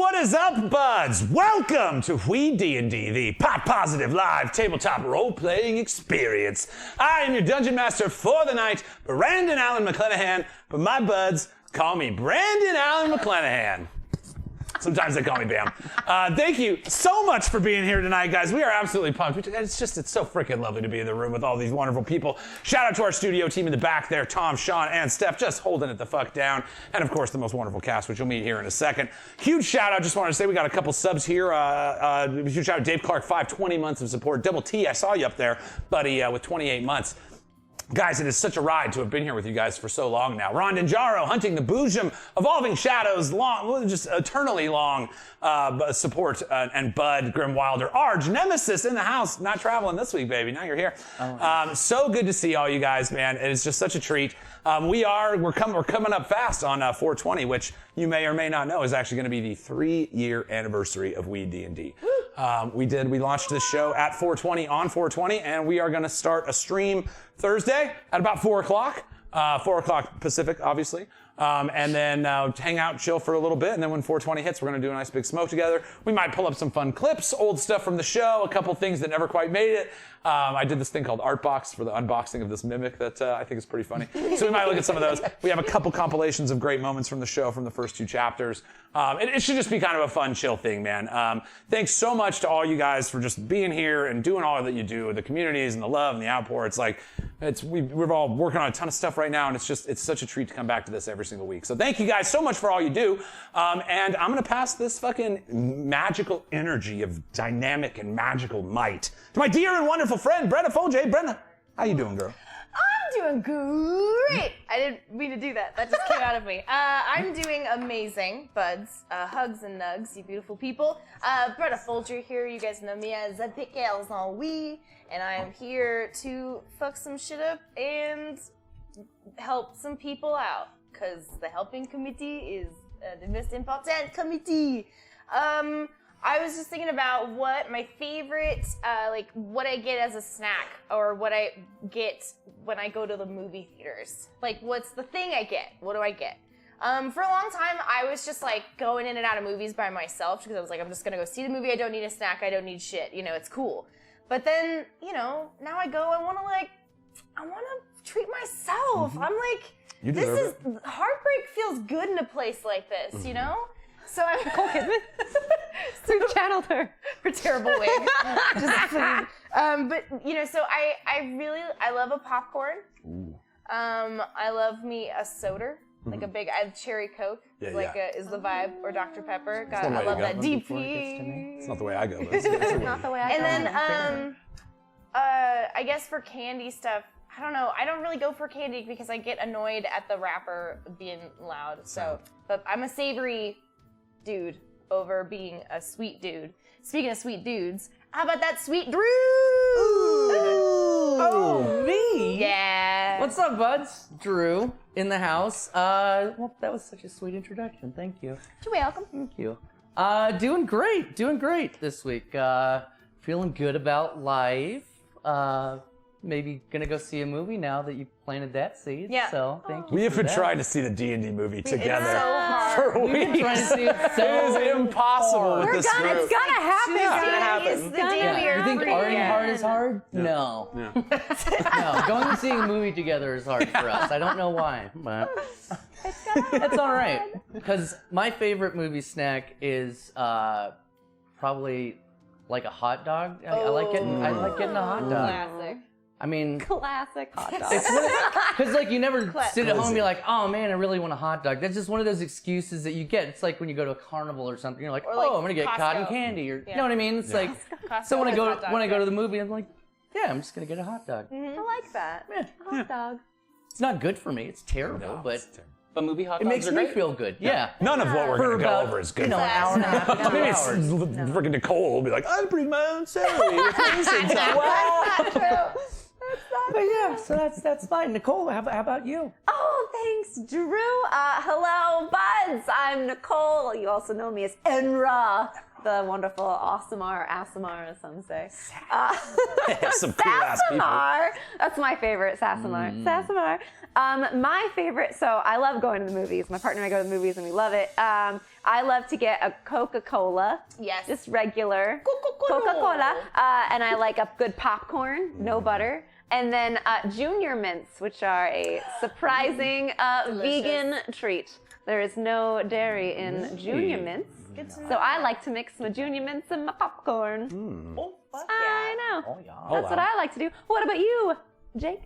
What is up, buds? Welcome to Weed&d, the pot-positive live tabletop role-playing experience. I am your dungeon master for the night, Brandon Allen McClanahan, but my buds call me Brandon Allen McClanahan. Sometimes they call me Bam. Thank you so much for being here tonight, guys. We are absolutely pumped. It's so freaking lovely to be in the room with all these wonderful people. Shout out to our studio team in the back there, Tom, Sean, and Steph, just holding it the fuck down. And of course, the most wonderful cast, which you'll meet here in a second. Huge shout out. Just wanted to say we got a couple subs here. Huge shout out Dave Clark, 20 months of support. Double T, I saw you up there, buddy, with 28 months. Guys, it is such a ride to have been here with you guys for so long now. Ron Denjaro, Hunting the Boojum, Evolving Shadows, long, just eternally long support, and Bud, Grim Wilder, Arj, Nemesis in the house, not traveling this week, baby. Now you're here. So good to see all you guys, man. It is just such a treat. We're coming up fast on 420, which you may or may not know is actually going to be the 3-year anniversary of Weed&d. We launched this show at 420 on 420, and we are going to start a stream Thursday at about 4 o'clock. 4 o'clock Pacific, obviously. And then hang out, chill for a little bit, and then when 420 hits, we're going to do a nice big smoke together. We might pull up some fun clips, old stuff from the show, a couple things that never quite made it. I did this thing called Artbox for the unboxing of this mimic that I think is pretty funny. So we might look at some of those. We have a couple compilations of great moments from the show from the first 2 chapters. It should just be kind of a fun, chill thing, man. Thanks so much to all you guys for just being here and doing all that you do, the communities and the love and the outpour. It's like, we're all working on a ton of stuff right now, and it's such a treat to come back to this every single week. So thank you guys so much for all you do. And I'm going to pass this fucking magical energy of dynamic and magical might to my dear and wonderful friend, Brenna Folge. Brenna, how you doing, girl? I'm doing great. I didn't mean to do that. That just came out of me. I'm doing amazing, buds. Hugs and nugs, you beautiful people. Brenna Folger here. You guys know me as Pickles on Wii, and I am here to fuck some shit up and help some people out, because the helping committee is the most important committee. I was just thinking about what my favorite, what I get as a snack, or what I get when I go to the movie theaters. Like, what's the thing I get? What do I get? For a long time, I was just like going in and out of movies by myself because I was like, I'm just gonna go see the movie. I don't need a snack. I don't need shit. You know, it's cool. But then, now I go. I want to treat myself. I'm like, heartbreak feels good in a place like this. You know. So I'm So you channeled her. Her terrible wig. But so I love a popcorn. Ooh. I love me a soda, like a big. I have cherry Coke. Is the vibe, or Dr. Pepper. God, I love that DP. It's not the way I go, but it's Not the way I go. And then I guess for candy stuff, I don't know. I don't really go for candy because I get annoyed at the wrapper being loud. So, but I'm a savory dude over being a sweet dude. Speaking of sweet dudes, how about that sweet Drew? Oh, me? Yeah. What's up, buds? Drew in the house. Well, that was such a sweet introduction. Thank you. You're welcome. Thank you. Doing great this week. Feeling good about life. Maybe gonna go see a movie now that you planted that seed. Yeah. So thank you. We have for been that. trying to see the D&D movie together so hard. for We've been weeks. trying to see it so It is impossible with this group. It's gonna happen. It's gonna happen. It's the day we are You think free. already hard is hard? Yeah. No. Yeah. No. Going and seeing a movie together is hard for us. I don't know why, but it's all right. Because my favorite movie snack is probably like a hot dog. I like getting a hot dog. Classic. I mean, Classic hot dog. because like you never sit at home and be like, oh man, I really want a hot dog. That's just one of those excuses that you get. It's like when you go to a carnival or something, you're like, Or like oh, I'm gonna get Costco. cotton candy, or you know what I mean? It's like, Costco so when I has go hot dogs, when I go to the movie, I'm like, yeah, I'm just gonna get a hot dog. I like that. Yeah. Hot dog. It's not good for me. It's terrible, No, but it's terrible. But movie hot it dogs makes are me great. feel good. Yeah. None of what we're For going to go about, over is good. an hour and a half to 2 Maybe it's hours. freaking Nicole will be like, I bring my own celery. But yeah, so that's fine. Nicole, how about you? Oh, thanks, Drew. Hello, buds. I'm Nicole. You also know me as Enra. the wonderful Asamar, or Asamar, as some say. Some cool ass people. Sassamar. That's my favorite, Sassamar. Sassamar. My favorite, so I love going to the movies. My partner and I go to the movies and we love it. I love to get a Coca-Cola. Yes. Just regular Coca-Cola. And I like a good popcorn, no butter. And then Junior Mints, which are a surprising vegan treat. There is no dairy in Junior Mints. Good to know. So I like to mix my Junior Mints and my popcorn. Oh, fuck I yeah. know. Oh, yeah. That's what I like to do. What about you, Jake?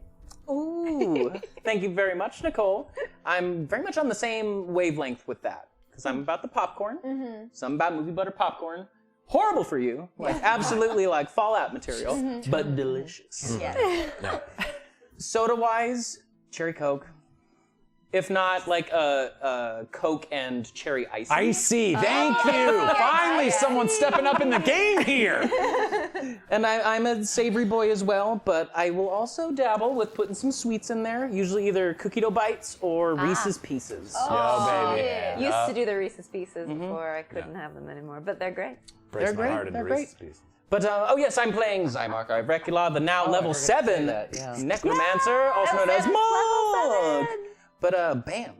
Ooh, thank you very much, Nicole. I'm very much on the same wavelength with that because I'm about the popcorn. So I'm about movie butter popcorn. Horrible for you, like absolutely like Fallout material, but delicious. Yeah. No. Soda-wise, cherry Coke. If not, like a Coke and cherry icy. Icy, thank you. Finally, someone stepping up in the game here. And I'm a savory boy as well, but I will also dabble with putting some sweets in there. Usually either cookie dough bites or Reese's Pieces. Yo, baby. yeah. Used to do the Reese's Pieces before I couldn't have them anymore, but they're great. Breaks my great, heart into they're Reese's great. Pieces. But oh yes, I'm playing Zymark Ivrecula, the now level I forgot to say 7 that, yeah. necromancer, also known as Mog. 7. But bam,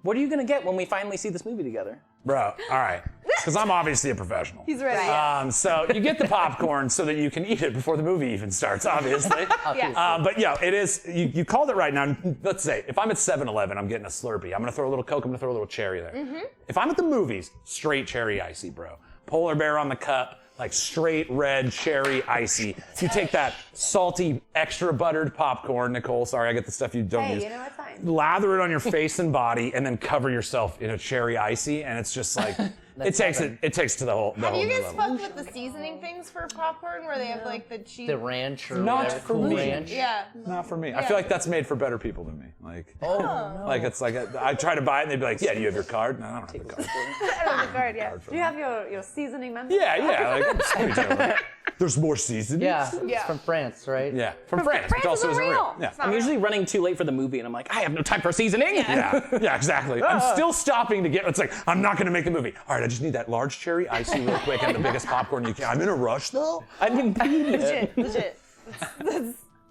what are you gonna get when we finally see this movie together? Bro, all right. Because I'm obviously a professional. He's ready. So you get the popcorn so that you can eat it before the movie even starts, obviously. But yeah, it is, you called it right now. Let's say, if I'm at 7-Eleven, I'm getting a Slurpee. I'm gonna throw a little Coke, I'm gonna throw a little cherry there. If I'm at the movies, straight cherry icy, bro. Polar bear on the cup, like straight red cherry icy. You take that salty, extra buttered popcorn, Nicole, sorry, I get the stuff you don't use. Hey, you know it's fine. Lather it on your face and body, and then cover yourself in a cherry icy, and it's just like, it takes to the whole Have you new guys level. fucked with the seasoning things for popcorn where they have like the cheese? The ranch or Not whatever, for Cool me. Ranch. Yeah. Not for me. I feel like that's made for better people than me. Like, like it's like I try to buy it and they'd be like, "Yeah, do you have your card?" No, I don't have the card. I don't have the card yet. Do you have your seasoning membership? Yeah. Like, what are you doing? There's more seasoning. Yeah, Yeah. it's from France, right? Yeah, from France, which France also isn't isn't real. real. Yeah. I'm usually running too late for the movie, and I'm like, I have no time for seasoning. Yeah, exactly. I'm still stopping to get. It's like I'm not going to make the movie. All right, I just need that large cherry icy real quick and the biggest popcorn you can. I'm in a rush though. I'm impeded. Legit.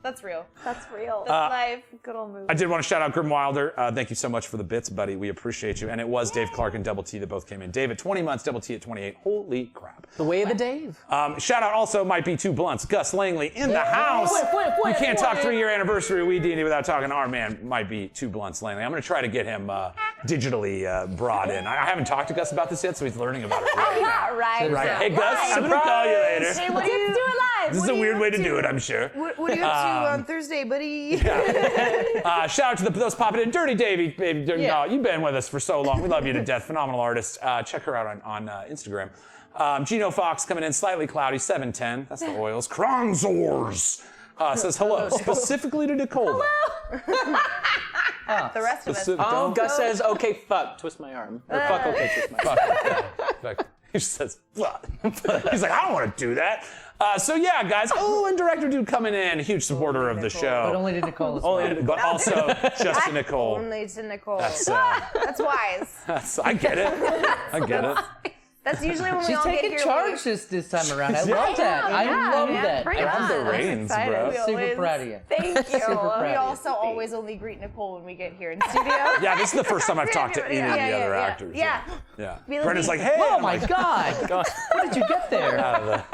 That's real. That's real. That's live. Good old movie. I did want to shout out Grim Wilder. Thank you so much for the bits, buddy. We appreciate you. And it was Dave Clark and Double T that both came in. Dave at 20 months, Double T at 28. Holy crap. The way of the Dave. Shout out also might be two blunts. Gus Langley in the house. You can't talk 3-year anniversary of Weed&d without talking to our man, might be two blunts Langley. I'm going to try to get him digitally brought in. I haven't talked to Gus about this yet, so he's learning about it right now. Right. Right. Hey, Gus, I'm going to call you later. Hey, what do Let's you do it live. This is a weird way to do it, I'm sure. What are you up to on Thursday, buddy? Shout out to those popping in. Dirty Davey, baby. Yeah. You've been with us for so long. We love you to death. Phenomenal artist. Check her out on Instagram. Gino Fox coming in slightly cloudy, 710. That's the oils. Kronzors says hello, specifically to Nicole. The rest of us. Oh, Gus says, okay, fuck, twist my arm. Or fuck, okay, twist my arm. Fuck. He just says, fuck. He's like, I don't want to do that. So yeah, guys. Oh, and director dude coming in, huge supporter of the show. But only to Nicole as well. But also just to Nicole. Only to Nicole. That's, That's wise. I get it. I get it. That's usually when we She's all get taking here. charge this time around. I love that. I love that. Bring I it love the on. reins, I'm bro. excited. Super proud of you. Thank you. Super proud We of you. also always only greet Nicole when we get here in studio. Yeah, this is the first time I've talked to any of the Yeah, other yeah, actors. yeah. Yeah. Be Brenda's like, like, hey. Oh I'm my like, God! How did you get there? out of the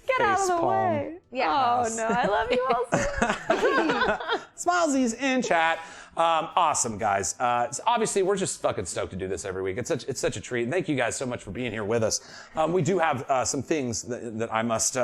Get out of the face palm. way. Yeah. Oh no, I love you all so much. Smilesies in chat. Awesome, guys. Obviously, we're just fucking stoked to do this every week. It's such a treat. And thank you guys so much for being here with us. We do have some things that I must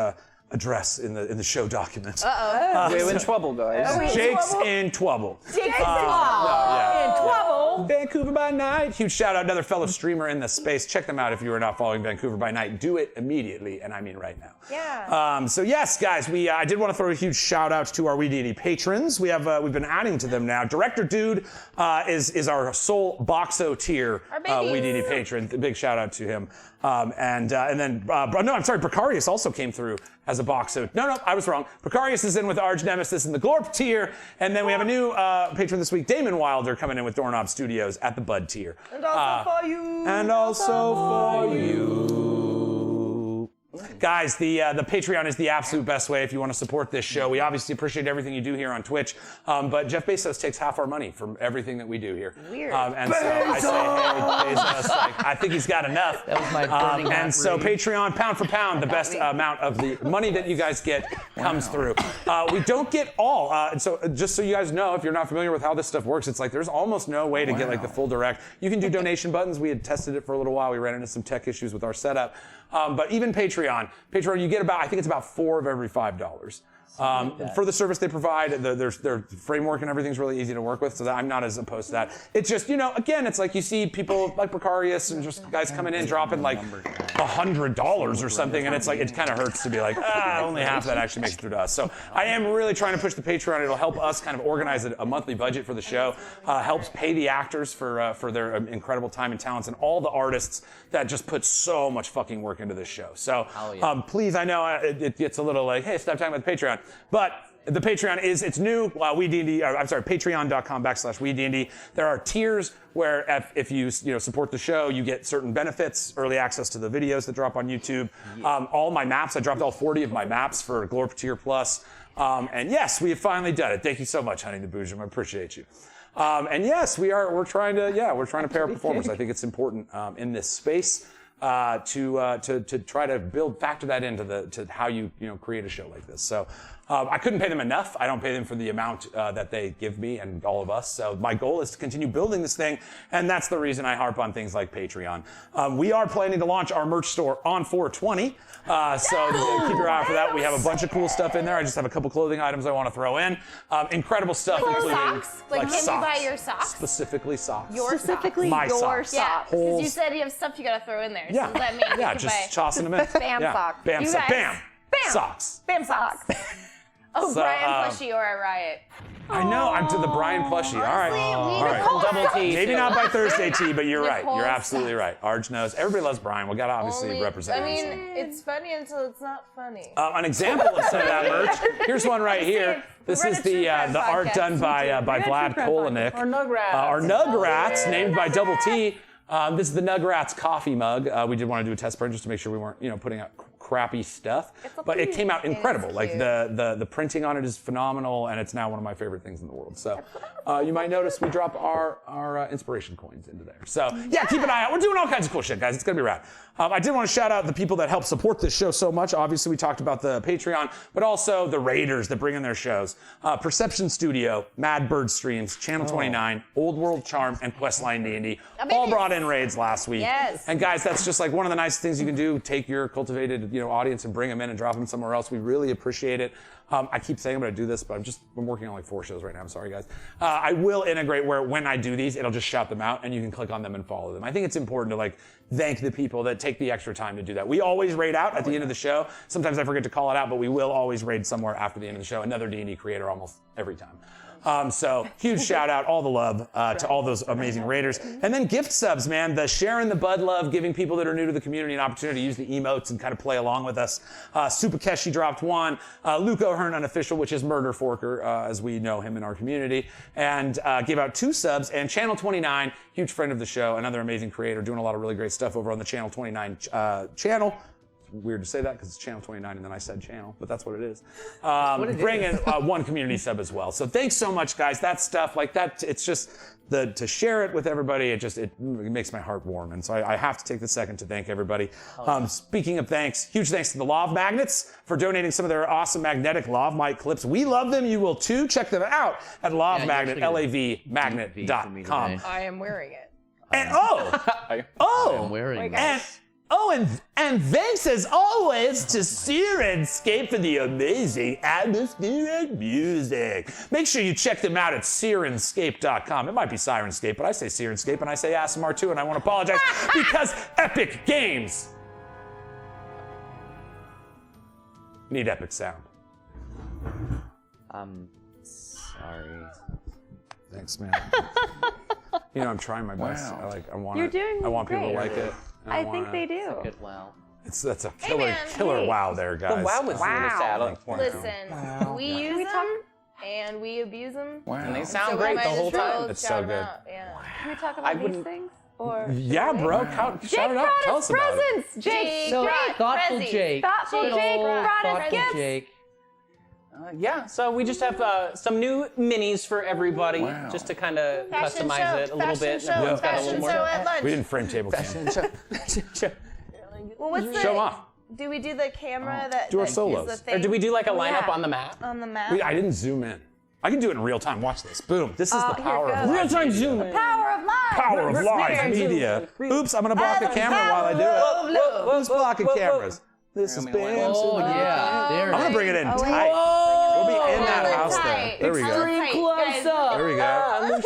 address in the show document. We're in trouble, guys. Jake's in trouble. Jake's Yeah. in trouble. Vancouver by Night. Huge shout out, another fellow streamer in the space. Check them out if you are not following Vancouver by Night. Do it immediately, and I mean right now. Yeah. So yes, guys, I did want to throw a huge shout out to our Weed&d patrons. We've been adding to them now. Director Dude is our sole Boxo tier Our babies. Weed&d patron. Big shout out to him. And then I'm sorry, Precarious also came through as a Boxo. No, I was wrong. Precarious is in with Arch Nemesis in the Glorp tier, and then we have a new patron this week, Damon Wilder, coming in with Doorknob Studios at the Bud tier. And also for you. And also for you. Guys, the Patreon is the absolute best way if you want to support this show. We obviously appreciate everything you do here on Twitch, but Jeff Bezos takes half our money from everything that we do here. Weird. And so I say, hey, Bezos, like, I think he's got enough. That was my burning And hot so rage. Patreon, pound for pound, the best amount of the money that you guys get comes through. We don't get all. And so just so you guys know, if you're not familiar with how this stuff works, it's like there's almost no way to get like the full direct. You can do donation buttons. We had tested it for a little while. We ran into some tech issues with our setup. But even Patreon, you get about, I think it's about 4 of every $5. For the service they provide, their framework and everything's really easy to work with, so that I'm not as opposed to that. It's just, again, it's like you see people like Precarious and just guys coming in dropping like $100 or something, and it's like, it kind of hurts to be like, only half of that actually makes it through to us. So I am really trying to push the Patreon. It'll help us kind of organize a monthly budget for the show, helps pay the actors for their incredible time and talents, and all the artists that just put so much fucking work into this show. So please, I know it gets a little like, hey, stop talking about the Patreon. But the Patreon it's new. WeeDnD, patreon.com/WeeDnD. There are tiers where if you support the show, you get certain benefits, early access to the videos that drop on YouTube. All my maps, I dropped all 40 of my maps for Glorp Tier Plus. And yes, we have finally done it. Thank you so much, Honey the Boojum. I appreciate you. And yes, we're trying to pay our performers. I think it's important in this space. To try to factor that into how you create a show like this. So I couldn't pay them enough. I don't pay them for the amount that they give me and all of us. So my goal is to continue building this thing, and that's the reason I harp on things like Patreon. We are planning to launch our merch store on 420. So keep your eye out for that. We have a bunch of cool stuff in there. I just have a couple clothing items I want to throw in. Incredible stuff, including socks. Like can socks. you buy your socks? Specifically socks. Specifically My your socks. Yeah, socks. because you said you have stuff you gotta throw in there. Yeah. So does that mean you can just buy tossing them in. Bam socks. Bam You socks. guys- Bam. Bam. Socks. Bam socks. Oh, So, Brian Plushie or a riot. I know. I'm to the Brian plushie. All right. Honestly, All right. Nicole Double T. Maybe not by Thursday, T, but you're right. Nicole You're absolutely right. Arj knows. Everybody loves Brian. We got to obviously Only- represent I him. mean, it's funny until it's not funny. An example of some of that merch. Here's one right here. This We're is a true the crime art podcast. done by Vlad Kolinik. Our Nugrats. Our Nugrats, named by Double T. This is the Nugrats coffee mug. We did want to do a test print just to make sure we weren't, putting out crappy stuff. But it came out incredible. Like cute. the printing on it is phenomenal, and it's now one of my favorite things in the world. So you might notice we drop our inspiration coins into there. So yeah, keep an eye out. We're doing all kinds of cool shit, guys. It's gonna be rad. I did want to shout out the people that help support this show so much. Obviously, we talked about the Patreon, but also the raiders that bring in their shows. Perception Studio, Mad Bird Streams, Channel 29, Old World Charm, and Questline D&D. All brought in raids last week. Yes. And guys, that's just like one of the nice things you can do. Take your cultivated, audience and bring them in and drop them somewhere else. We really appreciate it. I keep saying I'm going to do this, but I'm working on like 4 shows right now. I'm sorry, guys. I will integrate where when I do these, it'll just shout them out and you can click on them and follow them. I think it's important to like thank the people that take the extra time to do that. We always raid out at the end of the show. Sometimes I forget to call it out, but we will always raid somewhere after the end of the show. Another D&D creator almost every time. So huge shout out, all the love to all those amazing raiders. And then gift subs, man, the sharing the bud love, giving people that are new to the community an opportunity to use the emotes and kind of play along with us. Supakeshi dropped 1. Luke O'Hearn Unofficial, which is Murder Forker, as we know him in our community, and gave out 2 subs. And Channel 29, huge friend of the show, another amazing creator, doing a lot of really great stuff over on the Channel 29 channel. Weird to say that because it's Channel 29 and then I said channel, but that's what it is. Bring in 1 community sub as well. So thanks so much, guys. That stuff like that, it's just to share it with everybody. It makes my heart warm, and so I have to take the second to thank everybody. Speaking of thanks, huge thanks to the Lav Magnets for donating some of their awesome magnetic Lav mic clips. We love them. You will too. Check them out at lavmagnet, lavmagnet.com. I am wearing it. And I'm wearing and and thanks as always to Sirenscape for the amazing atmospheric music. Make sure you check them out at Sirenscape.com. It might be Sirenscape, but I say Sirenscape and I say ASMR too, and I want to apologize because Epic Games need epic sound. Sorry. Thanks, man. I'm trying my best. Wow. I want You're doing I want people to great. like it. I think they do. Good wow. That's a man. killer wow there, guys. The wow was really sad on the point. Listen, we use them and we abuse them. Wow. And they So sound we great might the as whole well time. It's shout so 'em good. out, yeah. Can we talk I about these wouldn't- things? Or Yeah, bro. Jake Shout it out. brought Tell us us about it. presents. Jake So brought thoughtful Prezzies. Jake. thoughtful Good Jake old brought us thoughtful gifts. Jake. Yeah, so we just have some new minis for everybody, just to kind of Fashion customize show, it a little bit. Fashion show, Everyone's got a fashion little show more. at lunch. We didn't frame table cam. Well, what's the? Show 'em off. Do we do the camera that? Do our that is solos. the thing Or do we do like a lineup Yeah. on the map? on the map? I didn't zoom in. I can do it in real time. Watch this. Boom. This is the here power of goes. live Real-time media. zoom in. Power of life. Power of live media. Oops, I'm gonna block the camera while I do it. Who's blocking cameras? This is Bam. Oh yeah, there I'm gonna it bring is. it in wait. tight. We'll be in that Hella house there. tight. There we Hella go. tight, Close guys. up. There we go.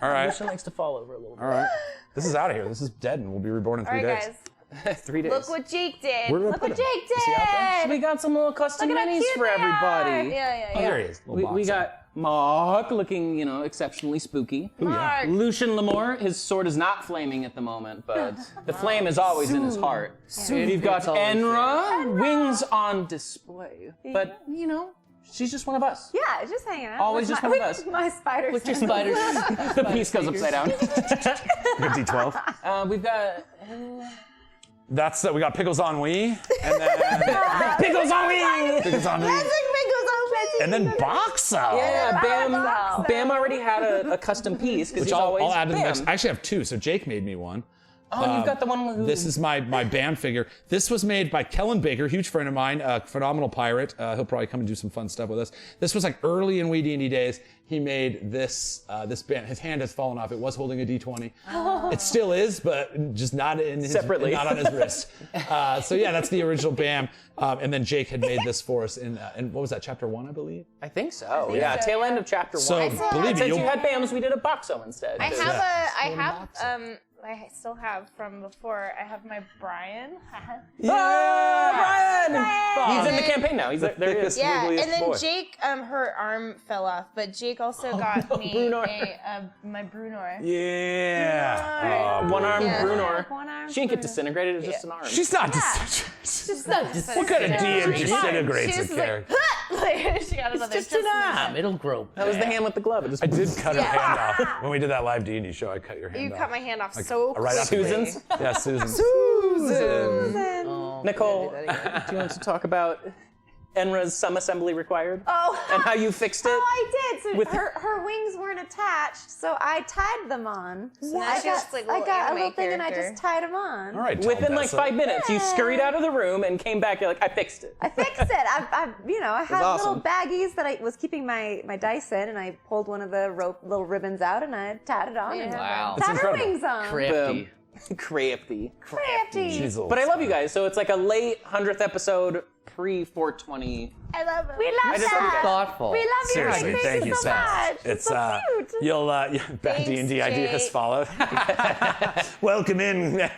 All right. Lucian likes to fall over a little All right. This is out of here. This is dead and we'll be reborn in All 3 right, days. guys. bit. 3 days. Look what Jake did. Where did I Look put what him? Jake Is he out there? did. we got some little custom Look at how minis cute for they everybody. Yeah. Oh, there he is. Little We box. got Mark looking, exceptionally spooky. Mark. Lucian Lamore, his sword is not flaming at the moment, but the flame is always in his heart. And you've got It's always Enra, wings on display. But, she's just one of us. Yeah, just hanging out. Always with just my, one of us. with my spiders. With your spiders. The piece goes upside down. We got D12. We've got That's we got pickles on Wii, and then pickles on me! pickles on Wii, and then Boxo. Yeah, Bam. Boxo. Bam already had a custom piece because Which he's I'll always add to the Bam. mix. I actually have 2, so Jake made me one. Oh, you've got the one who. This is my band figure. This was made by Kellen Baker, huge friend of mine, a phenomenal pirate. He'll probably come and do some fun stuff with us. This was like early in WeeDnD days. He made this band. His hand has fallen off. It was holding a D20. It still is, but just not in his, Separately. not on his wrist. So yeah, that's the original Bam. And then Jake had made this for us in what was that, chapter 1, I believe. I think so. Yeah, tail end of chapter 1. So believe me, Since you'll you had Bams, we did a Boxo instead. I still have from before. I have my Brian. Brian! He's in the campaign now. He's there. He is. Yeah, Wiggliest and then boy. Jake, her arm fell off, but Jake also got me Brunor. my Brunor. Yeah. One arm Yeah. Brunor. One arm She didn't get Brunor. disintegrated. It was just an arm. She's not. Just not just What kind of DM She disintegrates was a like, character? like, she got another. Just an arm. It'll grow. That was the hand with the glove. It just I did cut her hand off when we did that live D&D show. I cut your hand You off. cut my hand off so right off the quickly. Susan's. Yeah, Susan. Susan. Nicole, do you want to talk about Enra's some assembly required? Oh. And how you fixed it? Oh, I did. So With- her wings weren't attached, so I tied them on. So now I she's got, just like a I little got a anime little thing and I character. just tied them on. All right. Within like Tessa. 5 minutes, you scurried out of the room and came back. You're like, I fixed it. I fixed it. I had awesome. little baggies that I was keeping my dice in, and I pulled one of the little ribbons out, and I tied it on. And Wow. tied her incredible. wings on. Crafty. Crafty. Crafty. She's a little But I love you guys. So it's like a late 100th episode, pre-420. I love it. We love just love you guys. that. Thoughtful. We love you. Seriously, Jake. thank you so much. It's so cute. you'll bad Thanks, D&D ideas Jake. followed. Welcome in.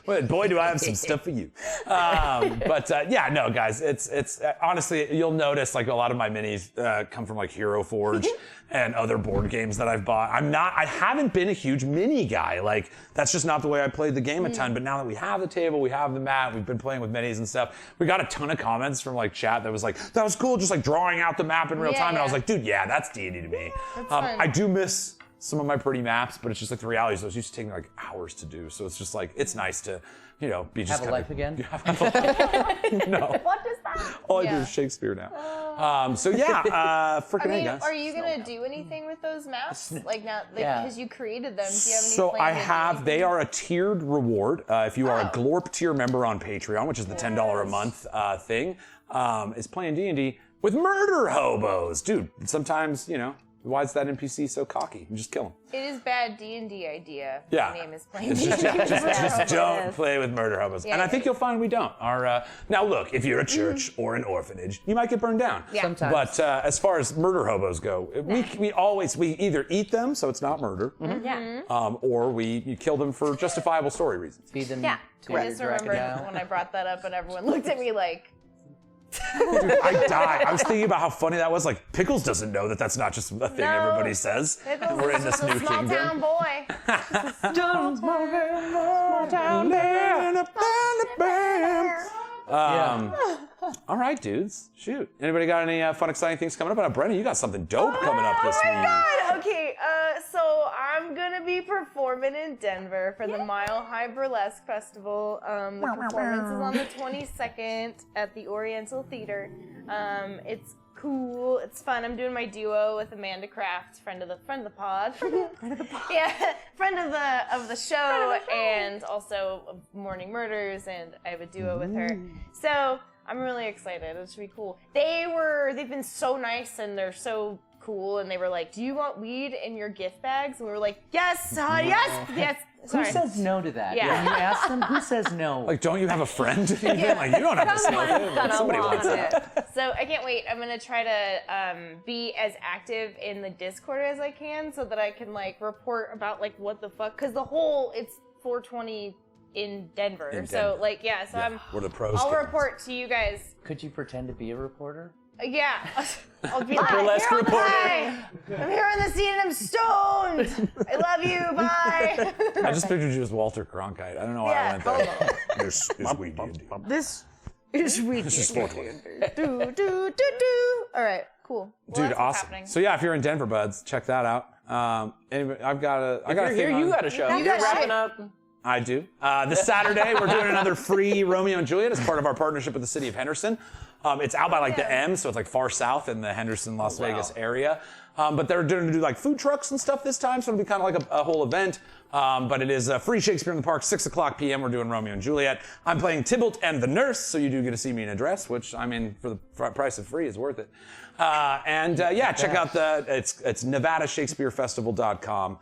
Well, boy, do I have some stuff for you. Yeah, no, guys, it's honestly, you'll notice like a lot of my minis come from like Hero Forge and other board games that I've bought. I haven't been a huge mini guy. Like that's just not the way I played the game a ton. But now that we have the table, we have the mat, we've been playing with minis and stuff. We got a ton of comments from like chat that was like, that was cool, just like drawing out the map in real Yeah, time. And I was yeah. like, dude, yeah, that's D&D to me. fun. I do miss some of my pretty maps, but it's just like the reality is those used to take like hours to do. So it's just like, it's nice to, be just Have a life again? No. What is that? All I do Yeah. is Shakespeare now. Freaking I mean, guys. are you gonna do anything with those maps? Like now, like Yeah. because you created them. Do you have any So plan I to do have, anything? they are a tiered reward. If you are a Glorp tier member on Patreon, which is the $10 a month thing, is playing D&D with murder hobos. Dude, sometimes, why is that NPC so cocky? You just kill him. It is bad D&D idea. Yeah. My name is playing It's D&D. just don't play with murder hobos. Yeah, and I yeah, think you'll find we don't. Now look, if you're a church or an orphanage, you might get burned down. Yeah. Sometimes. But as far as murder hobos go, we either eat them, so it's not murder, Yeah. or you kill them for justifiable story reasons. Feed them Yeah. to I just remember crocodile. when I brought that up and everyone looked at me like, Dude, I died. I was thinking about how funny that was. Like, Pickles doesn't know that that's not just a thing No. everybody says. Pickles We're in is this just a new small kingdom. town boy. All right, dudes. Shoot. Anybody got any fun, exciting things coming up? Brennan, you got something dope coming up this week. God, okay, so I'm gonna be be performing in Denver for the Mile High Burlesque Festival. The performance is on the 22nd at the Oriental Theater. It's cool. It's fun. I'm doing my duo with Amanda Kraft, friend of the pod. Yeah, friend of the show, and also of Morning Murders, and I have a duo with her. So I'm really excited. It should be cool. They've been so nice, and they're so cool, and they were like, "Do you want weed in your gift bags?" And we were like, "Yes, yes." Who Sorry. says no to that? Yeah. When you ask them, who says no? Like, don't you have a friend? Like, you don't have to smoke it. Like, somebody wants it. So I can't wait. I'm gonna try to be as active in the Discord as I can, so that I can like report about like what the fuck, because it's 420 in Denver. So like so I'm. Where the pros I'll go. report to you guys. Could you pretend to be a reporter? Yeah, I'll be like, burlesque "Here on the reporter." high. I'm here on the scene and I'm stoned. I love you. Bye. I just pictured you as Walter Cronkite. I don't know why I went there. This is WeeDnD. This is weed. This is 420. Do. All right, cool. Well, Dude, that's what's awesome. happening. So yeah, if you're in Denver, buds, check that out. Anyway, I got a If you're here, thing you on- got a show. You You're got wrapping shit. up. I do. This Saturday, we're doing another free Romeo and Juliet as part of our partnership with the city of Henderson. It's out by like the M, so it's like far south in the Henderson, Las Vegas area. But they're going to do like food trucks and stuff this time, so it'll be kind of like a whole event. But it is free Shakespeare in the Park, 6 o'clock p.m. We're doing Romeo and Juliet. I'm playing Tybalt and the Nurse, so you do get to see me in a dress, which, I mean, for the price of free is worth it. Check out it's nevadashakespearefestival.com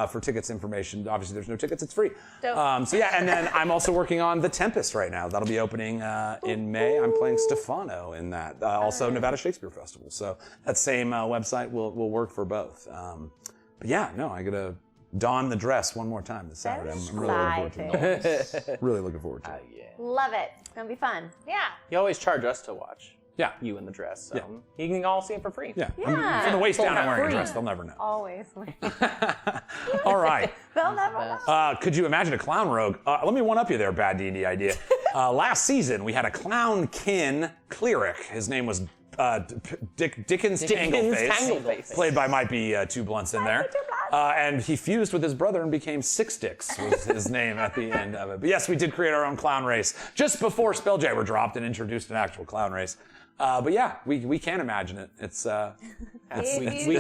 for tickets information. Obviously, there's no tickets, it's free. Dope. And then I'm also working on The Tempest right now. That'll be opening in May. I'm playing Stefano in that. Also, Nevada Shakespeare Festival. So that same website will work for both. I gotta don the dress one more time this Saturday. I'm really looking forward to it. Really looking forward to it. Love it. It's gonna be fun. Yeah. You always charge us to watch Yeah. you in the dress. So Yeah. you can all see it for free. Yeah. Yeah. From the waist down, I'm wearing a Free. dress. They'll never know. Always. All right. They'll never know. Could you imagine a clown rogue? Let me one up you there, bad D&D idea. Last season, we had a clown kin cleric. His name was Dickens Tangleface, played by might be Two Blunts in there. And he fused with his brother and became Six Dicks was his name at the end of it. But yes, we did create our own clown race just before Spelljammer dropped and introduced an actual clown race. We can imagine it. It's fun. Anything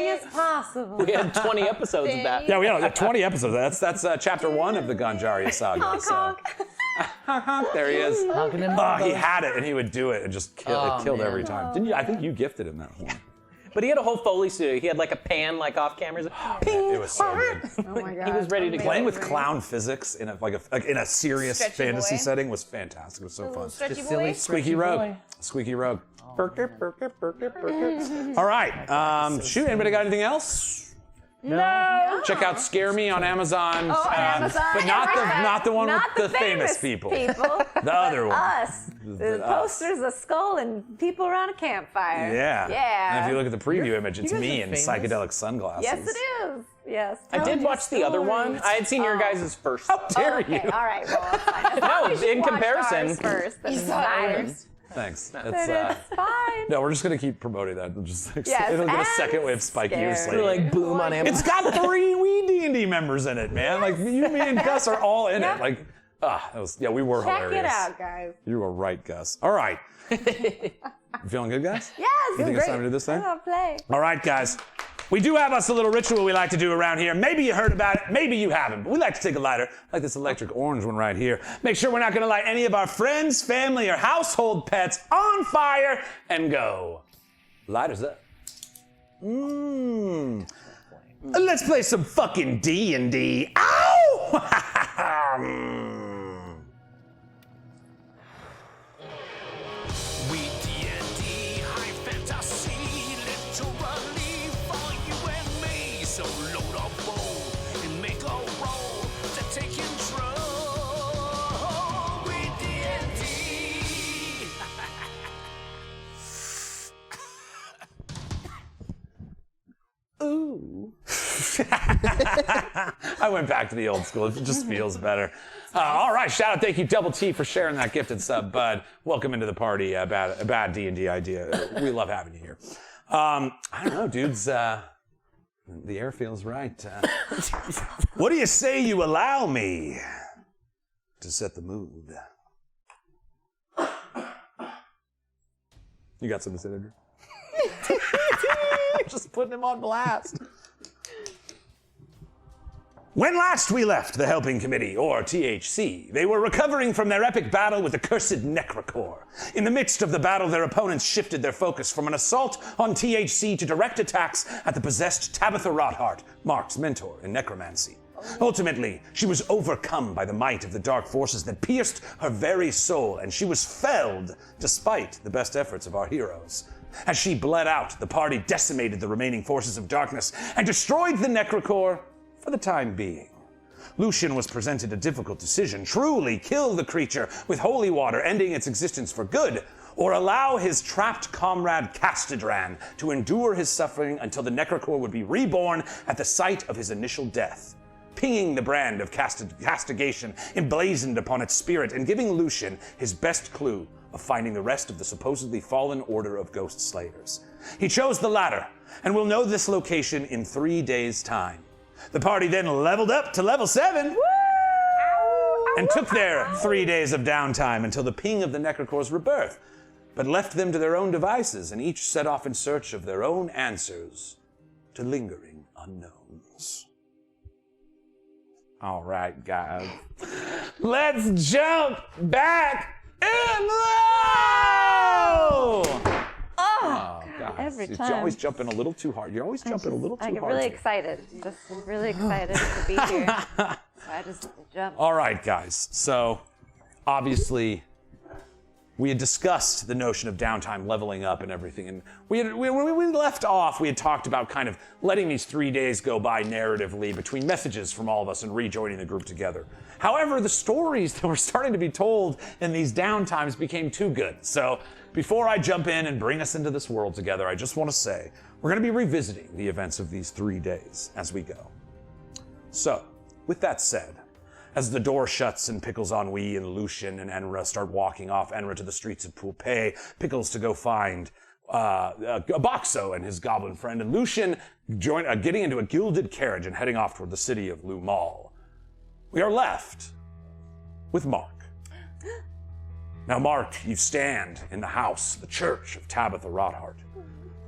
is possible. We had 20 episodes of that. Yeah, we had 20 episodes. That's chapter 1 of the Ganjaria saga. Honk, honk. Honk, honk, there he is. Honking him He had it and he would do it and just kill. Oh, It killed man. every time. Didn't you? I think you gifted him that horn. But he had a whole Foley studio. He had like a pan like off camera. It was so good. Oh my god. He was ready to go. Playing with clown physics in a serious Stretchy fantasy boy. setting was fantastic. It was so fun. Stretchy Just silly boy. Squeaky boy. Rogue. Squeaky Rogue. All right. Shoot. Anybody got anything else? No. Check out Scare Me on Amazon. Oh, Amazon. But not the one Not with the famous people. The other one. Us. The us. posters, a skull, and people around a campfire. Yeah. Yeah. And if you look at the preview image, it's you guys me are in famous. psychedelic sunglasses. Yes, it is. Yes. I did watch the other one. I had seen your guys' first. How dare Okay, you? all right. Well, it's fine. No, We should in watch comparison. ours first, then You saw ours. ours. Thanks. But it's fine. No, we're just gonna keep promoting that. It'll just Yes, it'll get a and second wave spike years Scare later. Like boom on Amazon. It's got 3 WeeDnD members in it, man. Like you, me, and Gus are all in it. Like, we were Check hilarious. it out, guys. You were right, Gus. All right. You feeling good, guys? Yes. You think it's time to do this thing? I'm gonna play. All right, guys. We do have us a little ritual we like to do around here. Maybe you heard about it, maybe you haven't. But we like to take a lighter, like this electric orange one right here. Make sure we're not going to light any of our friends, family, or household pets on fire and go. Lighters up. Let's play some fucking D&D. Ow! WeeDnD, high fantasy, literally for you and me. So load up bowl and make a roll to take control. WeeDnD. Ooh. I went back to the old school. It just feels better. All right, shout out, thank you, Double T, for sharing that gifted sub, bud. Welcome into the party, a bad D&D idea. We love having you here. I don't know, dudes. The air feels right. What do you say you allow me to set the mood? You got something to say there, Drew? Just putting him on blast. When last we left the Helping Committee, or THC, they were recovering from their epic battle with the cursed Necrocore. In the midst of the battle, their opponents shifted their focus from an assault on THC to direct attacks at the possessed Tabitha Rothart, Mark's mentor in necromancy. Ultimately, she was overcome by the might of the dark forces that pierced her very soul, and she was felled despite the best efforts of our heroes. As she bled out, the party decimated the remaining forces of darkness and destroyed the Necrocore for the time being. Lucian was presented a difficult decision: truly kill the creature with holy water, ending its existence for good, or allow his trapped comrade Castedran to endure his suffering until the Necrocore would be reborn at the site of his initial death, pinging the brand of castigation emblazoned upon its spirit and giving Lucian his best clue of finding the rest of the supposedly fallen order of ghost slayers. He chose the latter, and will know this location in 3 days' time. The party then leveled up to level 7 and took their 3 days of downtime until the ping of the Necrocore's rebirth, but left them to their own devices and each set off in search of their own answers to lingering unknowns. All right, guys. Let's jump back in Oh, God. Every You time. always jumping a little too hard. You're always jumping a little too I hard. get really here. excited. Just really excited to be here. So I just jump. All right, guys. So, obviously, we had discussed the notion of downtime, leveling up, and everything. And when we left off, we had talked about kind of letting these 3 days go by narratively between messages from all of us and rejoining the group together. However, the stories that were starting to be told in these downtimes became too good. So, before I jump in and bring us into this world together, I just want to say we're going to be revisiting the events of these 3 days as we go. So, with that said, as the door shuts and Pickles, Ennui, and Lucian and Enra start walking off Enra to the streets of Poulpe, Pickles to go find Boxo and his goblin friend, and Lucian getting into a gilded carriage and heading off toward the city of Lumal, we are left with Mark. Now, Mark, you stand in the house, the church of Tabitha Rothart.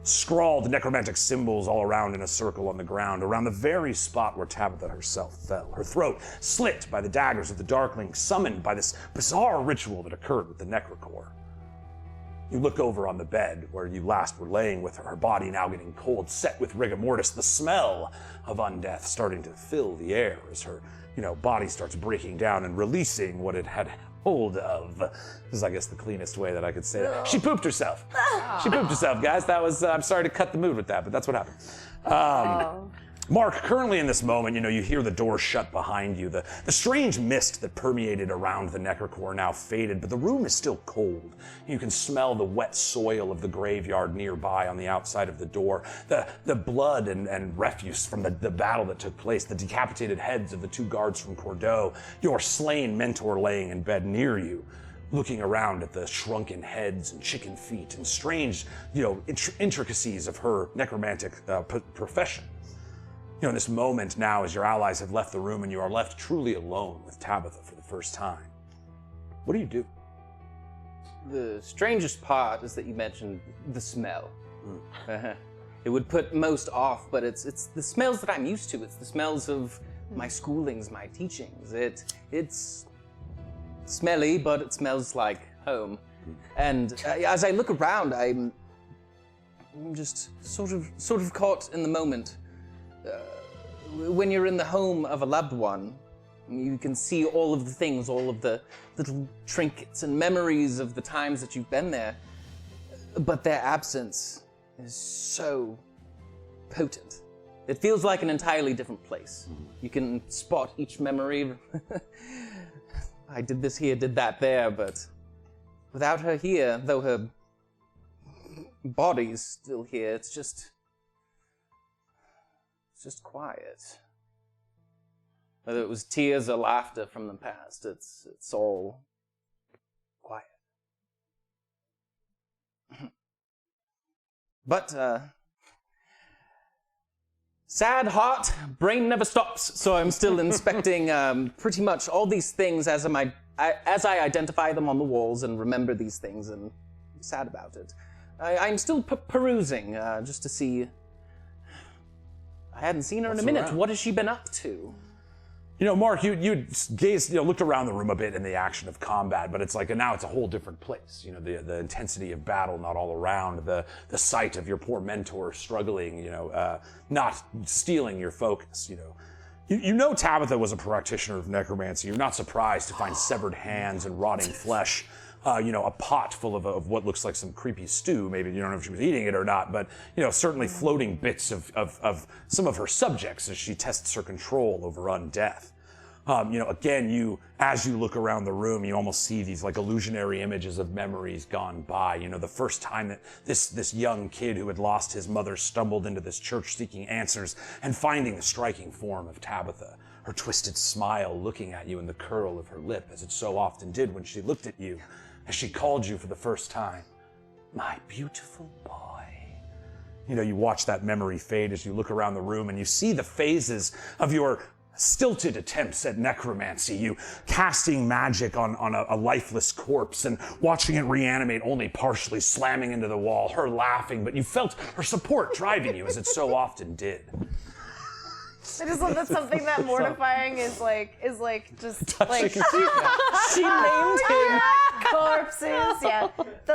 Scrawled necromantic symbols all around in a circle on the ground, around the very spot where Tabitha herself fell. Her throat slit by the daggers of the Darkling, summoned by this bizarre ritual that occurred with the Necrocore. You look over on the bed where you last were laying with her, her body now getting cold, set with rigor mortis, the smell of undeath starting to fill the air as her, body starts breaking down and releasing what it had hold of. This is, I guess, the cleanest way that I could say that. She pooped herself. She pooped herself, guys. That was, I'm sorry to cut the mood with that, but that's what happened. Mark, currently in this moment, you hear the door shut behind you. The strange mist that permeated around the Necrocore now faded, but the room is still cold. You can smell the wet soil of the graveyard nearby on the outside of the door, the blood and refuse from the battle that took place, the decapitated heads of the 2 guards from Cordeaux, your slain mentor laying in bed near you, looking around at the shrunken heads and chicken feet and strange, intricacies of her necromantic profession. In this moment now, as your allies have left the room and you are left truly alone with Tabitha for the first time, what do you do? The strangest part is that you mentioned the smell. It would put most off, but it's the smells that I'm used to. It's the smells of my schoolings, my teachings. It's smelly, but it smells like home. And as I look around, I'm just sort of caught in the moment. When you're in the home of a loved one, you can see all of the things, all of the little trinkets and memories of the times that you've been there, but their absence is so potent. It feels like an entirely different place. You can spot each memory. I did this here, did that there, but without her here, though her body's still here, it's just quiet. Whether it was tears or laughter from the past, it's all quiet. sad, hot, brain never stops. So I'm still inspecting pretty much all these things as I identify them on the walls and remember these things, and I'm sad about it. I'm still perusing just to see. I hadn't seen her in a minute. around? What has she been up to? You know, Mark, you gazed, looked around the room a bit in the action of combat, but it's like, now it's a whole different place. You know, the intensity of battle not all around, the sight of your poor mentor struggling, not stealing your focus, You know Tabitha was a practitioner of necromancy. You're not surprised to find severed hands and rotting flesh. A pot full of what looks like some creepy stew. Maybe you don't know if she was eating it or not, but certainly floating bits of some of her subjects as she tests her control over undeath. Again, as you look around the room, you almost see these like illusionary images of memories gone by. The first time that this young kid who had lost his mother stumbled into this church seeking answers and finding the striking form of Tabitha, her twisted smile looking at you in the curl of her lip, as it so often did when she looked at you, as she called you for the first time, my beautiful boy. You watch that memory fade as you look around the room and you see the phases of your stilted attempts at necromancy, you casting magic on a lifeless corpse and watching it reanimate only partially, slamming into the wall, her laughing, but you felt her support driving you as it so often did. I just love that something that mortifying is like just like She named him. corpses. Yeah, the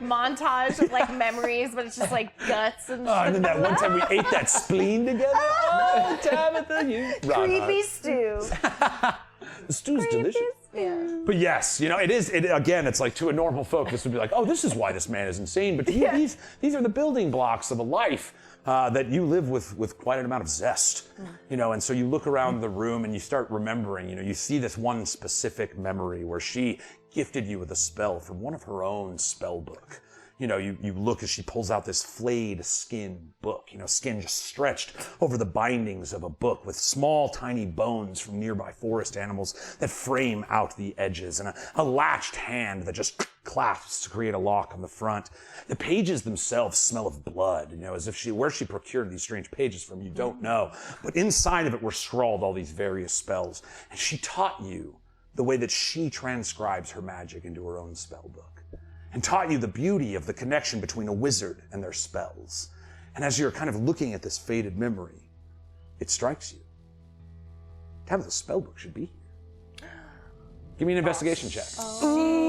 montage of like memories, but it's just like guts and And then that one time we ate that spleen together. Oh, Tabitha, you creepy stew. The stew's delicious. Yeah. But yes, it's like to a normal folk, this would be like, oh, this is why this man is insane. But to you, these are the building blocks of a life that you live with quite an amount of zest. And so you look around the room and you start remembering, you see this one specific memory where she gifted you with a spell from one of her own spell book. You look as she pulls out this flayed skin book, skin just stretched over the bindings of a book with small, tiny bones from nearby forest animals that frame out the edges, and a latched hand that just clasps to create a lock on the front. The pages themselves smell of blood, as if where she procured these strange pages from, you don't know. But inside of it were scrawled all these various spells, and she taught you the way that she transcribes her magic into her own spell book, and taught you the beauty of the connection between a wizard and their spells. And as you're kind of looking at this faded memory, it strikes you. Tabitha's spellbook should be here. Give me an investigation check. Ooh.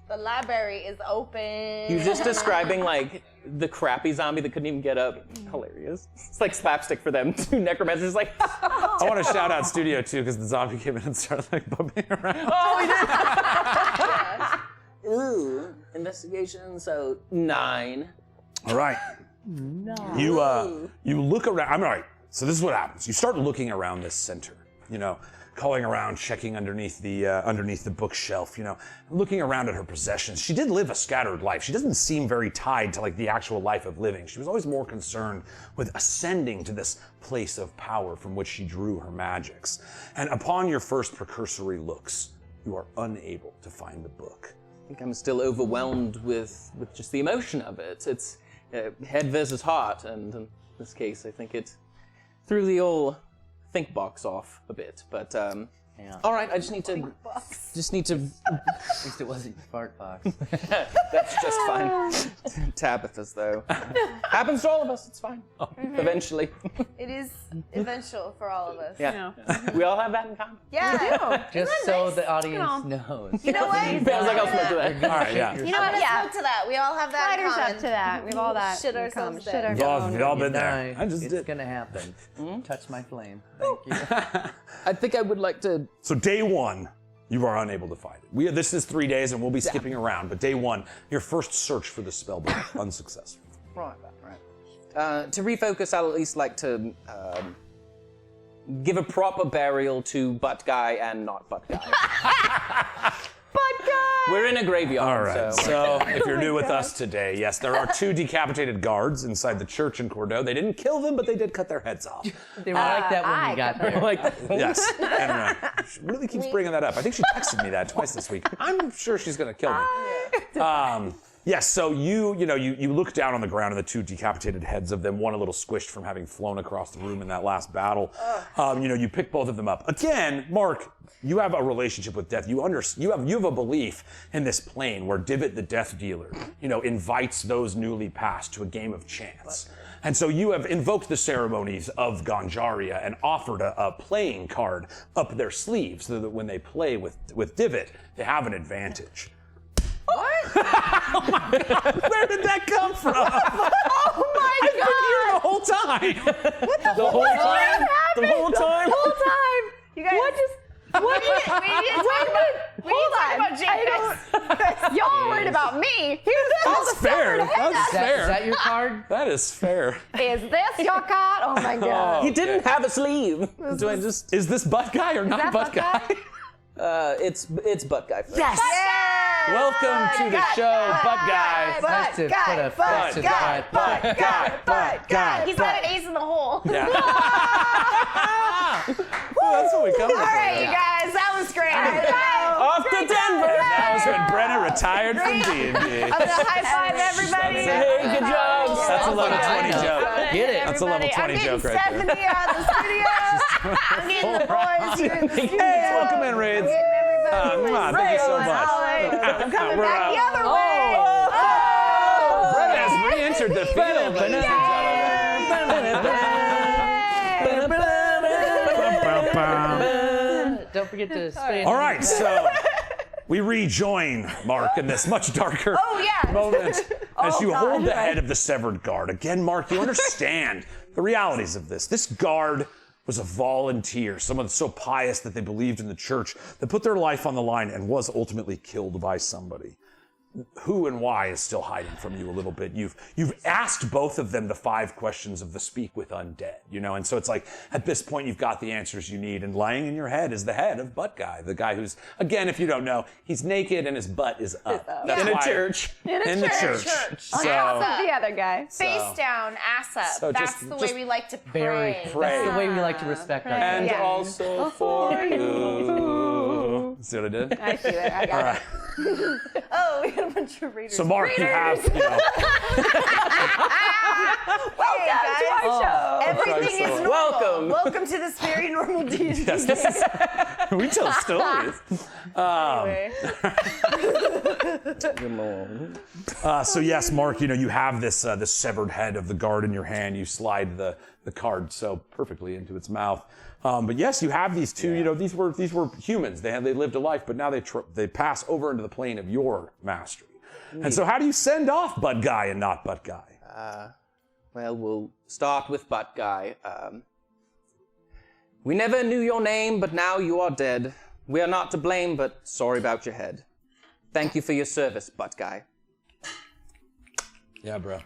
The library is open. You're just describing like the crappy zombie that couldn't even get up. Hilarious. It's like slapstick for them. Two necromancers like. I want to shout out Studio 2 because the zombie came in and started like bumping around. Oh, we did. Ooh. Investigation. So 9. All right. You look around. I'm all right. So this is what happens. You start looking around this center. Calling around, checking underneath the bookshelf, looking around at her possessions. She did live a scattered life. She doesn't seem very tied to like the actual life of living. She was always more concerned with ascending to this place of power from which she drew her magics. And upon your first precursory looks, you are unable to find the book. I think I'm still overwhelmed with just the emotion of it. It's head versus heart, and in this case, I think it threw the old think box off a bit, but all right. I just need to. At least it wasn't fart box. That's just fine. Tabitha's though. Happens to all of us. It's fine. Eventually. It is eventual for all of us. Yeah. We all have that in common. Yeah. Just so the audience knows. You know what? Sounds like I'll smoke to that. All right, yeah. You know what? Let's move to that. We all have that in Sliders common. up to that. We've all that. Shit in ourselves common. dead. We've all been there. I just It's did. gonna happen. Touch my flame. Thank you. I think I would like to. So day 1, you are unable to find it. This is 3 days, and we'll be skipping around. But day 1, your first search for the spellbook, unsuccessful. Right. To refocus, I'll at least like to give a proper burial to Butt Guy and not Butt Guy. Butt Guy! We're in a graveyard. All right. So if you're new with us today, yes, there are 2 decapitated guards inside the church in Bordeaux. They didn't kill them, but they did cut their heads off. They were like that when we got there. Like, Yes. And she really keeps bringing that up. I think she texted me that twice this week. I'm sure she's going to kill me. Yes, so you look down on the ground and the two decapitated heads of them, one a little squished from having flown across the room in that last battle. You pick both of them up. Again, Mark, you have a relationship with death. You have a belief in this plane where Divot the Death Dealer, invites those newly passed to a game of chance. And so you have invoked the ceremonies of Ganjaria and offered a playing card up their sleeves so that when they play with Divot, they have an advantage. What? Oh my God, where did that come from? Oh my God! The whole time. What the whole time? The whole time? The whole time. You guys. What We need to talk about James. Y'all worried about me? That's fair. That's Is fair. that your card? That is fair. Is this your card? Oh my God. He didn't have a sleeve. Do I just? Is this butt guy or not that butt butt guy? It's butt guy first. Yes. Welcome to the show, butt guy. Nice to put a face to that. Butt guy. He's got an ace in the hole. Yeah. That's what we come for. All right, you guys, that was great. Off to Denver. That was when Brenna retired from D&D. I'm gonna high five everybody. Hey, good job. That's a level 20 joke. Get it. That's a level 20 joke right I'm getting Stephanie out of the studio. I'm getting the boys here in the studio. Hey, welcome in, Raids. I'm getting everybody. Thank you so much. I'm coming We're back the other way. Brenna has re-entered the field, ladies and Don't forget to spay. All right, so we rejoin Mark in this much darker moment as you hold the head of the severed guard. Again, Mark, you understand the realities of this. This guard was a volunteer, someone so pious that they believed in the church, that put their life on the line and was ultimately killed by somebody. Who and why is still hiding from you a little bit. You've asked both of them the 5 questions of the Speak with Undead, and so it's like at this point you've got the answers you need, and lying in your head is the head of Butt Guy, the guy who's, again, if you don't know, he's naked and his butt is up. That's In a why- church. In the church. On top of the other guy. Face down, ass up. So That's just- the way just we like to Very. pray. Pray. That's the way we like to respect our And Yeah. also for you. See what I did? I see that. I got it. Oh, we had a bunch of readers. So Mark, you have, Welcome to our show. Everything is normal. Welcome. Welcome to this very normal D&D. yes, this is, we tell stories. Anyway. So yes, Mark, you have this severed head of the guard in your hand. You slide the card so perfectly into its mouth. But yes, you have these two. These were humans. They lived a life, but now they pass over into the plane of your mastery. And so, how do you send off Butt Guy and not Butt Guy? Well, we'll start with Butt Guy. We never knew your name, but now you are dead. We are not to blame, but sorry about your head. Thank you for your service, Butt Guy. Yeah, bro.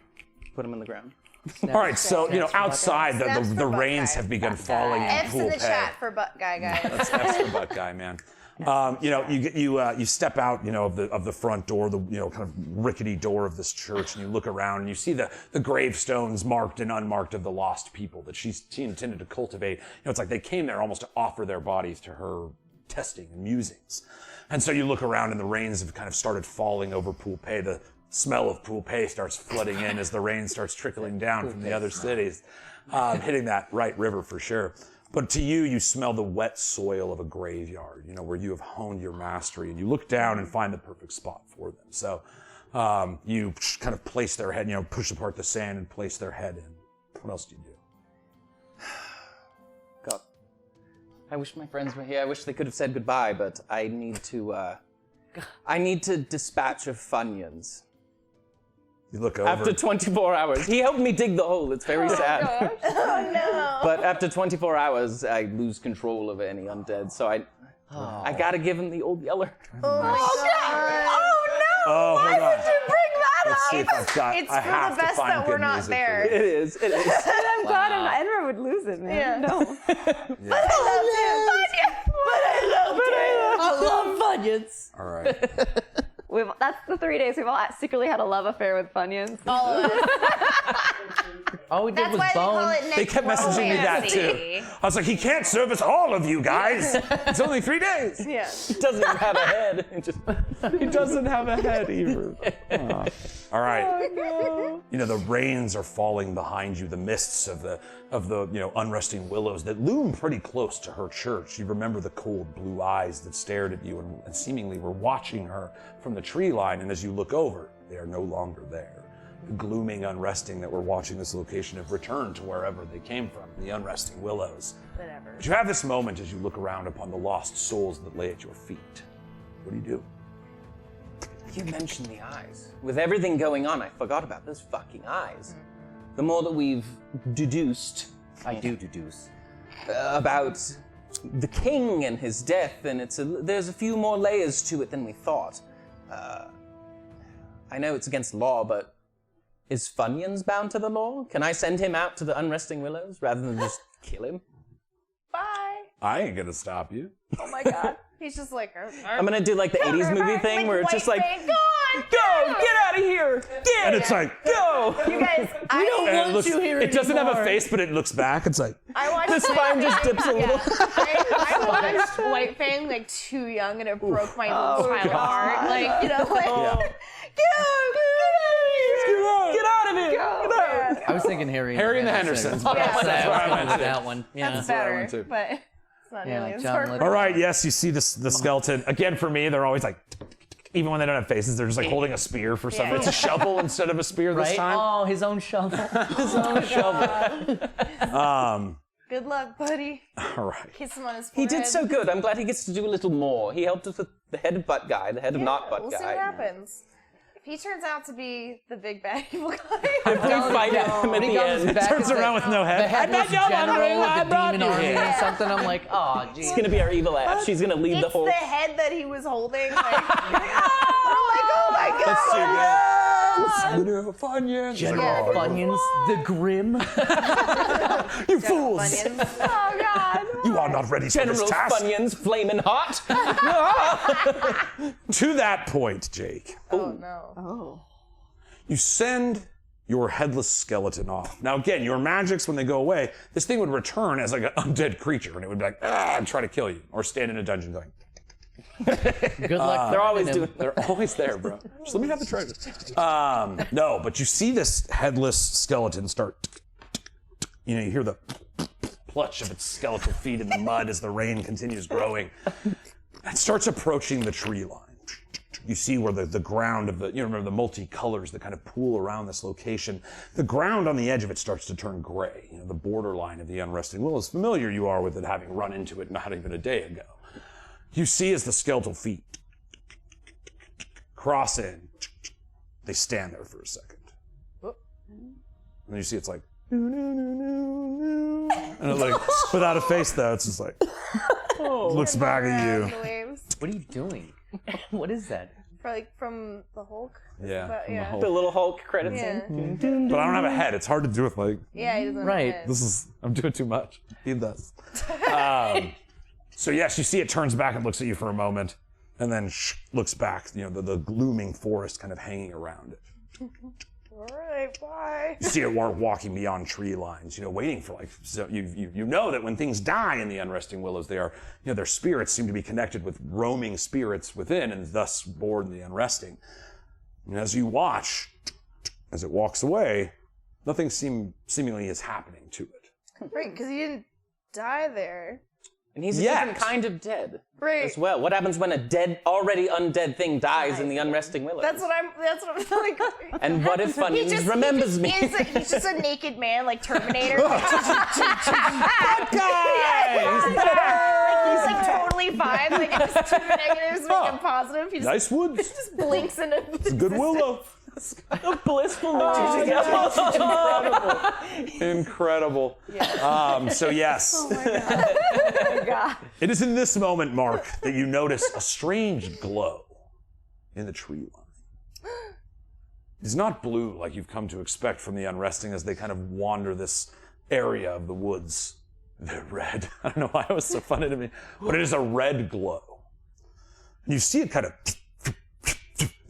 Put him in the ground. All right, so outside Snaps the for Butt rains Guy. have begun falling in F's in Pool the Pay. chat for Butt Guy, guys. That's the Butt Guy, man. You step out, of the front door, the kind of rickety door of this church, and you look around and you see the gravestones marked and unmarked of the lost people that she intended to cultivate. It's like they came there almost to offer their bodies to her testing and musings. And so you look around and the rains have kind of started falling over Pool Pay. The smell of Pool Pay starts flooding in as the rain starts trickling down from the other cities, hitting that right river for sure. But to you smell the wet soil of a graveyard, where you have honed your mastery, and you look down and find the perfect spot for them. So you kind of place their head, push apart the sand and place their head in. What else do you do? God. I wish my friends were here. I wish they could have said goodbye, but I need to dispatch of Funyuns. You look over. After 24 hours. He helped me dig the hole. It's very sad. Oh, no. But after 24 hours, I lose control over any undead, so I gotta give him the old yeller. Oh, my God. Oh, hold on. Bring that Let's see up. if I've got. It's I for have the best to find that we're good not music there. For this. It is. I'm glad Enra would lose it, man. Yeah. No. I love Funyuns. All right. That's the 3 days we've all secretly had a love affair with Funyuns. All of us. All we did That's was why they call bone. it next They kept messaging me that too. romancy. I was like, he can't service all of you guys. It's only 3 days. Yeah. He doesn't even have a head. He doesn't have a head either. Aw. All right. You know, the rains are falling behind you, the mists of the unresting willows that loom pretty close to her church. You remember the cold blue eyes that stared at you and seemingly were watching her from the tree line, and as you look over, they are no longer there. The glooming unresting that were watching this location have returned to wherever they came from, the unresting willows. Whatever. But you have this moment as you look around upon the lost souls that lay at your feet. What do you do? You mentioned the eyes. With everything going on, I forgot about those fucking eyes. The more that we've deduced I do deduce. about the king and his death, and there's a few more layers to it than we thought. I know it's against law, but is Funyuns bound to the law? Can I send him out to the unresting willows rather than just kill him? Bye. I ain't gonna stop you. Oh my god. He's just like, I'm gonna do like the 80s movie thing where it's just like, go on, go, get out of here, get, And it's like, go. You guys, and it doesn't have a face, but it looks back. It's like, I watched The spine just dips a little. I watched White Fang like too young, and it broke my little child heart. Like, you know, like Get out of here! Get out! I was thinking Harry Harry and the Hendersons. Yeah. That's where I went to. That one. Yeah. that's where I better, went to. but it's not Yeah, nearly as John hard. All right, yes, you see the skeleton. Again, for me, they're always like, even when they don't have faces, they're just like holding a spear for some. Yeah. It's a shovel instead of a spear this Right? time. Oh, his own shovel. His own shovel. Good luck, buddy. All right. Kiss him on his He forehead. did so good. I'm glad he gets to do a little more. He helped us with the head of butt guy, the head of not butt We'll guy. see what happens. If he turns out to be the big bad evil guy, If we fight him at When he the comes end, back Turns as around with no the head. headless general with the demon army here. or something, I'm like, oh, geez. it's gonna be our evil ass. She's gonna lead the it's whole. the head that he was holding. Like, oh my god! That's too good. Little Funyuns. General Funyuns, the Grim. You fools! Funyuns. Oh god! You are not ready for General this task. Funyuns, flaming hot. To that point, Jake, Oh no! you send your headless skeleton off. Now, again, your magics, when they go away, this thing would return as like an undead creature, and it would be like, and try to kill you, or stand in a dungeon going. Good luck. They're always finding him. doing. They're always there, bro. Just let me have the treasure. No, but you see this headless skeleton start. You know, you hear the clutch of its skeletal feet in the mud as the rain continues growing. It starts approaching the tree line. You see where the ground of you remember the multicolors that kind of pool around this location. The ground on the edge of it starts to turn gray. You know, the borderline of the unresting willows. Familiar you are with it, having run into it not even a day ago. You see as the skeletal feet cross in, they stand there for a second. And then you see it's like, and it like, without a face though, it's just like, looks back at you. The waves. What are you doing? What is that? From the Hulk. Yeah. But, from the yeah. Hulk. The little Hulk credits Yeah. in. But I don't have a head. It's hard to do with like, Yeah, he doesn't. Right. have I'm doing too much. He does. So yes, you see it turns back and looks at you for a moment, and then looks back. You know, the glooming forest kind of hanging around it. All right, bye. You see it walking beyond tree lines, you know, waiting for like, so you know that when things die in the unresting willows, they are, you know, their spirits seem to be connected with roaming spirits within and thus born the unresting. And as you watch, as it walks away, nothing seemingly is happening to it. Right, because he didn't die there. And he's a Yet. different kind of dead Right. as well. What happens when a already undead thing dies in the unresting willows? That's what I'm like. And what if Funyuns remembers me? He's just a naked man, like Terminator. He's like totally fine. Like his two negatives make him positive. He just, Nice woods. just blinks into Good willow. A blissful Incredible. So yes. It is in this moment, Mark, that you notice a strange glow in the tree line. It's not blue like you've come to expect from the unresting as they kind of wander this area of the woods. They're red. I don't know why it was so funny to me, but it is a red glow. And you see it kind of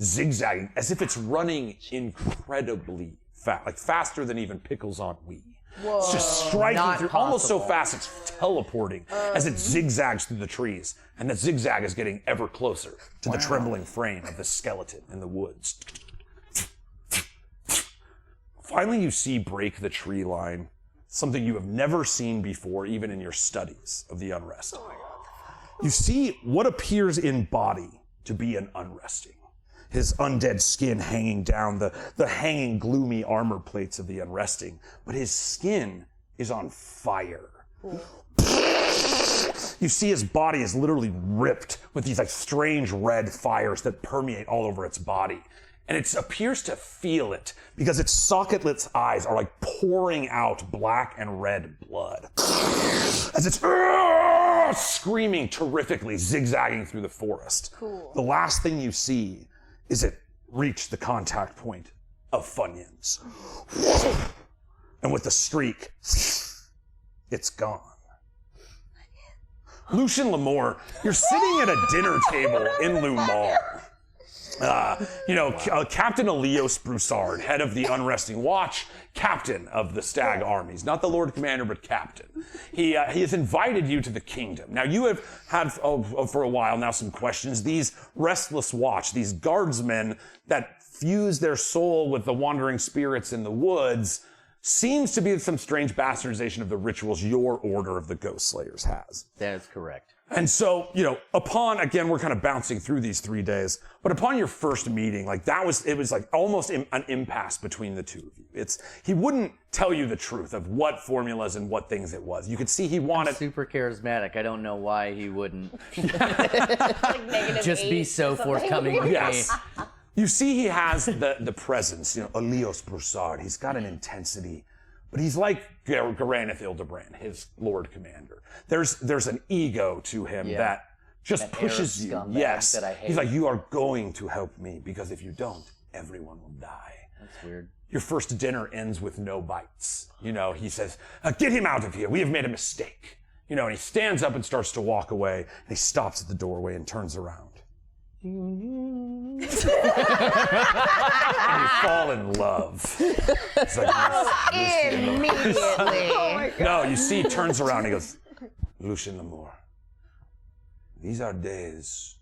zigzagging as if it's running incredibly fast, like faster than even pickles on Wii. Whoa. It's just striking Not through, almost so possible. fast it's teleporting as it zigzags through the trees. And the zigzag is getting ever closer to the trembling frame of the skeleton in the woods. Finally, you see break the tree line, something you have never seen before, even in your studies of the unrest. You see what appears in body to be an unresting. His undead skin hanging down, the hanging gloomy armor plates of the unresting. But his skin is on fire. You see his body is literally ripped with these like strange red fires that permeate all over its body. And it appears to feel it because its socketless eyes are like pouring out black and red blood. As it's screaming terrifically, zigzagging through the forest. Cool. The last thing you see is it reach the contact point of Funyuns. And with the streak, it's gone. Lucien Lamore, you're sitting at a dinner table in Lumar. Captain Elios Broussard, head of the Unresting Watch, captain of the Stag armies, not the Lord Commander, but captain. He has invited you to the kingdom. Now, you have had for a while now some questions. These Restless Watch, these guardsmen that fuse their soul with the wandering spirits in the woods, seems to be some strange bastardization of the rituals your order of the Ghost Slayers has. That is correct. And so, upon, again, we're kind of bouncing through these 3 days, but upon your first meeting, it was like almost an impasse between the two of you. He wouldn't tell you the truth of what formulas and what things it was. You could see he wanted... Super charismatic. I don't know why he wouldn't Like just be so forthcoming with Yes. me. You see he has the presence, Elios Broussard. He's got an intensity, but he's like Garaneth Ildebrand, his Lord Commander. There's an ego to him that just pushes you. Yes. That I hate. He's like, you are going to help me because if you don't, everyone will die. That's weird. Your first dinner ends with no bites. He says, get him out of here. We have made a mistake. And he stands up and starts to walk away, and he stops at the doorway and turns around. And you fall in love. It's like, Immediately. no, you see, he turns around and he goes, Lucien Lamore, these are days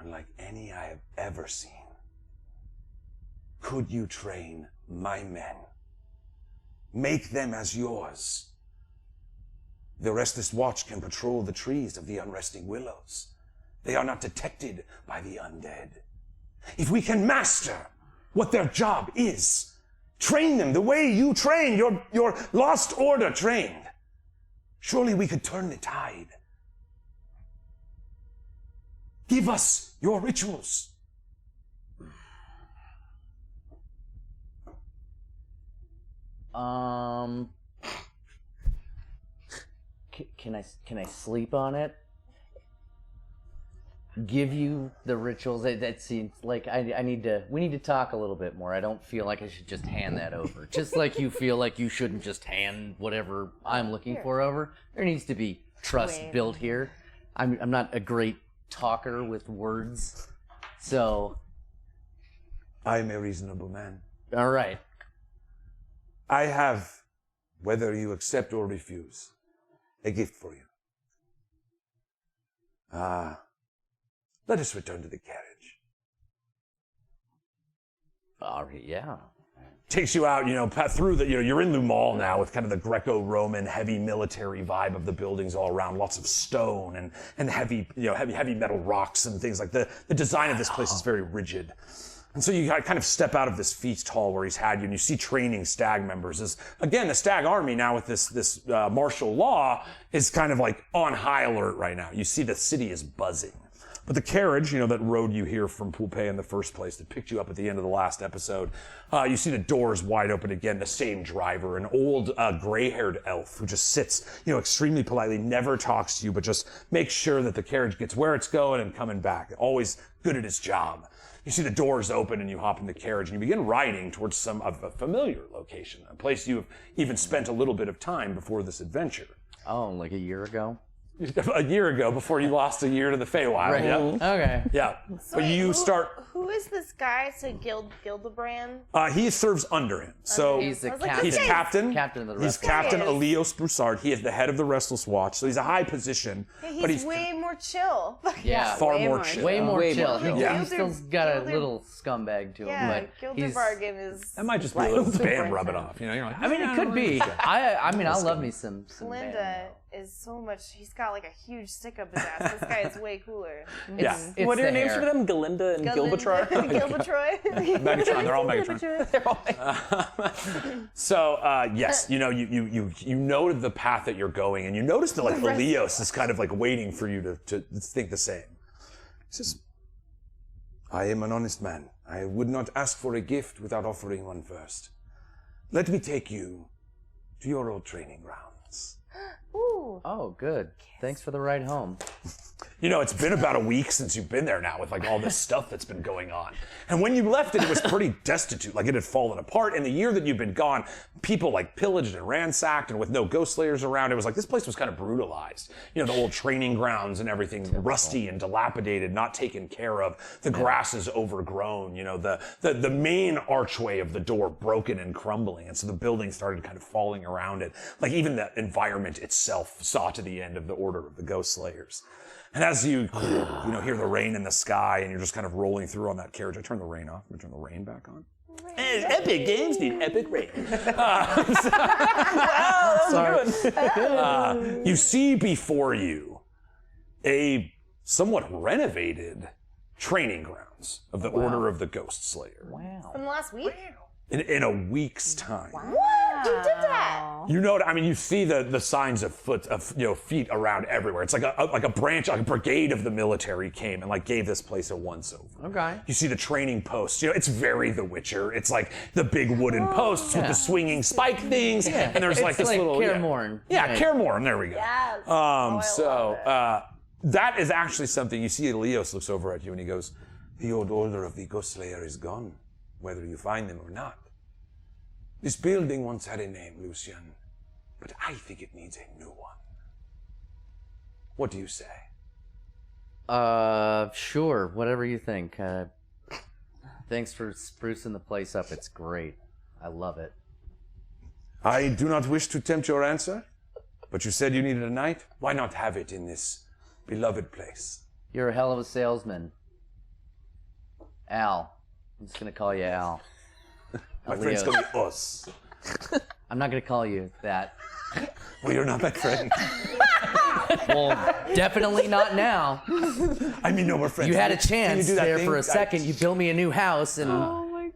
unlike any I have ever seen. Could you train my men? Make them as yours. The Restless Watch can patrol the trees of the unresting willows. They are not detected by the undead. If we can master what their job is, train them the way you trained, your Lost Order trained, surely we could turn the tide. Give us your rituals. Can I sleep on it? Give you the rituals? That seems like we need to talk a little bit more. I don't feel like I should just hand that over. Just like you feel like you shouldn't just hand whatever I'm looking for over. There needs to be trust built here. I'm not a great talker with words, so. I'm a reasonable man. All right. I have, whether you accept or refuse, a gift for you. Let us return to the carriage. All right, yeah. Takes you out, through you're in the mall now with kind of the Greco-Roman heavy military vibe of the buildings all around, lots of stone and heavy metal rocks and things like the design of this place is very rigid. And so you kind of step out of this feast hall where he's had you, and you see training Stag members. Again, the Stag army now with this martial law is kind of like on high alert right now. You see the city is buzzing. But the carriage, that rode you here from Poupée in the first place, that picked you up at the end of the last episode, you see the doors wide open again, the same driver, an old gray-haired elf who just sits, extremely politely, never talks to you, but just makes sure that the carriage gets where it's going and coming back. Always good at his job. You see the doors open and you hop in the carriage and you begin riding towards a familiar location, a place you've even spent a little bit of time before this adventure. Oh, like a year ago? a year ago before you lost a year to the Feywild. Right. Yeah. Okay. Yeah. So But wait, you start. Who is this guy to Gildebrand? He serves under him. So He's the I was like, captain. he's this captain. Captain of the He's Restless Captain Watch. Elios Broussard. He is the head of the Restless Watch. So he's a high position. Yeah, but he's he's way more chill. Yeah. far way more more chill. Way more Way chill. more chill. Yeah. He's still got a little scumbag to him, Yeah, but he's. Gildebargan is. That might just be a little band rubbing off. You know, you're like, I mean, it could be. I mean, I love me some. Linda band. is so much. He's got like a huge stick up his ass. This guy is way cooler. Yeah. It's What are your the names hair. for them? Galinda and Gilbatrar? Gilbatroy. Megatron. They're all Megatron. They're all So yes, you know, you noted the path that you're going, and you notice that like Elios is kind of like waiting for you to think the same. He says, "I am an honest man. I would not ask for a gift without offering one first. Let me take you to your old training grounds." Ooh. Oh, good. Thanks for the ride home. You know, it's been about a week since you've been there now with like all this stuff that's been going on. And when you left it, it was pretty destitute. Like it had fallen apart. In the year that you've been gone, people like pillaged and ransacked, and with no ghost slayers around, it was like this place was kind of brutalized. You know, the old training grounds and everything rusty and dilapidated, not taken care of. The grass is overgrown. You know, the main archway of the door broken and crumbling. And so the building started kind of falling around it. Like even the environment itself saw to the end of the Order of the Ghost Slayers. And as you hear the rain in the sky, and you're just kind of rolling through on that carriage. I turn the rain off. I'm gonna turn the rain back on. And epic games need epic rain. You see before you a somewhat renovated training grounds of the Order of the Ghost Slayer. Wow. From last week? In a week's time. What? You did that? You know, I mean, you see the signs of feet around everywhere. It's like a branch, like a brigade of the military came and like gave this place a once over. Okay. You see the training posts. You know, it's very The Witcher. It's like the big wooden posts with the swinging spike things, and there's like It's this like little Kaer Morhen. Yeah, Right. Kaer Morhen. There we go. Yes. That is actually something you see. Leos looks over at you and he goes, "The old Order of the Ghost Slayer is gone, whether you find them or not. This building once had a name, Lucian, but I think it needs a new one. What do you say?" Sure. Whatever you think. Thanks for sprucing the place up. It's great. I love it. "I do not wish to tempt your answer, but you said you needed a night. Why not have it in this beloved place?" You're a hell of a salesman. Al. I'm just gonna call you Al. My friends call me Us. I'm not gonna call you that. Well, you're not my friend. Well, definitely not now. I mean, no, we're friends. You had a Can you chance do that there thing? for a second. You built me a new house, and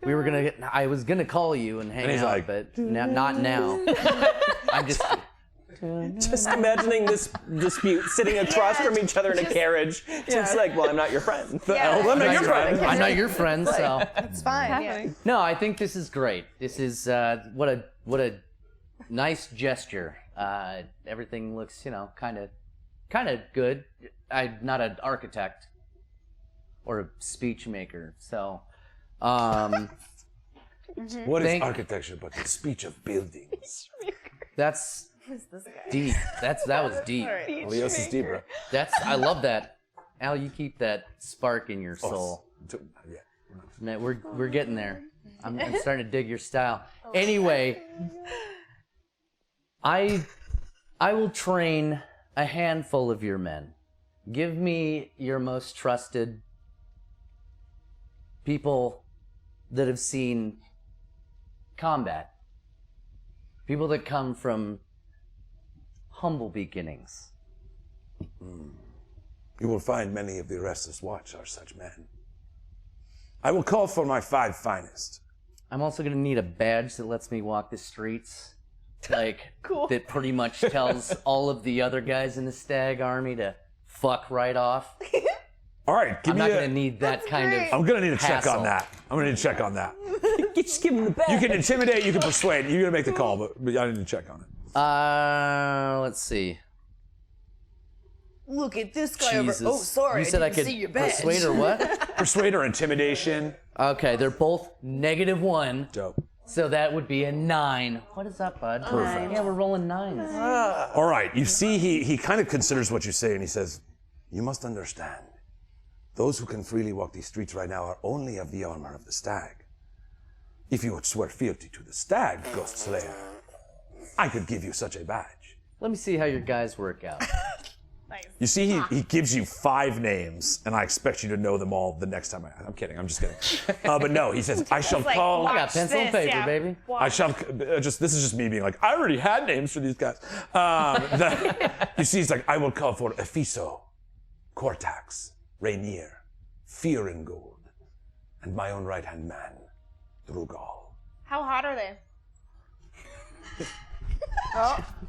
we were gonna. I was gonna call you and hang he's out, like, but not now. I'm just. just imagining this dispute sitting across from each other in a carriage. It's like, well, I'm not your friend. Yeah. I'm not your friend. I'm not your friend, so. It's fine. Yeah. No, I think this is great. This is what a nice gesture. Everything looks, kind of good. I'm not an architect or a speech maker, so. What is architecture but the speech of buildings? That's Who's this guy? deep. That was deep. Leos is deep, bro. I love that. Al, you keep that spark in your soul. Yeah. Man, we're getting there. I'm starting to dig your style. Anyway, I will train a handful of your men. Give me your most trusted people that have seen combat. People that come from humble beginnings. You will find many of the Restless Watch are such men. I will call for my 5 finest. I'm also gonna need a badge that lets me walk the streets. Like, Cool. that pretty much tells all of the other guys in the Stag Army to fuck right off. All right, give I'm me not a... gonna need that kind great. of. I'm gonna need to check hassle. on that. I'm gonna need to check on that. Just give him the bag. You can intimidate, you can persuade. You're gonna make the call, but I need to check on it. Let's see. Look at this guy Jesus. over. Oh, sorry. You said I didn't could see your badge. persuade or what? Persuade or intimidation. Okay, they're both -1. Dope. So that would be a 9. What is up, bud? Perfect. Yeah, we're rolling 9s. All right, you see, he kind of considers what you say, and he says, "You must understand, those who can freely walk these streets right now are only of the armor of the stag. If you would swear fealty to the stag, Ghost Slayer, I could give you such a badge." Let me see how your guys work out. You see, he gives you 5 names, and I expect you to know them all the next time I'm kidding, I'm just kidding. But no, he says, "I shall call..." I got pencil and paper, baby. I shall this is just me being like, I already had names for these guys. You see, he's like, "I will call for Ephiso, Cortax, Rainier, Fear and Gold, and my own right-hand man, Drugal." How hot are they?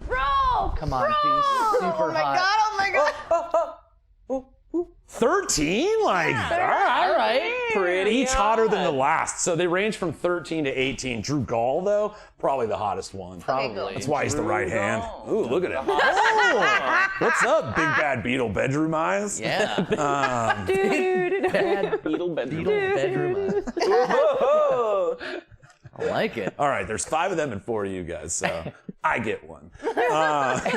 Roll! Come on, be super hot. Oh my god! 13? Like, all right. Pretty Each hotter than the hot. last. So they range from 13 to 18. Drugal, though, probably the hottest one. Probably. That's why he's the right hand. Ooh, look at him. Oh, what's up, big bad beetle bedroom eyes? Yeah. Bad beetle bedroom. Bedroom. I like it. All right, there's 5 of them and 4 of you guys, so I get one. Nice.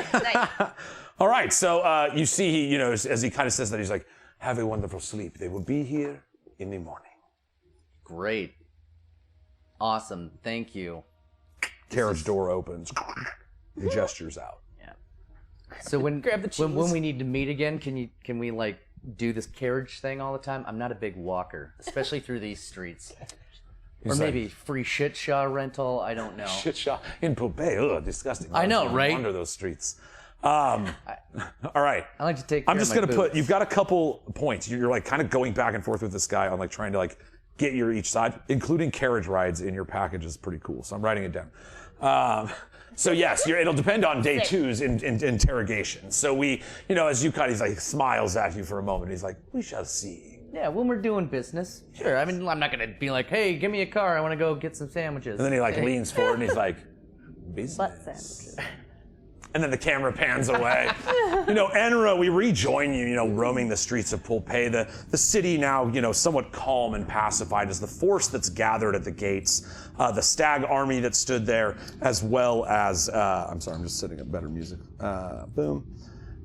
All right, so you see, he, as he kind of says that, he's like, "Have a wonderful sleep. They will be here in the morning." Great. Awesome. Thank you. Carriage door opens. He gestures out. Yeah. So when we need to meet again, can we like do this carriage thing all the time? I'm not a big walker, especially through these streets. Or maybe free shit shaw rental. I don't know. Shit shot in Pompeii. Ugh, disgusting. I know, No right? wonder those streets. All right. I like to take care I'm just of my gonna put. boots. You've got a couple points. You're like kind of going back and forth with this guy on like trying to like get your each side, including carriage rides in your package is pretty cool. So I'm writing it down. So yes, it'll depend on day 2's interrogation. So we, as you kind of, he's like smiles at you for a moment. He's like, "We shall see." Yeah, when we're doing business. Sure. I mean, I'm not gonna be like, "Hey, give me a car. I want to go get some sandwiches." And then he like Hey. leans forward and he's like, "Business." Butt sandwiches. And then the camera pans away. Enra, we rejoin you, roaming the streets of Pompeii. The city now, somewhat calm and pacified as the force that's gathered at the gates, the stag army that stood there, as well as, I'm sorry, I'm just setting up better music. Boom.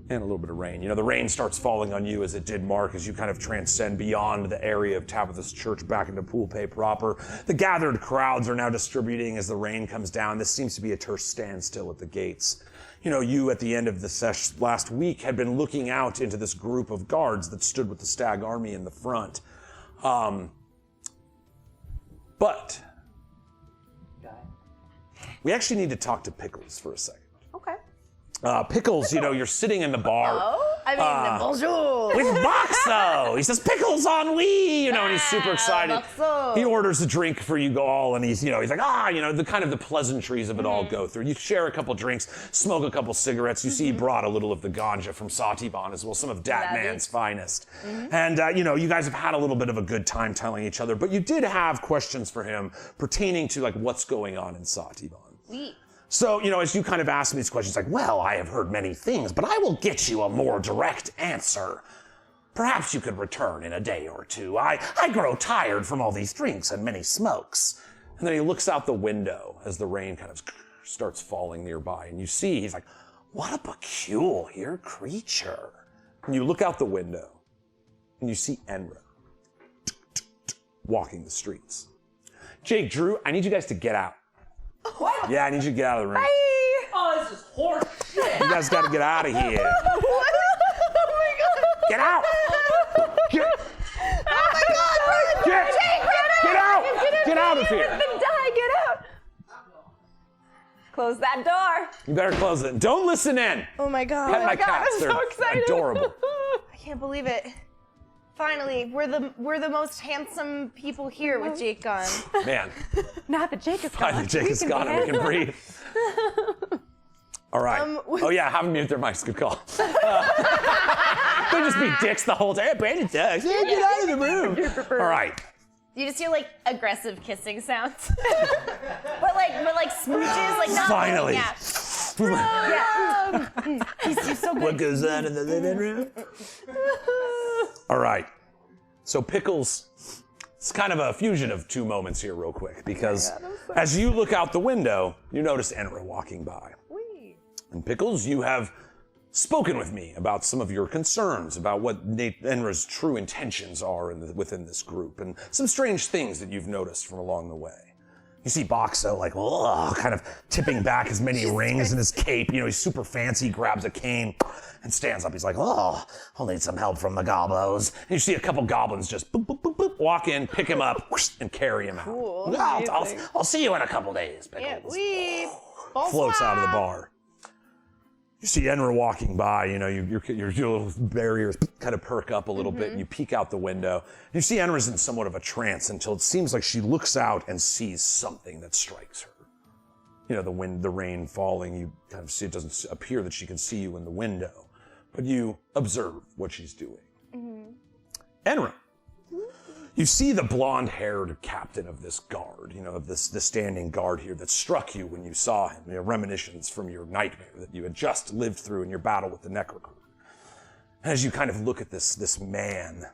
And a little bit of rain. The rain starts falling on you as it did Mark, as you kind of transcend beyond the area of Tabitha's church back into Pompeii proper. The gathered crowds are now distributing as the rain comes down. This seems to be a terse standstill at the gates. You at the end of the sesh last week had been looking out into this group of guards that stood with the stag army in the front. But we actually need to talk to Pickles for a second. Okay. Pickles, you're sitting in the bar. Oh, I mean, bonjour. With Boxo! He says, "Pickles on Wii!" And he's super excited. Boxo. He orders a drink for you all, and he's like, the kind of the pleasantries of it all go through. You share a couple drinks, smoke a couple cigarettes. You see he brought a little of the ganja from Satiban as well, some of Dat Man's finest. And, you guys have had a little bit of a good time telling each other, but you did have questions for him pertaining to, like, what's going on in Satiban. So, as you kind of ask me these questions, like, "Well, I have heard many things, but I will get you a more direct answer. Perhaps you could return in a day or 2. I grow tired from all these drinks and many smokes." And then he looks out the window as the rain kind of starts falling nearby. And you see, he's like, "What a peculiar creature." And you look out the window and you see Enra walking the streets. Jake, Drew, I need you guys to get out. What? Yeah, I need you to get out of the room. Oh, this is horse shit. You guys got to get out of here. What? Oh my god. Get out! Get, Oh my god. get out! Get out of here! Get out! Close that door. You better close it. Don't listen in. Oh my god. Pet my cats. I'm They're so excited. adorable. I can't believe it. Finally, we're the most handsome people here with Jake gone. Man, Now that Jake is gone. finally Jake we is can gone be and we can handsome. breathe. All right. Oh yeah, have them mute their mics. Good call. They'll just be dicks the whole day. Hey, Brandon sucks. Yeah, get out of the room. All right. You just hear like aggressive kissing sounds, but like smooches, like not. Finally. Yeah. He's so good. What goes on in the living room? All right. So Pickles It's kind of a fusion of two moments here real quick, because as you look out the window, you notice Enra walking by. And Pickles, you have spoken with me about some of your concerns about what Enra's true intentions are within this group, and some strange things that you've noticed from along the way. You see Boxo like, kind of tipping back his many rings in his cape. You know, he's super fancy, grabs a cane and stands up. He's like, I'll need some help from the goblos. And you see a couple goblins just boop, boop, boop, boop, walk in, pick him up, whoosh, and carry him out. Cool. I'll see you in a couple days, Pickles. Yeah, Floats out of the bar. You see Enra walking by, you know, your little barriers kind of perk up a little bit, and you peek out the window. You see Enra's in somewhat of a trance until it seems like she looks out and sees something that strikes her. You know, the wind, the rain falling, you kind of see, it doesn't appear that she can see you in the window, but you observe what she's doing. Enra, you see the blonde-haired captain of this guard, you know, of this standing guard here that struck you when you saw him, you know, reminiscence from your nightmare that you had just lived through in your battle with the Necrocur. As you kind of look at this man,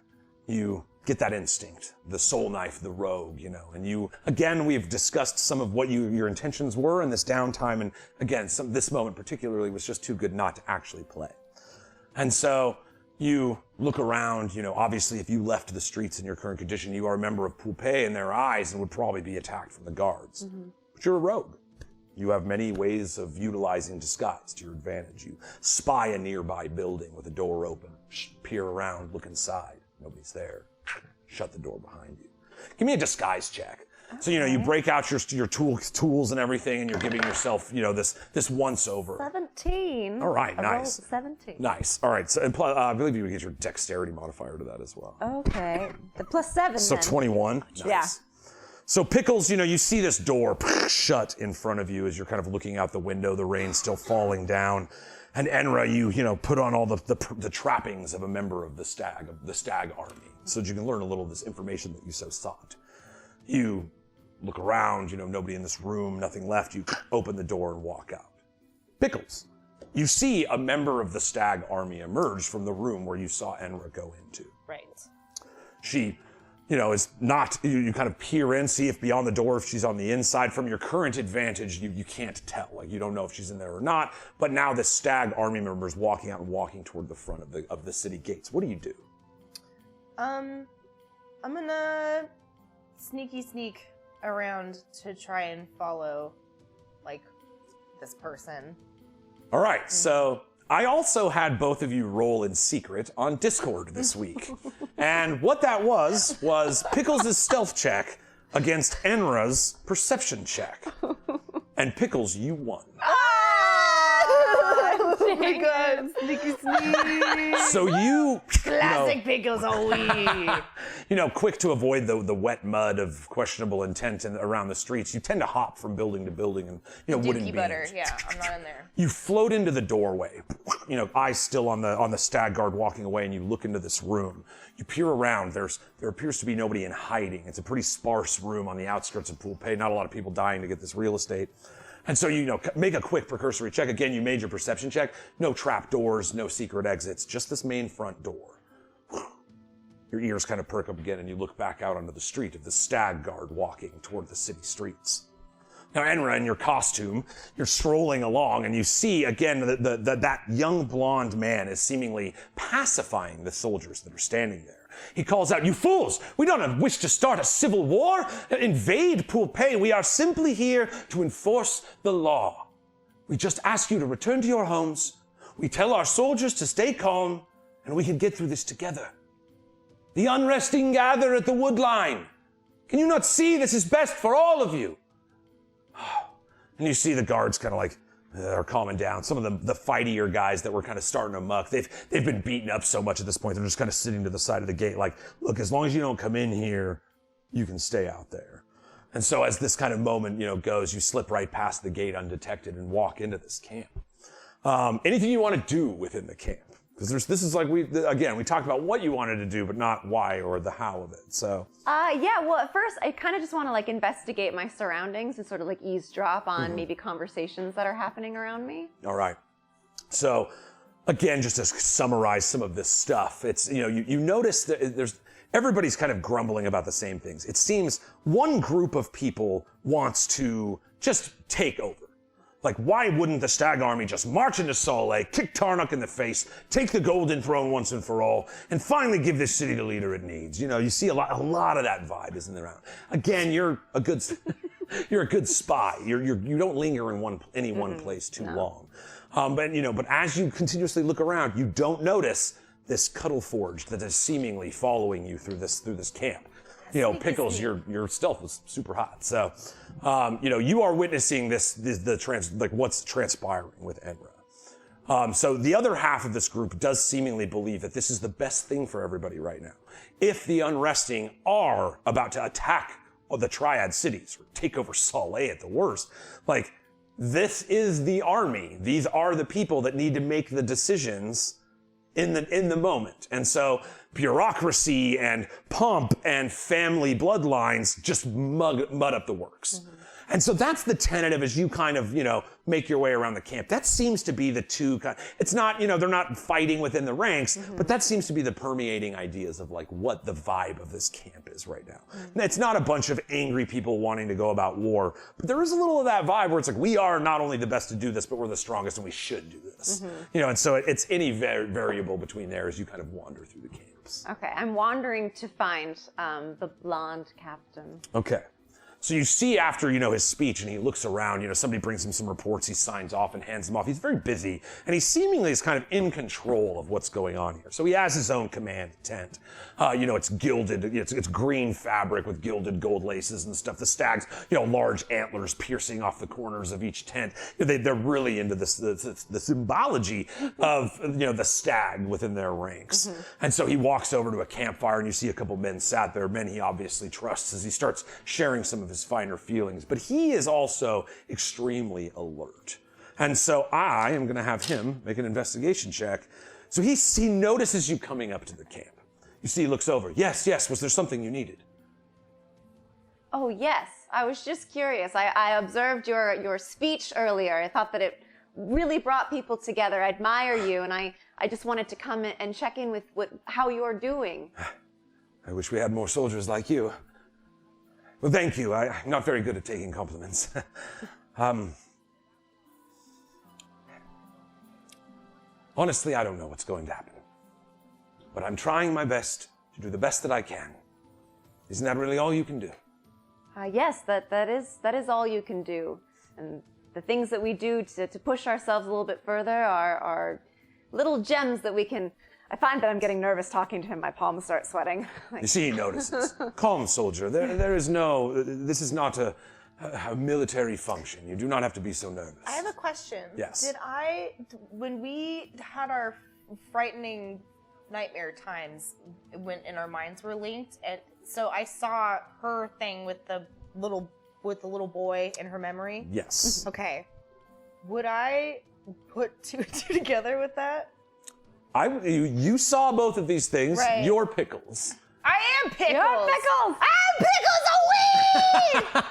you get that instinct, the soul knife, the rogue, you know, and you, again, we've discussed some of what your intentions were in this downtime, and again, this moment particularly was just too good not to actually play. And so, you look around, you know, obviously if you left the streets in your current condition, you are a member of Poupée in their eyes and would probably be attacked from the guards. But you're a rogue. You have many ways of utilizing disguise to your advantage. You spy a nearby building with a door open, peer around, look inside. Nobody's there. Shut the door behind you. Give me a disguise check. So, you know, you break out your tools and everything, and you're giving yourself, you know, this once over. 17. All right, I rolled nice. 17. Nice. All right. So, and I believe you would get your dexterity modifier to that as well. Okay. The plus 7 So then. 21. Nice. Yeah. So Pickles, you know, you see this door shut in front of you as you're kind of looking out the window, the rain still falling down. And Enra, you know, put on all the trappings of a member of the stag army, so that you can learn a little of this information that you so sought. You look around, you know, nobody in this room, nothing left. You open the door and walk out. Pickles, you see a member of the stag army emerge from the room where you saw Enra go into. Right. She, you know, is not, you kind of peer in, see if beyond the door, if she's on the inside. From your current advantage, you can't tell. Like, you don't know if she's in there or not. But now this stag army member is walking out and walking toward the front of the city gates. What do you do? I'm gonna sneak around to try and follow, like, this person. All right, so I also had both of you roll in secret on Discord this week. And what that was Pickles' stealth check against Enra's perception check. And Pickles, you won. Oh my god, sneaky sneak. So Classic Pickles, you know, quick to avoid the wet mud of questionable intent around the streets, you tend to hop from building to building and, you know, wooden beams. butter, yeah, I'm not in there. You float into the doorway, you know, eyes still on the stag guard walking away, and you look into this room. You peer around, there appears to be nobody in hiding. It's a pretty sparse room on the outskirts of Poupée, not a lot of people dying to get this real estate. And so, you know, make a quick precursory check. Again, you made your perception check. No trap doors, no secret exits, just this main front door. Your ears kind of perk up again, and you look back out onto the street of the stag guard walking toward the city streets. Now, Enra, in your costume, you're strolling along, and you see, again, that young blonde man is seemingly pacifying the soldiers that are standing there. He calls out, "You fools! We don't wish to start a civil war, invade Poupée. We are simply here to enforce the law. We just ask you to return to your homes. We tell our soldiers to stay calm, and we can get through this together. The unresting gather at the wood line. Can you not see this is best for all of you?" And you see the guards kind of like are calming down. Some of the fightier guys that were kind of starting to muck, they've been beaten up so much at this point, they're just kind of sitting to the side of the gate like, look, as long as you don't come in here, you can stay out there. And so as this kind of moment, you know, goes, you slip right past the gate undetected and walk into this camp. Anything you want to do within the camp? Because this is like, we talked about what you wanted to do, but not why or the how of it, so. Yeah, well, at first, I kind of just want to, like, investigate my surroundings and sort of, like, eavesdrop on maybe conversations that are happening around me. All right. So, again, just to summarize some of this stuff, it's, you know, you notice that everybody's kind of grumbling about the same things. It seems one group of people wants to just take over. Like, why wouldn't the Stag Army just march into Saleh, kick Tarnuk in the face, take the Golden Throne once and for all, and finally give this city the leader it needs? You know, you see a lot of that vibe isn't around. Again, you're a good spy. You don't linger in any one place too long. But as you continuously look around, you don't notice this Cuddle Forge that is seemingly following you through this camp. You know, Pickles, your stealth was super hot. So, you are witnessing what's transpiring with Enra. So the other half of this group does seemingly believe that this is the best thing for everybody right now. If the Unresting are about to attack the Triad cities or take over Saleh at the worst, like, this is the army. These are the people that need to make the decisions in the moment. And so bureaucracy and pomp and family bloodlines just mud up the works. And so that's the tentative as you kind of, make your way around the camp. That seems to be the two it's not, they're not fighting within the ranks, but that seems to be the permeating ideas of like what the vibe of this camp is right now. It's not a bunch of angry people wanting to go about war, but there is a little of that vibe where it's like, we are not only the best to do this, but we're the strongest and we should do this. And so it's any variable between there as you kind of wander through the camps. Okay, I'm wandering to find the blonde captain. Okay. So you see after, his speech and he looks around, somebody brings him some reports, he signs off and hands them off. He's very busy and he seemingly is kind of in control of what's going on here. So he has his own command tent. It's gilded, it's green fabric with gilded gold laces and stuff. The stags, large antlers piercing off the corners of each tent. They're really into the symbology of, the stag within their ranks. And so he walks over to a campfire and you see a couple men sat there, men he obviously trusts, as he starts sharing some of his finer feelings, but he is also extremely alert. And so I am going to have him make an investigation check. So he notices you coming up to the camp. You see, he looks over. Yes, was there something you needed? Oh, yes. I was just curious. I observed your speech earlier. I thought that it really brought people together. I admire you, and I just wanted to come and check in with how you're doing. I wish we had more soldiers like you. Well, thank you. I'm not very good at taking compliments. Honestly, I don't know what's going to happen. But I'm trying my best to do the best that I can. Isn't that really all you can do? Yes, that is all you can do. And the things that we do to push ourselves a little bit further are little gems that we can... I find that I'm getting nervous talking to him. My palms start sweating. You see, he notices. Calm, soldier. This is not a military function. You do not have to be so nervous. I have a question. Yes. When we had our frightening nightmare times and our minds were linked, and so I saw her thing with the little boy in her memory. Yes. Okay. Would I put two and two together with that? You saw both of these things. Right. You're Pickles. I am Pickles. You're Pickles. I'm Pickles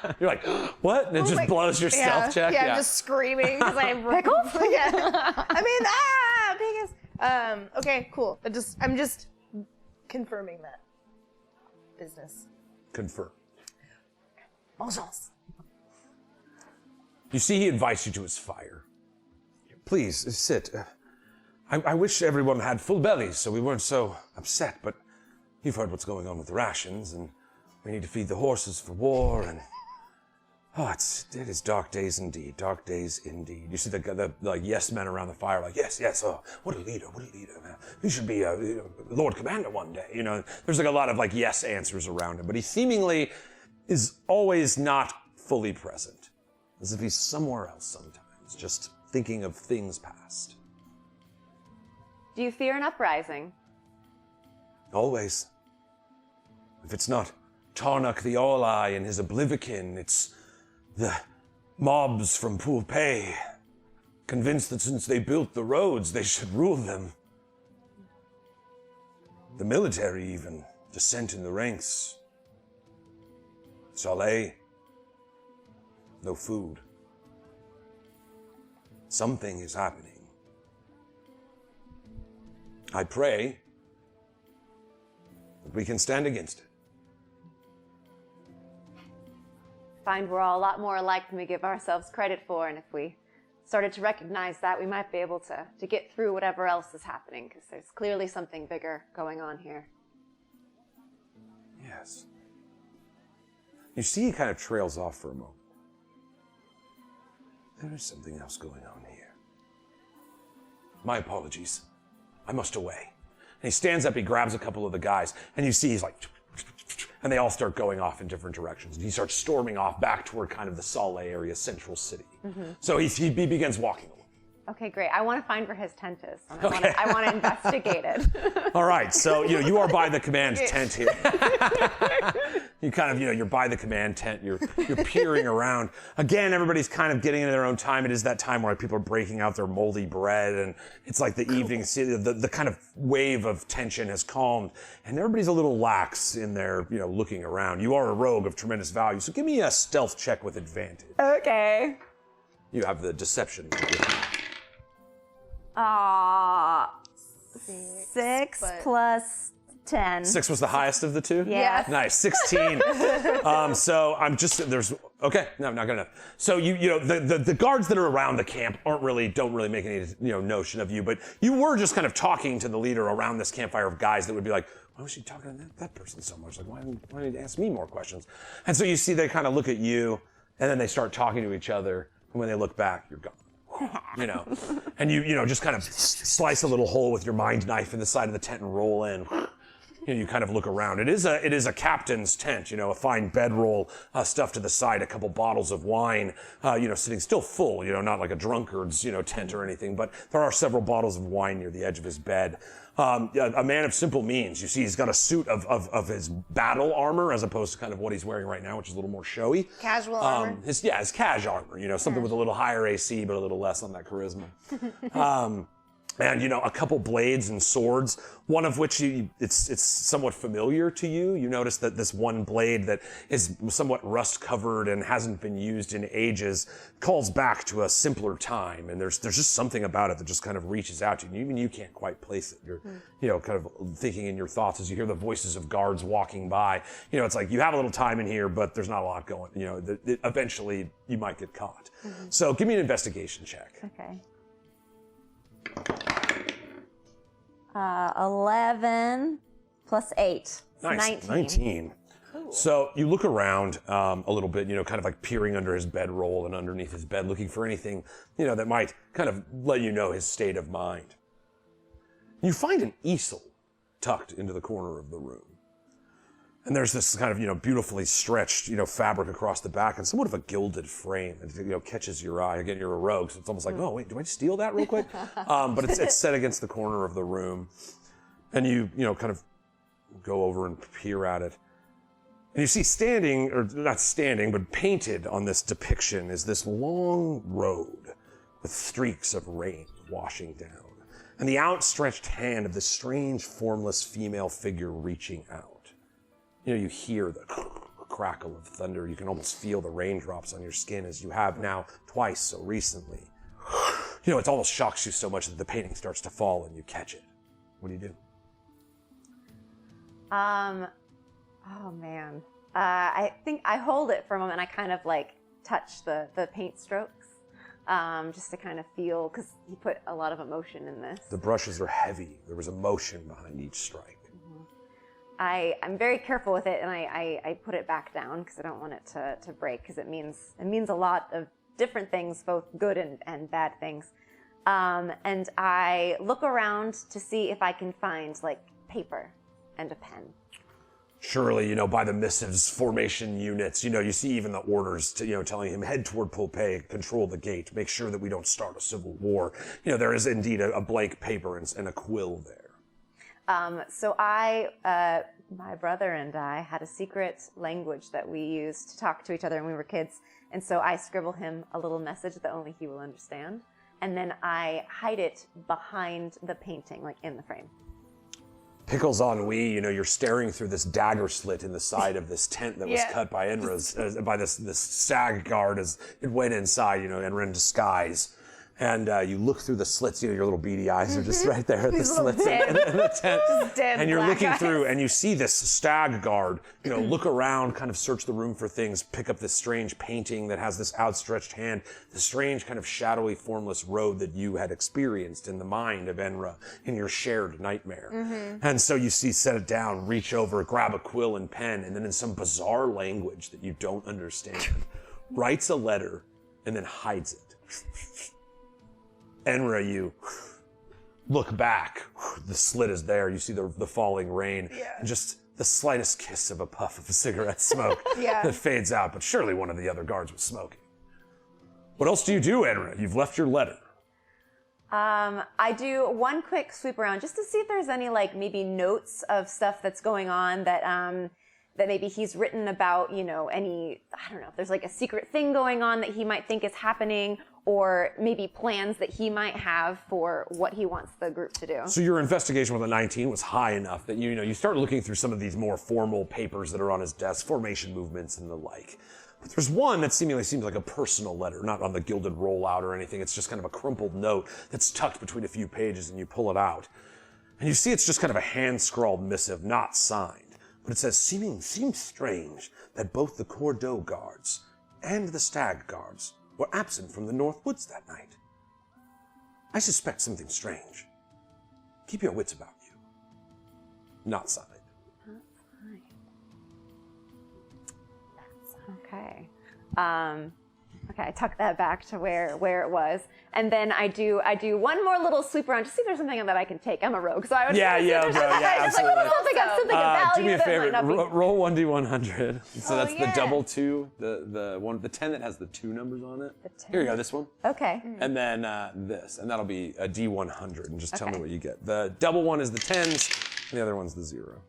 away! You're like, what? And it just blows your stealth check? Yeah, I'm just screaming because I'm Pickles? Yeah. I mean, Pickles. Okay, cool. I'm just confirming that business. Confirm. Bonjour. You see, he invites you to his fire. Please, sit. I wish everyone had full bellies so we weren't so upset, but you've heard what's going on with the rations, and we need to feed the horses for war, and... it is dark days indeed, dark days indeed. You see the yes men around the fire, like, yes, what a leader, man. He should be a Lord Commander one day, There's a lot of, yes answers around him, but he seemingly is always not fully present, as if he's somewhere else sometimes, just thinking of things past. Do you fear an uprising? Always. If it's not Tarnuk the All-Eye and his Oblivion, it's the mobs from Poolpay, convinced that since they built the roads, they should rule them. The military even, dissent in the ranks. Saleh, no food. Something is happening. we can stand against it. Find we're all a lot more alike than we give ourselves credit for, and if we started to recognize that, we might be able to get through whatever else is happening, because there's clearly something bigger going on here. Yes. You see he kind of trails off for a moment. There is something else going on here. My apologies. I must away. And he stands up, he grabs a couple of the guys, and you see he's like, and they all start going off in different directions. And he starts storming off back toward kind of the Sale area, central city. So he begins walking away. Okay, great. I want to find where his tent is. I want to investigate it. All right, so you are by the command tent here. You kind of, you're by the command tent. You're peering around. Again, everybody's kind of getting into their own time. It is that time where people are breaking out their moldy bread, and it's like the evening. The kind of wave of tension has calmed, and everybody's a little lax in their, looking around. You are a rogue of tremendous value, so give me a stealth check with advantage. Okay. You have the deception. 6 but- plus 10. 6 was the highest of the two? Yes. Nice, 16. So I'm just, okay, no, not gonna. So the guards that are around the camp don't really make any, notion of you, but you were just kind of talking to the leader around this campfire of guys that would be like, why was she talking to that person so much? Like, why didn't he ask me more questions? And so you see they kind of look at you, and then they start talking to each other, and when they look back, you're gone. And you just kind of slice a little hole with your mind knife in the side of the tent and roll in. You kind of look around. It is a captain's tent, a fine bedroll stuffed to the side, a couple bottles of wine, sitting still full, not like a drunkard's, tent or anything, but there are several bottles of wine near the edge of his bed. A man of simple means. You see he's got a suit of his battle armor as opposed to kind of what he's wearing right now, which is a little more showy. Casual armor. His cash armor, something with a little higher AC but a little less on that charisma. And a couple blades and swords, one of which it's somewhat familiar to you. You notice that this one blade that is somewhat rust covered and hasn't been used in ages calls back to a simpler time, and there's just something about it that just kind of reaches out to you. Even you can't quite place it. You're kind of thinking in your thoughts as you hear the voices of guards walking by. It's like you have a little time in here, but there's not a lot going. Eventually you might get caught. So give me an investigation check. Okay. 11 plus 8. Nice. 19. So you look around a little bit, kind of like peering under his bedroll and underneath his bed, looking for anything, that might kind of let you know his state of mind. You find an easel tucked into the corner of the room. And there's this kind of, beautifully stretched, fabric across the back and somewhat of a gilded frame that, catches your eye. Again, you're a rogue, so it's almost like, oh, wait, do I steal that real quick? But it's set against the corner of the room. And you kind of go over and peer at it. And you see standing, or not standing, but painted on this depiction is this long road with streaks of rain washing down. And the outstretched hand of this strange, formless female figure reaching out. You hear the crackle of thunder. You can almost feel the raindrops on your skin as you have now twice so recently. It almost shocks you so much that the painting starts to fall and you catch it. What do you do? Oh man. I think I hold it for a moment. I kind of like touch the paint strokes, just to kind of feel, because he put a lot of emotion in this. The brushes are heavy. There was emotion behind each strike. I'm very careful with it, and I put it back down because I don't want it to break, because it means a lot of different things, both good and bad things. And I look around to see if I can find like paper and a pen. Surely, by the missives, formation units, you see even the orders to, telling him head toward Pompeii, control the gate, make sure that we don't start a civil war. There is indeed a blank paper and a quill there. So my brother and I had a secret language that we used to talk to each other when we were kids. And so I scribble him a little message that only he will understand. And then I hide it behind the painting, like in the frame. Pickles ennui, you're staring through this dagger slit in the side of this tent that was cut by Enra's, by this stag guard as it went inside, Enra in disguise. And you look through the slits, your little beady eyes are just right there at the slits dead- in the tent. dead And you're black looking eyes. through and you see this stag guard, look around, kind of search the room for things, pick up this strange painting that has this outstretched hand, the strange kind of shadowy, formless road that you had experienced in the mind of Enra in your shared nightmare. And so you see, set it down, reach over, grab a quill and pen, and then in some bizarre language that you don't understand, writes a letter and then hides it. Enra, you look back. The slit is there. You see the falling rain. And just the slightest kiss of a puff of cigarette smoke that fades out. But surely one of the other guards was smoking. What else do you do, Enra? You've left your letter. I do one quick sweep around just to see if there's any maybe notes of stuff that's going on that that maybe he's written about, any, I don't know, if there's a secret thing going on that he might think is happening, or maybe plans that he might have for what he wants the group to do. So your investigation with a 19 was high enough that you start looking through some of these more formal papers that are on his desk, formation movements and the like. But there's one that seemingly seems like a personal letter, not on the gilded rollout or anything. It's just kind of a crumpled note that's tucked between a few pages, and you pull it out. And you see it's just kind of a hand-scrawled missive, not signed. But it says, seems strange that both the Cordeaux guards and the Stag guards were absent from the North Woods that night. I suspect something strange. Keep your wits about you. Not signed. Okay. Okay, I tuck that back to where it was, and then I do one more little sweep around to see if there's something that I can take. I'm a rogue, so I would. Yeah, absolutely. Something of value. Do me a that favor. might not be- Roll 1d100. So that's yeah. the double 2, the 10 that has the 2 numbers on it. Here you go. This one. Okay. And then this, and that'll be a d100. And just tell me Okay. what you get. The double one is the 10s, and the other one's the 0.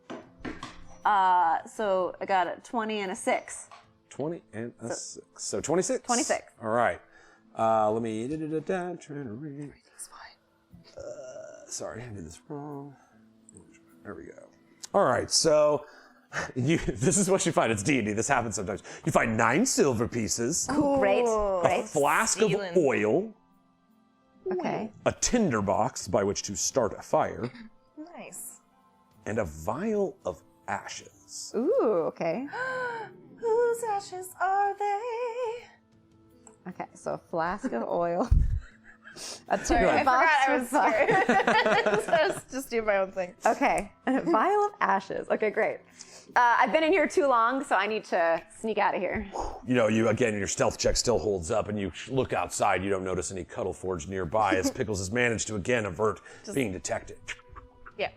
So I got a 20 and a 6. 20 and a 6. So 26. 26. All right. Let me. Trying to read. Sorry, I did this wrong. There we go. All right, so this is what you find. It's D&D. This happens sometimes. You find 9 silver pieces, Great. a Great. flask Stealing. of oil, Okay. a tinder box by which to start a fire, Nice. and a vial of ashes. Ooh. Okay. Whose ashes are they? Okay. So a flask of oil. A Sorry, tinder I box forgot I with was fire. scared. I was just doing my own thing. Okay. And a vial of ashes. Okay. Great. I've been in here too long, so I need to sneak out of here. You again, your stealth check still holds up, and you look outside. You don't notice any Cuddleforge nearby, as Pickles has managed to again avert being detected. Yeah.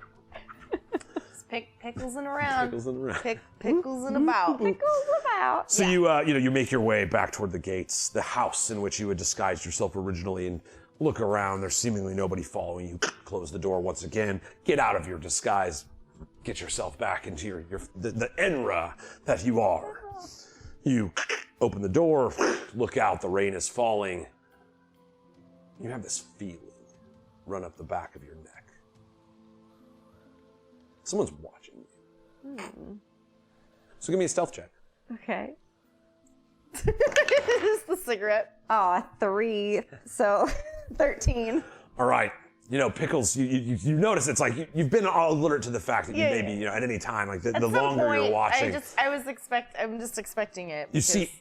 Just pickles and around. Pickles in the room. Pickles and about. Pickles about. So you make your way back toward the gates, the house in which you had disguised yourself originally, and look around. There's seemingly nobody following you. Close the door once again. Get out of your disguise. Get yourself back into the Enra that you are. You open the door, look out. The rain is falling. You have this feeling run up the back of your neck. Someone's watching you. So give me a stealth check. Okay. Just the cigarette. Oh, 3. So 13. All right. Pickles, you notice it's like you've been all alert to the fact that you maybe, at any time, like the At some longer point, you're watching, I'm just expecting it. you see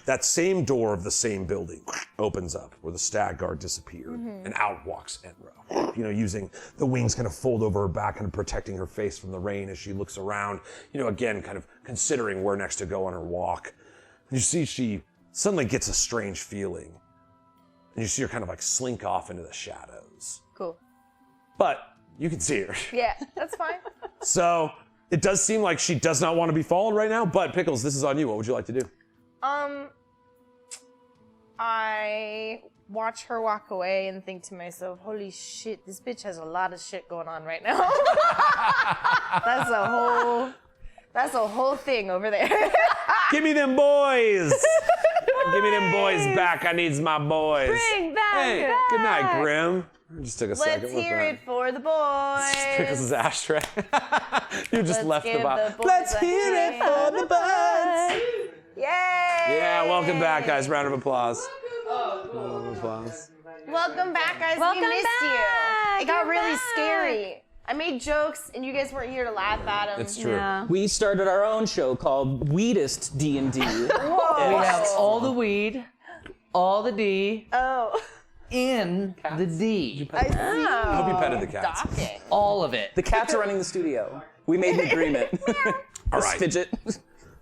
that same door of the same building opens up where the stag guard disappeared, and out walks Enra. Using the wings kind of fold over her back, kind of protecting her face from the rain as she looks around, again, kind of considering where next to go on her walk. And you see she suddenly gets a strange feeling. And you see her kind of slink off into the shadows. Cool. But you can see her. Yeah, that's fine. So it does seem like she does not want to be followed right now, but Pickles, this is on you. What would you like to do? I watch her walk away and think to myself, holy shit, this bitch has a lot of shit going on right now. That's a whole thing over there. Give me them boys! Give me them boys back. I needs my boys. Bring back. Hey, good night, Grim. I just took a second. Let's with hear that. it for the boys. Pickles' ashtray. You just Let's left the give bottle. the boys Let's a hear it hand. for the buds. Yay! Yeah, welcome back, guys. Round of applause. Round of applause. Welcome back, guys. Welcome we missed back. you. It got You're really back. scary. I made jokes, and you guys weren't here to laugh at them. It's true. Yeah. We started our own show called WeeD&D. We have all the weed, all the D, Oh. in the D. I see. I hope you petted the cats. All of it. The cats are running the studio. We made an agreement. All This right. fidget.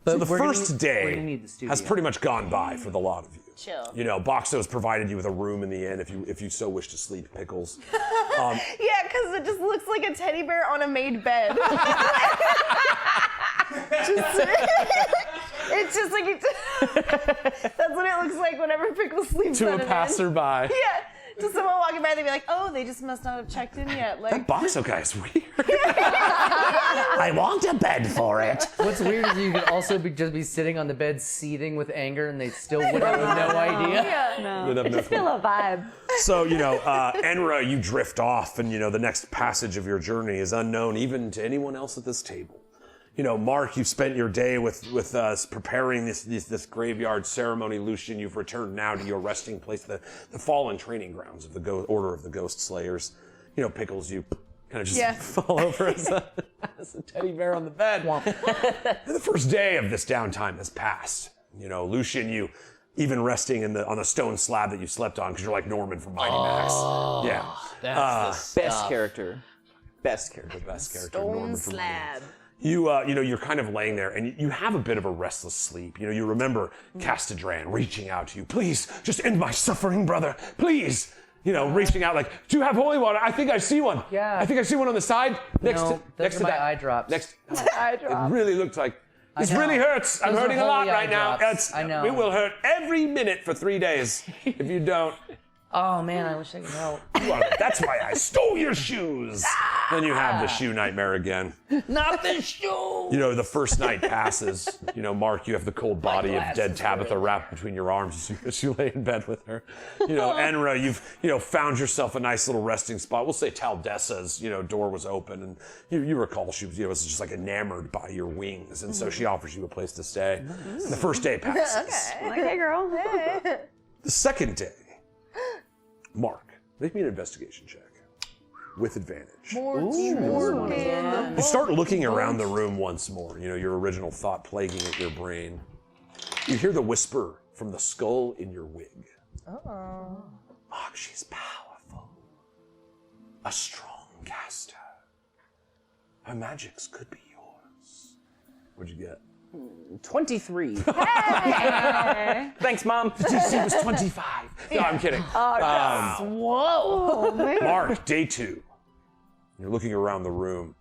The We're gonna first need- day we're gonna need the studio. has pretty much gone by for the lot of you. Chill. You know, Boxo's provided you with a room in the inn if you so wish to sleep, Pickles. Yeah, because it just looks like a teddy bear on a made bed. It's just like that's what it looks like whenever Pickle sleeps To on a an inn. passerby. Yeah. To someone walking by, they'd be like, "Oh, they just must not have checked in yet." Like, Boxo guy is weird. I want a bed for it. What's weird is you could also just be sitting on the bed seething with anger and they still would have no idea. No. Would have no It's still a vibe. So, you know, Enra, you drift off, and, you know, the next passage of your journey is unknown even to anyone else at this table. You know, Mark, you've spent your day with us preparing this graveyard ceremony. Lucian, you've returned now to your resting place, the fallen training grounds of the Order of the Ghost Slayers. You know, Pickles, you kind of just fall over as a teddy bear on the bed. The first day of this downtime has passed. You know, Lucian, you even resting on the stone slab that you slept on because you're like Norman from Mighty Max. Yeah. That's the Best stuff. character. Best character. Best character, stone Norman from Mighty Max. slab. You know, you're kind of laying there and you have a bit of a restless sleep. You know, you remember Castadran reaching out to you. Please, just end my suffering, brother. Please. You know, reaching out like, do you have holy water? I think I see one. Yeah. I think I see one on the side. Next No, to those are my eye drops. Next. I It dropped. really looked like. This know. really hurts. I'm Those are hurting a lot holy eye right now. drops. I know. It will hurt every minute for 3 days if you don't. Oh man, I wish I could help. Well, that's why I stole your shoes. Then you have the shoe nightmare again. Not the shoe. You know, the first night passes. You know, Mark, you have the cold body of dead Tabitha wrapped between your arms as you lay in bed with her. You know, Enra, you've, found yourself a nice little resting spot. We'll say Taldessa's, door was open, and you recall she was, was just like enamored by your wings, and so she offers you a place to stay. The first day passes. Okay, girl. The second day, Mark, make me an investigation check with advantage. You start looking around the room once more, your original thought plaguing at your brain. You hear the whisper from the skull in your wig. Uh-oh. Mark, she's powerful. A strong caster. Her magics could be yours. What'd you get? 23. Thanks, Mom. DC was 25. No, I'm kidding. Whoa. Mark, day 2. You're looking around the room.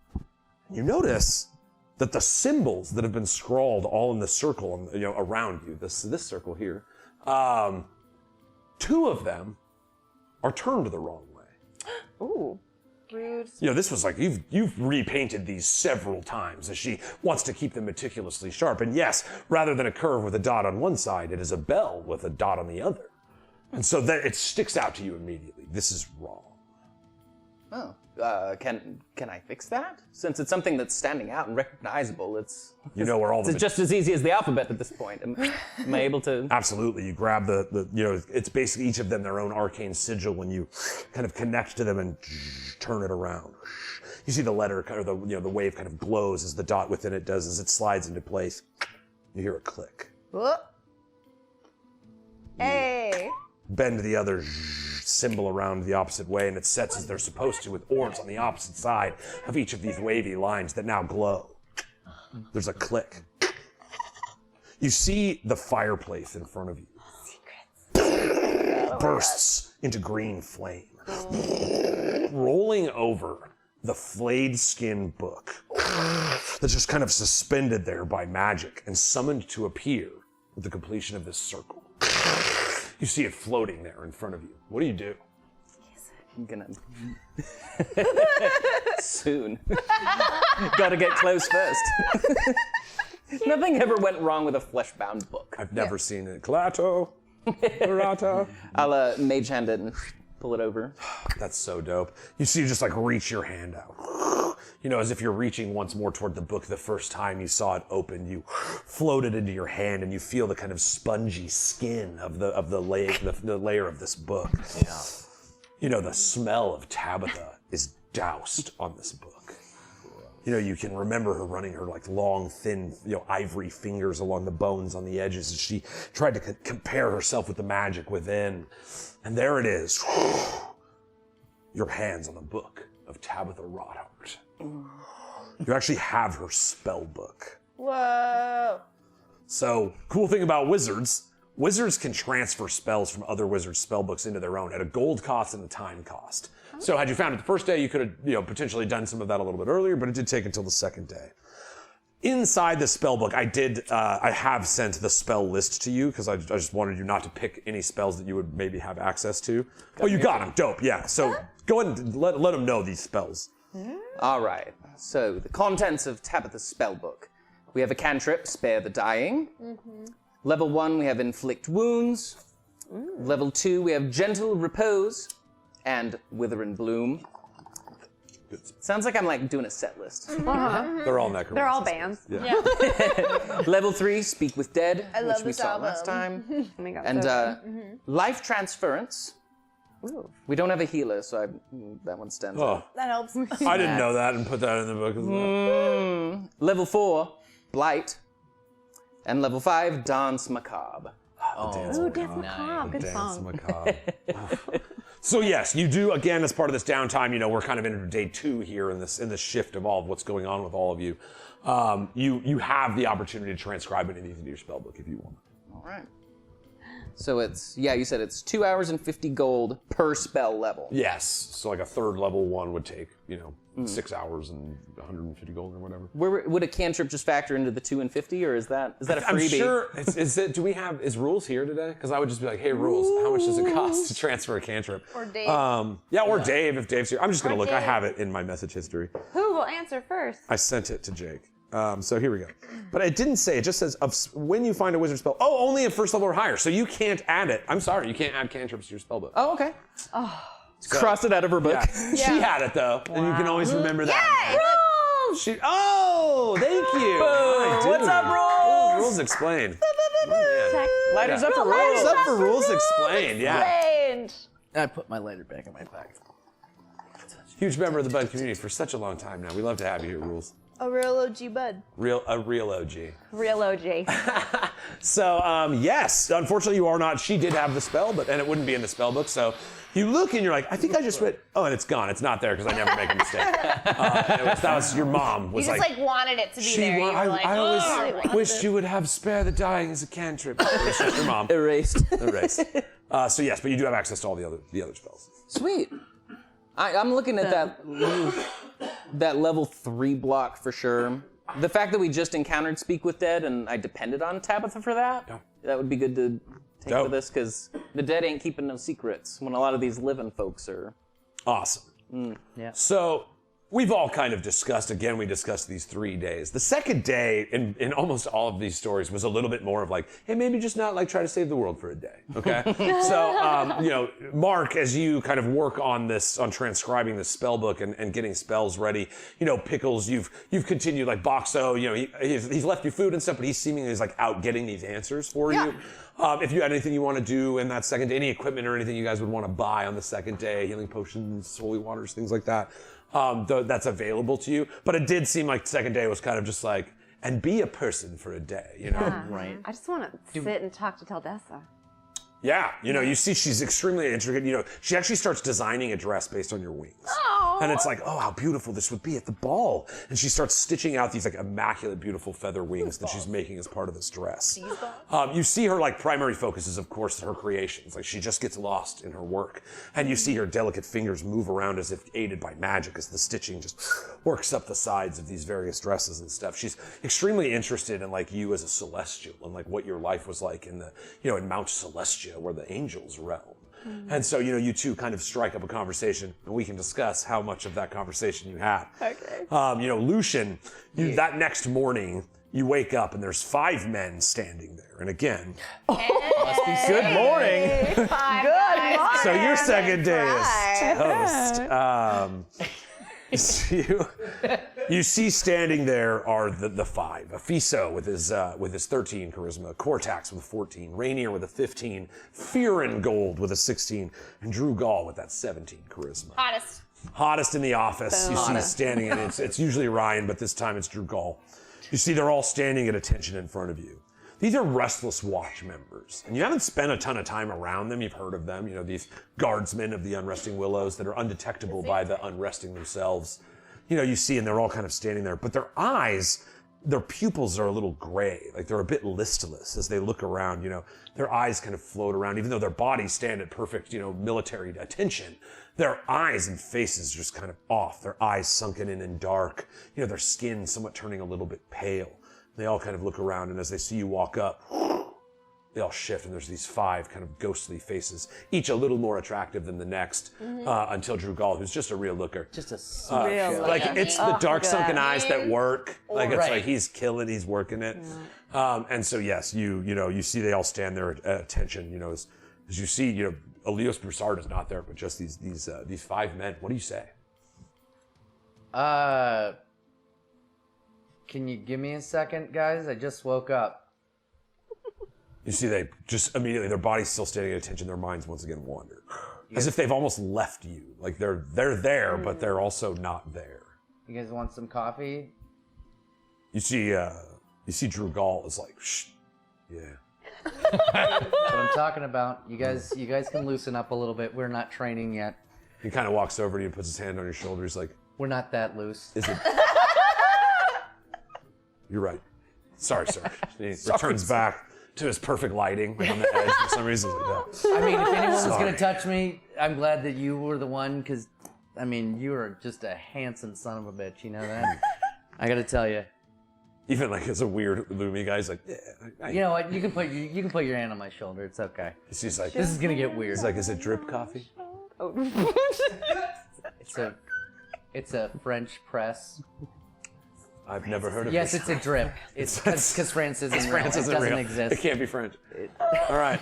You notice that the symbols that have been scrawled all in the circle, around you, this circle here, 2 of them are turned the wrong way. Ooh. Rude. This was like, you've repainted these several times as she wants to keep them meticulously sharp. And yes, rather than a curve with a dot on one side, it is a bell with a dot on the other. And so that it sticks out to you immediately. This is wrong. Oh. Can I fix that? Since it's something that's standing out and recognizable, it's Where all the it's just as easy as the alphabet at this point. Am I able to? Absolutely. You grab it's basically each of them their own arcane sigil when you kind of connect to them and turn it around. You see the letter kind of the wave kind of glows as the dot within it does as it slides into place. You hear a click. Whoop. Hey. Bend the other symbol around the opposite way and it sets as they're supposed to with orbs on the opposite side of each of these wavy lines that now glow. There's a click. You see the fireplace in front of you. Bursts into green flame. Rolling over the flayed skin book that's just kind of suspended there by magic and summoned to appear with the completion of this circle. You see it floating there in front of you. What do you do? I'm gonna soon. Gotta get close first. Nothing ever went wrong with a flesh-bound book. I've never seen it. Clato. I'll mage hand it and pull it over. That's so dope. You see you just like reach your hand out. As if you're reaching once more toward the book the first time you saw it open. You float it into your hand and you feel the kind of spongy skin of the layer of this book. Yeah. the smell of Tabitha is doused on this book. You can remember her running her like long, thin, ivory fingers along the bones on the edges as she tried to compare herself with the magic within. And there it is. Your hands on the book of Tabitha Rothart. You actually have her spell book. Whoa. So, cool thing about wizards can transfer spells from other wizards' spell books into their own at a gold cost and a time cost. So had you found it the first day, you could have, potentially done some of that a little bit earlier, but it did take until the second day. Inside the spell book, I have sent the spell list to you because I just wanted you not to pick any spells that you would maybe have access to. You got them. Dope. Yeah. So go ahead and let them know these spells. All right. So the contents of Tabitha's spell book. We have a cantrip, Spare the Dying. Level 1, we have Inflict Wounds. Level 2, we have Gentle Repose and Wither and Bloom. Sounds like I'm like doing a set list. They're all necromancers. They're all bands. Yeah. Level 3, Speak with Dead, I love which we this saw album. last time. Oh my God, And so Life Transference. Ooh. We don't have a healer, so that one stands Oh, out. That helps. I didn't know that and put that in the book as well. Level 4, Blight. And level 5, Dance Macabre. Ooh, Dance Macabre, good Dance song. Macabre. So yes, you do, again, as part of this downtime, we're kind of into day 2 here in this shift of all of what's going on with all of you. You have the opportunity to transcribe anything into your spellbook if you want. All right. So you said it's 2 hours and 50 gold per spell level. Yes. So like a third level one would take, 6 hours and 150 gold or whatever. Would a cantrip just factor into the 2 and 50, or is that a freebie? I'm sure. Is Rules here today? Because I would just be like, hey, Rules, how much does it cost to transfer a cantrip? Or Dave. Or Dave if Dave's here. I'm just gonna Or look. I Dave. have it in my message history. Who will answer first? I sent it to Jake. So here we go. But it didn't say. It just says when you find a wizard spell. Oh, only at first level or higher. So you can't add it. I'm sorry, you can't add cantrips to your spellbook. Oh, okay. Crossed it out of her book. Yeah. She had it though, and you can always remember that. Thank you. Hi, dude. What's up, Rules? Rules explained. Lighters up for Rules Rules. up for Rules explained. Yeah. Explained. I put my lighter back in my pack. Huge member of the Bud community for such a long time now. We love to have you here, Rules. A real OG bud. A real OG. Real OG. So, yes, unfortunately you are not. She did have the spell, and it wouldn't be in the spell book. So you look and you're like, I think I just read. Oh, and it's gone. It's not there because I never make a mistake. That was your mom. You Was just like wanted it to be there. You were like, I always "Ugh." wished you would have Spare the Dying as a cantrip. It's just your mom. Erased. Erased. So yes, but you do have access to all the other spells. Sweet. I'm looking at that level 3 block for sure. The fact that we just encountered Speak with Dead and I depended on Tabitha for that, that would be good to take for this, because the dead ain't keeping no secrets when a lot of these living folks are. Awesome. Yeah. So we've all kind of discussed, again, we discussed these 3 days. The second day in almost all of these stories was a little bit more of like, hey, maybe just not like try to save the world for a day, okay? So, Mark, as you kind of work on this, on transcribing this spell book and getting spells ready, Pickles, you've continued, like Boxo, he's left you food and stuff, but he's seemingly like out getting these answers for you. If you had anything you want to do in that second day, any equipment or anything you guys would want to buy on the second day, healing potions, holy waters, things like that, that's available to you. But it did seem like the second day was kind of just like, and be a person for a day, Yeah. Right. I just want to sit and talk to Teldessa. Yeah, you see she's extremely intricate. She actually starts designing a dress based on your wings. Oh. And it's like, oh, how beautiful this would be at the ball. And she starts stitching out these like immaculate, beautiful feather wings that she's making as part of this dress. You see her like primary focus is, of course, her creations. Like she just gets lost in her work. And you see her delicate fingers move around as if aided by magic as the stitching just works up the sides of these various dresses and stuff. She's extremely interested in like you as a celestial and like what your life was like in the, in Mount Celestia, where the angels realm. And so, you two kind of strike up a conversation, and we can discuss how much of that conversation you had. Okay. Lucian, that next morning, you wake up and there's 5 men standing there. And again, Must be good morning. Good morning. so your second day is toast. You see standing there are the five. Afiso with his 13 charisma, Cortax with 14, Rainier with a 15, Fearin Gold with a 16, and Drew Gall with that 17 charisma. Hottest in the office. You see standing, and it's usually Ryan, but this time it's Drew Gall. You see they're all standing at attention in front of you. These are Restless Watch members, and you haven't spent a ton of time around them. You've heard of them, these guardsmen of the Unresting Willows that are undetectable by the unresting themselves. You see, and they're all kind of standing there, but their eyes, their pupils are a little gray, like they're a bit listless as they look around. Their eyes kind of float around, even though their bodies stand at perfect, military attention. Their eyes and faces just kind of off. Their eyes sunken in and dark. Their skin somewhat turning a little bit pale. They all kind of look around, and as they see you walk up, they all shift, and there's these five kind of ghostly faces, each a little more attractive than the next, until Drew Gall, who's just a real looker. Just a Real Like, it's the dark sunken eyes that work. Like, it's Right. like he's killing, he's working it. And so, yes, you see they all stand there at attention, as you see, Elios Broussard is not there, but just these five men. What do you say? Can you give me a second, guys? I just woke up. You see they just immediately, their body's still standing at attention, their minds once again wander. As if they've almost left you. Like they're there, but they're also not there. You guys want some coffee? You see Drew Gall is like, shh, yeah. That's what I'm talking about. You guys can loosen up a little bit. We're not training yet. He kind of walks over to you and puts his hand on your shoulder. He's like, We're not that loose. is it? You're right. Sorry, sir. He returns back to his perfect lighting, like on the edge for some reason. Like, I mean, if anyone was Sorry. going to touch me, I'm glad that you were the one, because, you are just a handsome son of a bitch. You know that? I got to tell you. Even like as a weird Loomy guy, he's like, yeah. You know what? You can put your hand on my shoulder. It's okay. He's like, This is going to get weird. he's like, is it drip coffee? It's a French press. I've never heard of Yes, this. it's a drip. It's because France isn't real. France It isn't doesn't real. exist. It can't be French. All right.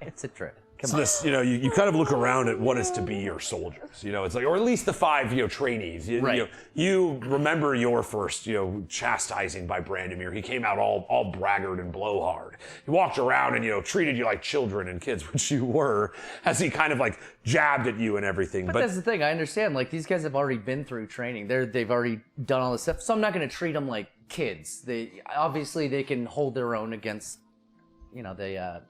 It's a drip. So this, you kind of look around at what is to be your soldiers. It's like, or at least the five, trainees. Right. You remember your first, chastising by Brandomir. He came out all braggart and blowhard. He walked around and, treated you like children and kids, which you were, as he kind of like jabbed at you and everything. But that's the thing. I understand. Like, these guys have already been through training. They've already done all this stuff. So I'm not going to treat them like kids. They can hold their own against, the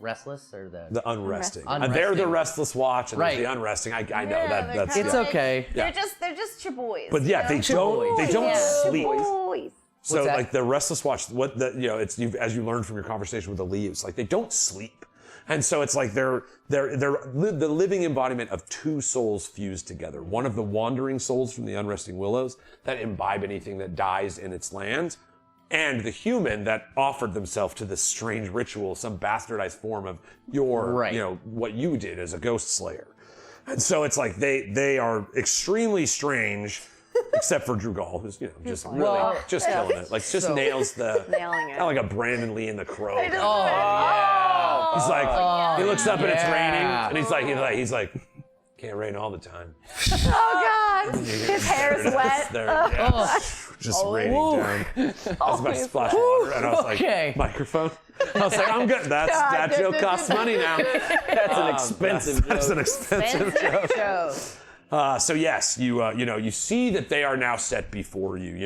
restless or the unresting. Unresting. They're the restless watch, and Right. there's the unresting. I know Yeah, that's they're It's kinda like- okay. They're just your boys. But yeah, they don't Yeah. sleep. Boys. So What's that? like the restless watch, as you learned from your conversation with the leaves, like they don't sleep, and so it's like they're the living embodiment of two souls fused together. One of the wandering souls from the Unresting Willows that imbibe anything that dies in its land, and the human that offered themselves to this strange ritual, some bastardized form of your, Right. what you did as a ghost slayer. And so it's like they are extremely strange. Except for Drew Gall, who's just really Well, just killing it. Like just nails the Nailing it. kind of like a Brandon Lee in The Crow. I just- Oh, yeah. He's like he looks up and it's yeah. raining, and he's like can't rain all the time. Oh God! His hair is wet. Just raining down. I was about to splash water, and I was like, Okay. microphone. I was like, I'm good. That joke costs money now. That's an expensive That's an joke. expensive joke. Joe. So yes, you see that they are now set before you.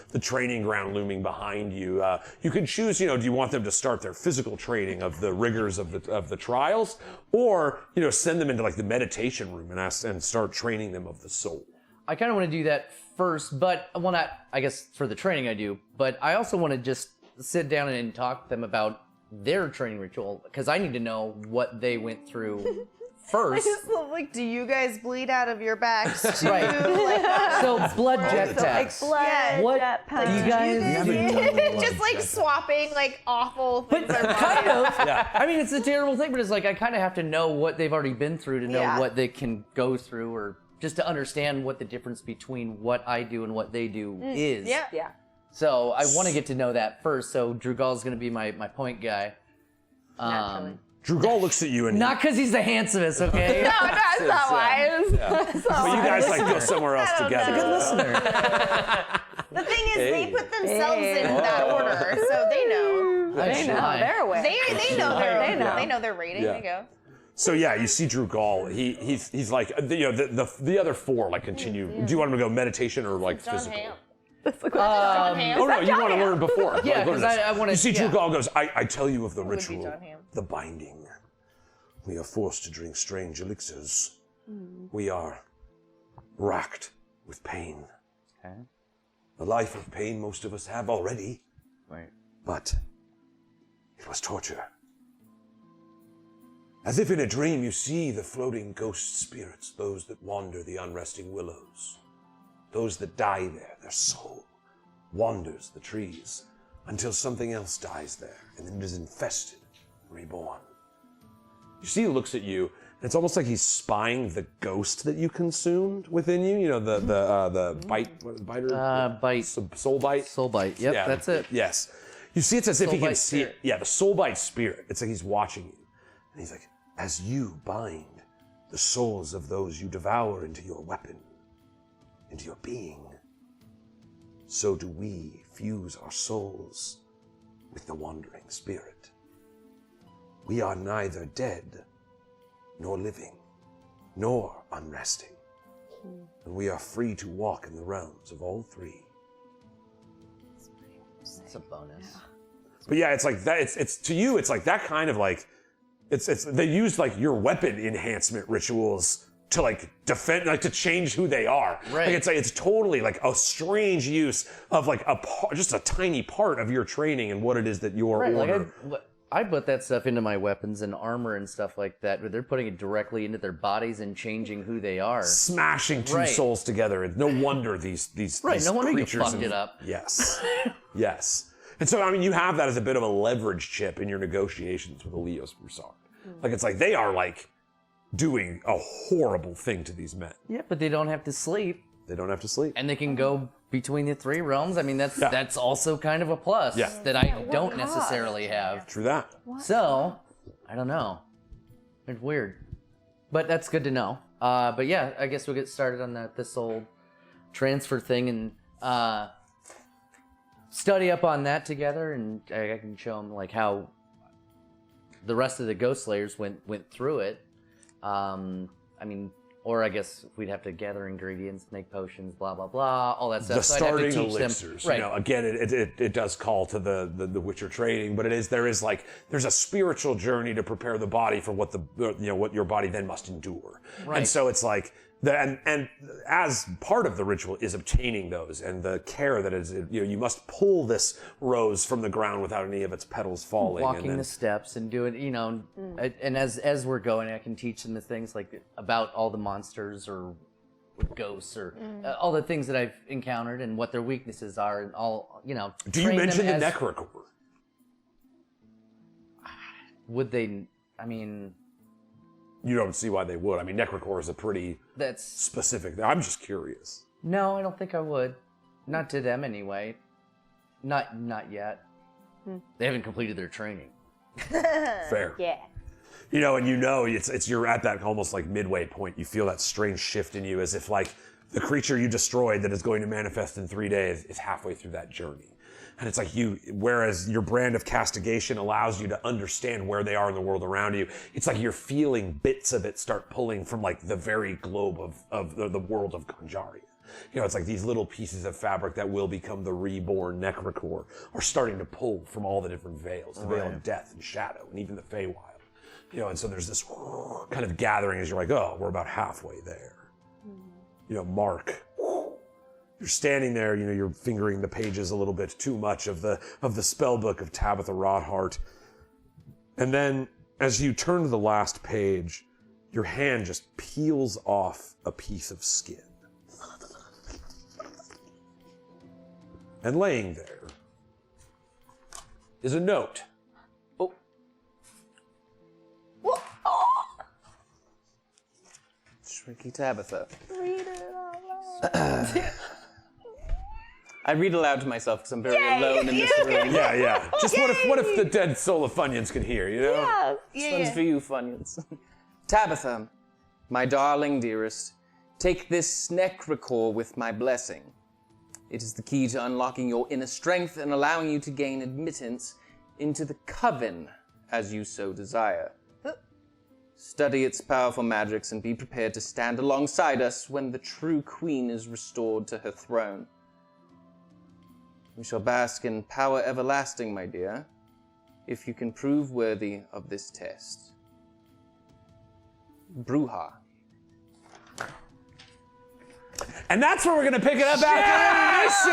The training ground looming behind you. You can choose. Do you want them to start their physical training of the rigors of the trials, or send them into like the meditation room and start training them of the soul. I kind of want to do that first, but not, I guess, for the training I do, but I also want to just sit down and talk to them about their training ritual, because I need to know what they went through I first. just love, like, do you guys bleed out of your backs too? Right. Like, So blood jetpacks. Yeah. What Jetpack. you guys? just like swapping like awful things. But kind of. Yeah. I mean, it's a terrible thing, but it's like I kind of have to know what they've already been through to know Yeah. what they can go through, or just to understand what the difference between what I do and what they do is. Yeah. Yeah. So I want to get to know that first. So Drew Gall's going to be my point guy. Naturally. Drugal looks at you and Not because he's the handsomest, okay? No, that's not why. That's not but you why. guys like go somewhere else don't together. know. Good listener. The thing is, they put themselves Hey. in that order, so they know. They know. They're aware. They know their rating. Yeah. They go. So yeah, you see Drugal. He's like the other four like continue. Do you want him to go meditation or like John physical? Hamm. Um, Ham. Oh no, you want to learn before. Yeah, Learn 'cause this. I wanna- You see, yeah. Drugal goes. I tell you of the be ritual, John Hamm. the binding. We are forced to drink strange elixirs. We are racked with pain. Okay. A life of pain most of us have already, Right. but it was torture. As if in a dream, you see the floating ghost spirits, those that wander the unresting willows, those that die there, their soul wanders the trees until something else dies there, and then it is infested, reborn. You see, he looks at you, and it's almost like he's spying the ghost that you consumed within you. You know, the biter, Bite. soul bite. Soul bite. Yep, Yeah, that's it. Yes. You see, it's as if he Soul can bite see it. spirit. Yeah, the soul bite spirit. It's like he's watching you. And he's like, as you bind the souls of those you devour into your weapon, into your being, so do we fuse our souls with the wandering spirit. We are neither dead, nor living, nor unresting. And we are free to walk in the realms of all three. It's a bonus. But yeah, it's like that. It's to you. It's like that kind of like, it's. They use like your weapon enhancement rituals to like defend, like to change who they are. Right. Like it's totally like a strange use of like just a tiny part of your training and what it is that your Right, order. like I put that stuff into my weapons and armor and stuff like that, but they're putting it directly into their bodies and changing who they are. Smashing two Right. souls together. And no wonder these Right, these no wonder you creatures fucked it up. Yes. Yes. And so I mean you have that as a bit of a leverage chip in your negotiations with Elios Broussard. Like it's like they are like doing a horrible thing to these men. Yeah, but they don't have to sleep, They don't have to sleep. and they can go between the three realms. I mean, that's also kind of a plus Yeah. that I don't necessarily have. True that. So, I don't know. It's weird, but that's good to know. But yeah, I guess we'll get started on this whole transfer thing and study up on that together, and I can show them like how the rest of the Ghost Slayers went through it. I mean, or I guess we'd have to gather ingredients, make potions, blah blah blah, all that stuff. The So I'd have to starting teach elixirs. them, right? You know, again, it does call to the Witcher training, but there's a spiritual journey to prepare the body for what what your body then must endure. Right. And so it's like and as part of the ritual is obtaining those and the care that is you must pull this rose from the ground without any of its petals falling. Walking and then, the steps and doing, and as we're going, I can teach them the things like about all the monsters or ghosts or all the things that I've encountered and what their weaknesses are and all, do you train mention the them as- Necrocore? Would they, I mean, You don't see why they would. I mean, Necrocore is a pretty that's, specific. I'm just curious. no, I don't think I would. Not to them anyway. Not yet. They haven't completed their training. Fair. Yeah. It's you're at that almost like midway point. You feel that strange shift in you as if like the creature you destroyed that is going to manifest in 3 days is halfway through that journey. And it's like whereas your brand of castigation allows you to understand where they are in the world around you, it's like you're feeling bits of it start pulling from like the very globe of the world of Ganjaria. It's like these little pieces of fabric that will become the reborn Necrocore are starting to pull from all the different veils, the veil of death and shadow, and even the Feywild. And so there's this kind of gathering as you're like, oh, we're about halfway there. Mark, you're standing there, you're fingering the pages a little bit too much of the spell book of Tabitha Rodhart. And then as you turn to the last page, your hand just peels off a piece of skin. And laying there is a note. Shrinky Tabitha. Read it out loud. I read aloud to myself because I'm very alone in this room. Yeah. Just what if the dead soul of Funyuns could hear, you know? This one's for you, Funyuns. Tabitha, my darling dearest, take this necrocore with my blessing. It is the key to unlocking your inner strength and allowing you to gain admittance into the coven as you so desire. Study its powerful magics and be prepared to stand alongside us when the true queen is restored to her throne. We shall bask in power everlasting, my dear, if you can prove worthy of this test. Bruja. And that's where we're gonna pick it up after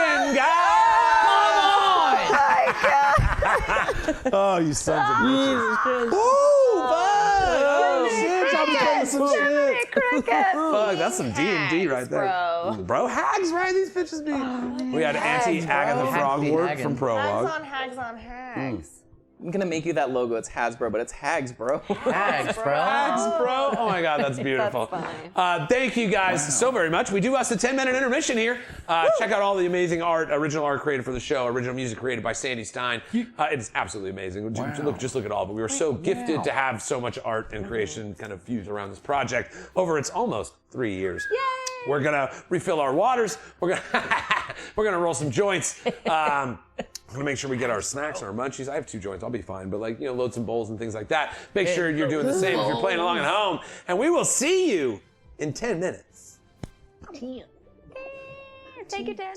intermission, guys! Oh, you sons of bitches. Ooh, bud! Oh, shit, I'm playing some shit. Fuck, that's some D&D right there. Bro, hags, right? These bitches be... We had Auntie-Agatha Frogwork from Prologue. Hags on hags. I'm gonna make you that logo. It's Hasbro, but it's Hags, bro. Hags, bro. Hags, bro. Oh my God, that's beautiful. Thank you guys so very much. We do us a 10-minute intermission here. Check out all the amazing art, original art created for the show, original music created by Sandy Stein. It is absolutely amazing. Just look at all of it. We were so gifted to have so much art and creation kind of fused around this project over its almost 3 years. Yay! We're gonna refill our waters. We're gonna roll some joints. We're gonna make sure we get our snacks and our munchies. I have 2 joints, I'll be fine. But load some bowls and things like that. Make sure you're doing the same if you're playing along at home. And we will see you in 10 minutes. Take your 10.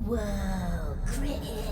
Whoa, cricket.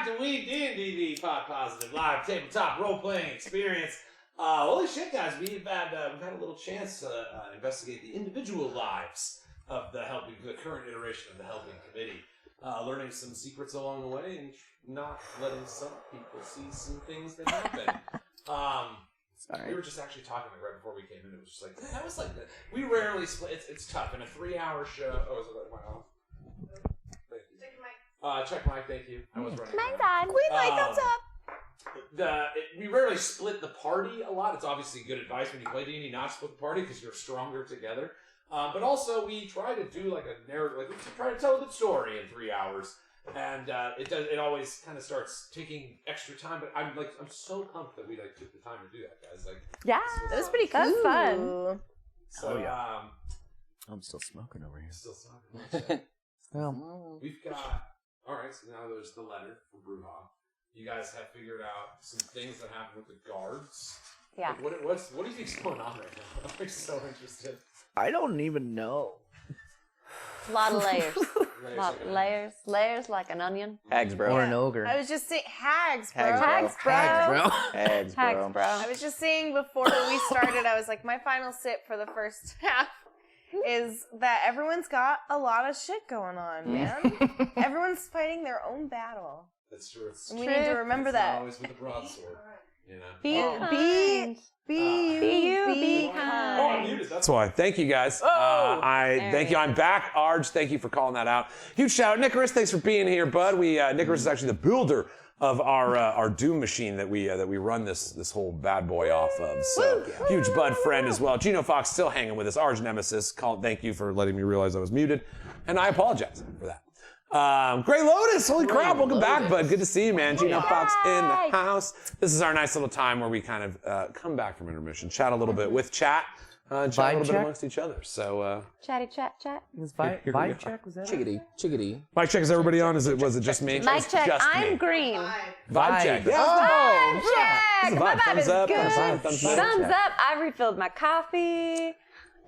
to Weed&d, the pot positive live tabletop role-playing experience. Holy shit, guys, we've had a little chance to investigate the individual lives of the current iteration of the helping committee, learning some secrets along the way and not letting some people see some things that happen. We were just actually talking right before we came in. It was just like that was like that. We rarely split. It's tough in a 3-hour show. Oh, is it my off? Thank you. Check mic. Thank you. I was running. Mine's on. Queen light, thumbs up. We rarely split the party a lot. It's obviously good advice when you play D&D not split the party because you're stronger together. But also we try to do like a narrative, like we try to tell a good story in 3 hours, and it always kind of starts taking extra time. But I'm so pumped that we took the time to do that, guys. Yeah, That was pretty cool. That's fun. So I'm still smoking over here. still talking. Well, We've got alright, so now there's the letter from Brewhog. You guys have figured out some things that happen with the guards. Yeah. Like, what do you think's going on right now? I'm so interested. I don't even know. A lot of layers. Layers, Layers like an onion. Hags, bro. Or an ogre. I was just saying, hags, bro. Hags, bro. Hags, bro. Hags, bro. Hags, bro. I was just saying before we started, I was like, my final sip for the first half is that everyone's got a lot of shit going on, man. Everyone's fighting their own battle. That's true. It's And we need to remember It's not that. always with a broadsword. You know. Be Be be Oh, kind. I'm muted. That's why. Thank you guys. There Thank he you. I'm back. Arj, thank you for calling that out. Huge shout out, Nicholas. Thanks for being here, bud. Nicholas is actually the builder of our Doom machine that we run this whole bad boy off of. So huge bud friend as well. Gino Fox still hanging with us. Arj Nemesis. Thank you for letting me realize I was muted, and I apologize for that. Gray Lotus, holy crap, welcome back, bud. Good to see you, man. Gino Fox in the house. This is our nice little time where we kind of come back from intermission, chat a little bit with chat, chat a little bit amongst each other. So, Chatty chat. Was Here we vibe go. check? Was that? Chickadee. mic check, is everybody on? Was it just me? Mic check. Just I'm me. green. Vibe check. Vibe. Yeah. Vibe check. It's a My vibe. vibe Thumbs is up. good. Thumbs up. Thumbs up. I refilled my coffee.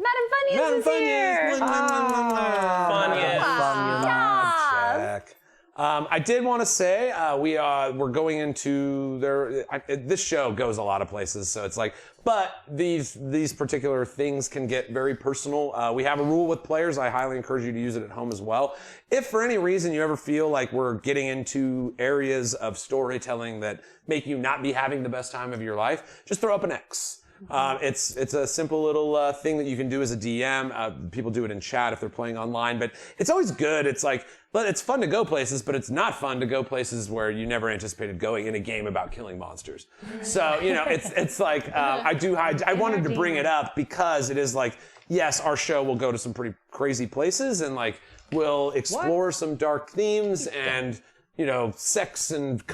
Madam Funyuns Madam is here. Check. I did want to say we're going into this show goes a lot of places, so it's like, but these particular things can get very personal. We have a rule with players. I highly encourage you to use it at home as well. If for any reason you ever feel like we're getting into areas of storytelling that make you not be having the best time of your life, just throw up an X. It's a simple little thing that you can do as a DM. People do it in chat if they're playing online, but it's always good. But it's fun to go places, but it's not fun to go places where you never anticipated going in a game about killing monsters. So, it's like, I wanted to bring it up because it is like, yes, our show will go to some pretty crazy places and like, we'll explore some dark themes and, sex and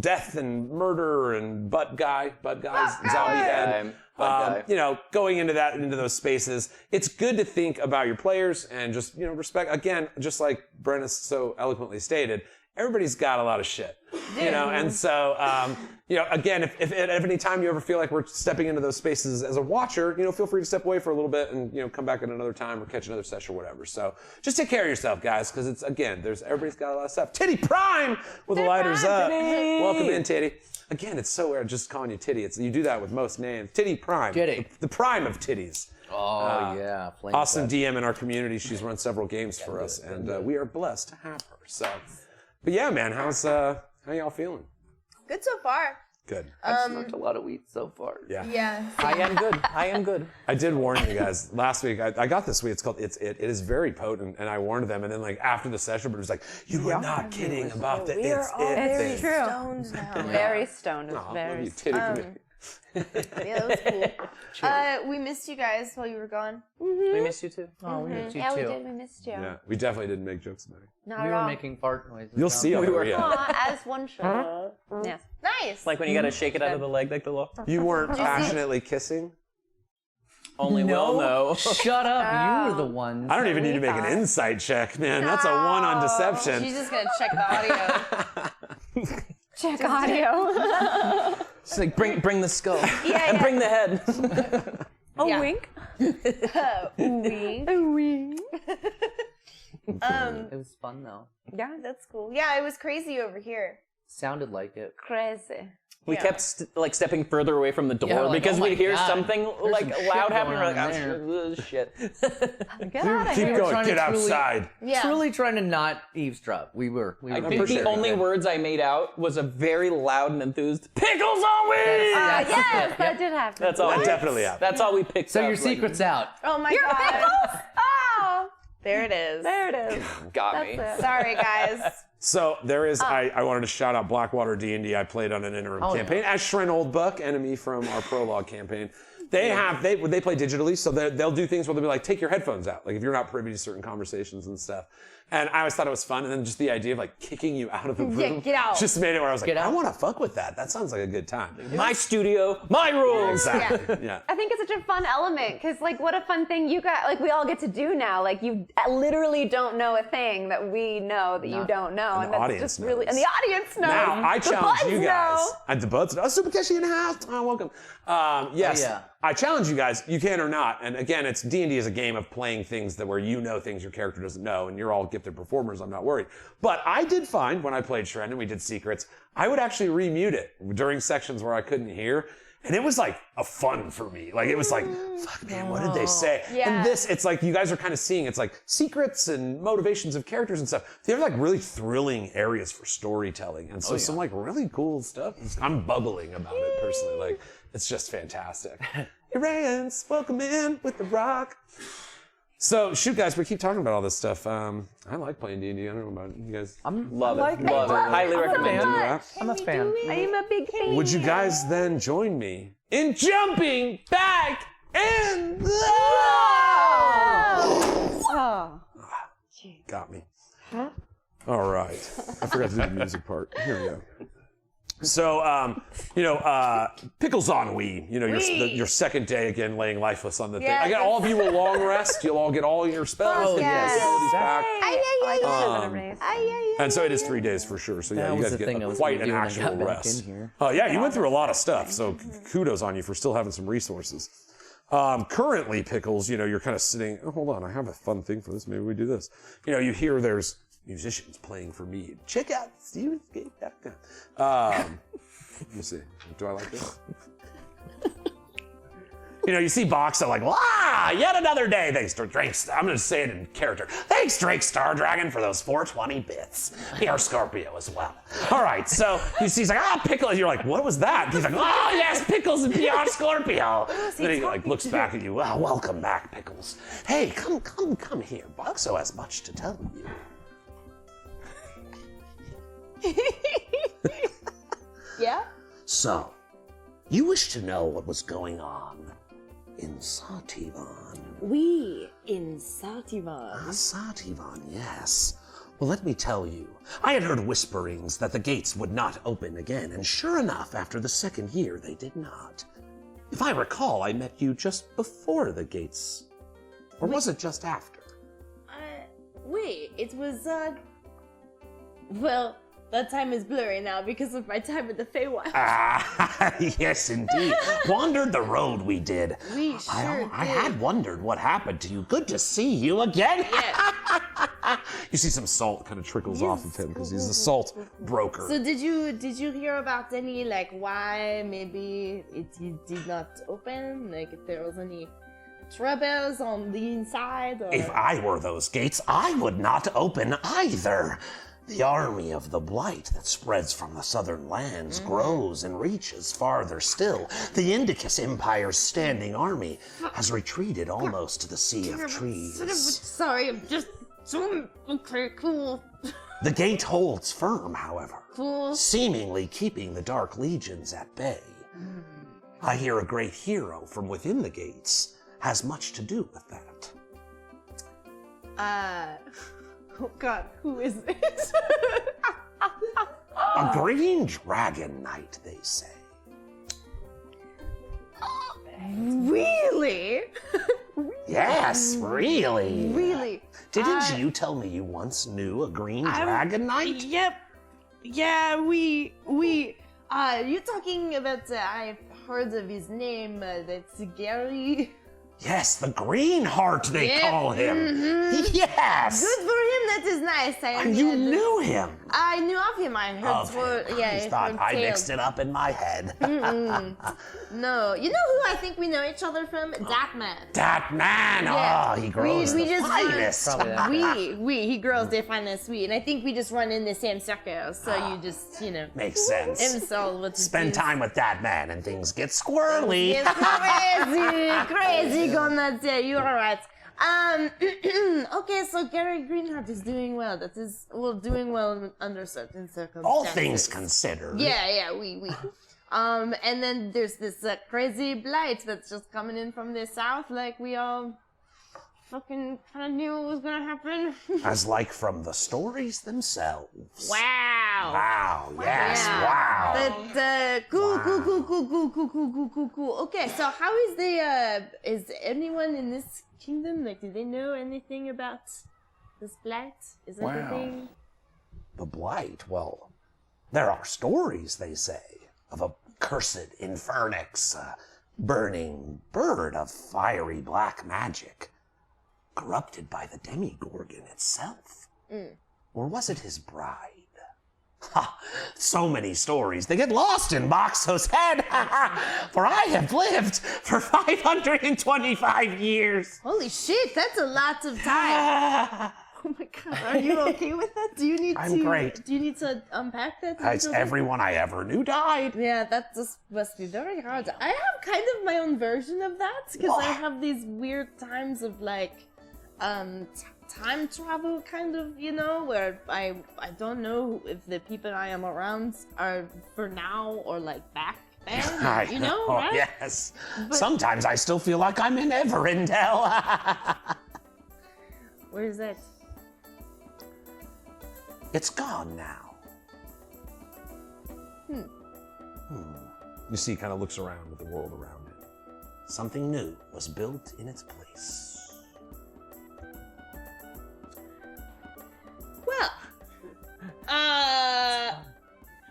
death and murder and butt guys, zombie head. Going into those spaces, it's good to think about your players and just, respect. Again, just like Brenna so eloquently stated, everybody's got a lot of shit, and so, again, if at any time you ever feel like we're stepping into those spaces as a watcher, feel free to step away for a little bit and, come back at another time or catch another session or whatever. So just take care of yourself, guys, because everybody's got a lot of stuff. Titty Prime with the lighters up. Welcome in, Titty. Again, it's so weird just calling you Titty. You do that with most names. Titty Prime. Titty. The prime of titties. Oh, yeah. Flame Awesome fest. DM in our community. She's run several games for us, and we are blessed to have her. So, but yeah, man, how y'all feeling? Good so far. Good. I've smoked a lot of weed so far. Yeah. Yeah. I am good. I did warn you guys last week. I got this weed. It's called It is very potent, and I warned them. And then like after the session, but it was like, you were not kidding about the It's It thing. It's true. Stoned now. Very stoned. It's Aw, love very you, Titty committee. Yeah, that was cool. We missed you guys while you were gone. We miss you too. Oh, we missed you Yeah, too. we did. We missed you. Yeah, we definitely didn't make jokes about it. Not We at were all. making fart noises. You'll see on the reel. Aw, as one should. Yes. Nice. Like when you gotta shake it out of the leg, like the little. You weren't passionately kissing? Only Will know. Shut up. You were the one. I don't even need to make an insight check, man. That's a 1 on deception. She's just gonna check the audio. Check audio. It's like bring the skull. Yeah, and yeah. bring the head. A Yeah. wink. Wink. A wink. It was fun though. Yeah, that's cool. Yeah, it was crazy over here. Sounded like it. Crazy. We kept stepping further away from the door Yeah, like, because oh my we'd hear God, something there's like some loud shit happening. We're going like, on oh, shit. Get out of Keep here. going. trying Get to truly- outside. Yeah. Truly trying to not eavesdrop. We were. I think the only words I made out was a very loud and enthused pickles on weed. Yes, that did happen. That's all. That definitely happened. That's all we picked So up. your like, secret's out. Oh my Your god. pickles? Oh, There it is. there it is. got me. That's it. Sorry, guys. So there is, I wanted to shout out Blackwater D&D. I played on an interim campaign as Shren Oldbuck, enemy from our prologue campaign. They play digitally, so they'll do things where they'll be like, take your headphones out, like if you're not privy to certain conversations and stuff. And I always thought it was fun, and then just the idea of like kicking you out of the room, Yeah, get out. just made it where I was like, Get out. I want to fuck with that. That sounds like a good time. My studio, my rules. Exactly. Yeah. I think it's such a fun element because, like, what a fun thing you got. Like, we all get to do now. Like, you literally don't know a thing that we know that you don't know, And and the that's audience just really. knows. And the audience knows. Now I The challenge buds you guys. know. And the buds, Super Keshi in the house. Oh, welcome. Yes, yeah. I challenge you guys. You can or not. And again, it's D&D is a game of playing things that where you know things your character doesn't know, and you're all gifted performers. I'm not worried. But I did find when I played Shren and we did secrets, I would actually remute it during sections where I couldn't hear. And it was like a fun for me. Like it was like, fuck man, what did they say? Yeah. And this, it's like you guys are kind of seeing, it's like secrets and motivations of characters and stuff. They're like really thrilling areas for storytelling. And so some like really cool stuff. I'm bubbling about it personally. Like it's just fantastic. Iranians, welcome in with the rock. So shoot guys, we keep talking about all this stuff. I like playing D&D. I don't know about you guys. Love it. Love it. Highly recommend. I'm a fan. I'm a big fan. Would you guys then join me in jumping back in the... Oh. Got me. All right. I forgot to do the music part. Here we go. So, pickles on Wii. You know, your second day again laying lifeless on the thing. Yes. I get all of you a long rest. You'll all get all your spells and yes. abilities back. I just had a race. And so it is 3 days for sure. So yeah, That you was guys the thing I get was quite gonna an do when I actual got back rest. in here. Yeah, you went through a lot of stuff. So kudos on you for still having some resources. Currently, Pickles, you're kind of sitting. Oh, hold on, I have a fun thing for this. Maybe we do this. You hear there's musicians playing for me. Check out Steven's Gate. Let me see. Do I like this? You see Boxa like, wow, yet another day. Thanks to Drake. I'm going to say it in character. Thanks, Drake Star Dragon, for those 420 bits. PR Scorpio as well. All right, so he's like, Pickles. You're like, what was that? He's like, oh, yes, Pickles and PR Scorpio. Then he like looks back at you. Well, welcome back, Pickles. Hey, come here. Boxo has much to tell you. Yeah? So, you wish to know what was going on in Sativan? We in Sativan. Sativan, yes. Well, let me tell you, I had heard whisperings that the gates would not open again, and sure enough, after the second year, they did not. If I recall, I met you just before the gates. Or was it just after? Wait, it was, well, that time is blurry now because of my time at the Feywild. Ah, yes, indeed. Wandered the road we did. We sure I did. had wondered what happened to you. Good to see you again. You see some salt kind of trickles off of him because he's a salt broker. So did you hear about any, like, why maybe it did not open? Like, if there was any troubles on the inside? Or... If I were those gates, I would not open either. The army of the Blight that spreads from the southern lands grows and reaches farther still. The Indicus Empire's standing army has retreated almost to the Sea of Trees. Sorry, I'm just... Okay, cool. The gate holds firm, however, Cool. seemingly keeping the Dark Legions at bay. I hear a great hero from within the gates has much to do with that. Oh god, who is it? A green dragon knight, they say. Really? Yes, really. Really? Didn't you tell me you once knew a green dragon knight? Yep. Yeah, we you're talking about, I've heard of his name, that's Gary. Yes, the Green Heart, they Yep. call him. Yes. Good for him. That is nice. And you knew him. I knew of him. I heard. Of him. Yeah, I thought heard I tales. mixed it up in my head. No, you know who I think we know each other from? Dat Man. That man. Yeah. Oh, he grows we the just finest. Probably that. He grows the finest weed, and I think we just run in the same circle. So you just, Makes sense. himself what Spend time with that man and things get squirrely. It's crazy, gonna tell you. All right. Okay, so Gary Greenheart is doing well. That is, doing well under certain circumstances. All things considered. Yeah, we. And then there's this crazy blight that's just coming in from the south, like we all fucking kind of knew what was gonna happen. As like from the stories themselves. Wow. Wow, yes, Yeah. wow. But cool. Okay, so how is is anyone in this kingdom, like, do they know anything about this blight? Is it a thing? The blight, well, there are stories, they say, of a cursed infernix, a burning bird of fiery black magic, corrupted by the demigorgon itself. Or was it his bride? Ha! So many stories, they get lost in Moxo's head. For I have lived for 525 years. Holy shit, that's a lot of time. Oh my god, are you okay with that? Do you need I'm great. Do you need to unpack that? a As little bit? everyone I ever knew died. Yeah, that just must be very hard. I have kind of my own version of that, because I have these weird times of like, time travel kind of, where I don't know if the people I am around are for now or like back then, I know, right? yes. Sometimes I still feel like I'm in Everindell. Where is that? It's gone now. You see, he kind of looks around at the world around it. Something new was built in its place. Well,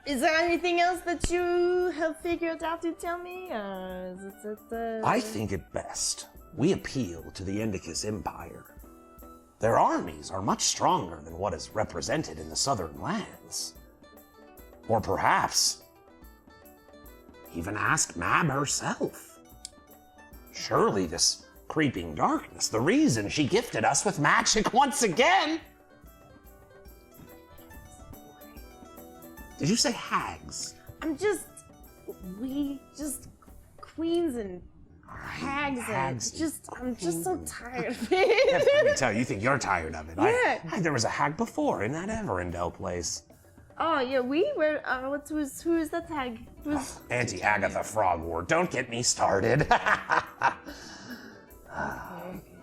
is there anything else that you have figured out to tell me? Is it, I think it best we appeal to the Indicus Empire. Their armies are much stronger than what is represented in the southern lands. Or perhaps even ask Mab herself. Surely this creeping darkness, the reason she gifted us with magic once again. Did you say hags? I'm just queens and hags I'm just so tired of it. Let me tell you, you think you're tired of it. Yeah. There was a hag before in that Everindell place. Oh yeah, who is that hag? Who's Auntie Agatha Frogward, don't get me started.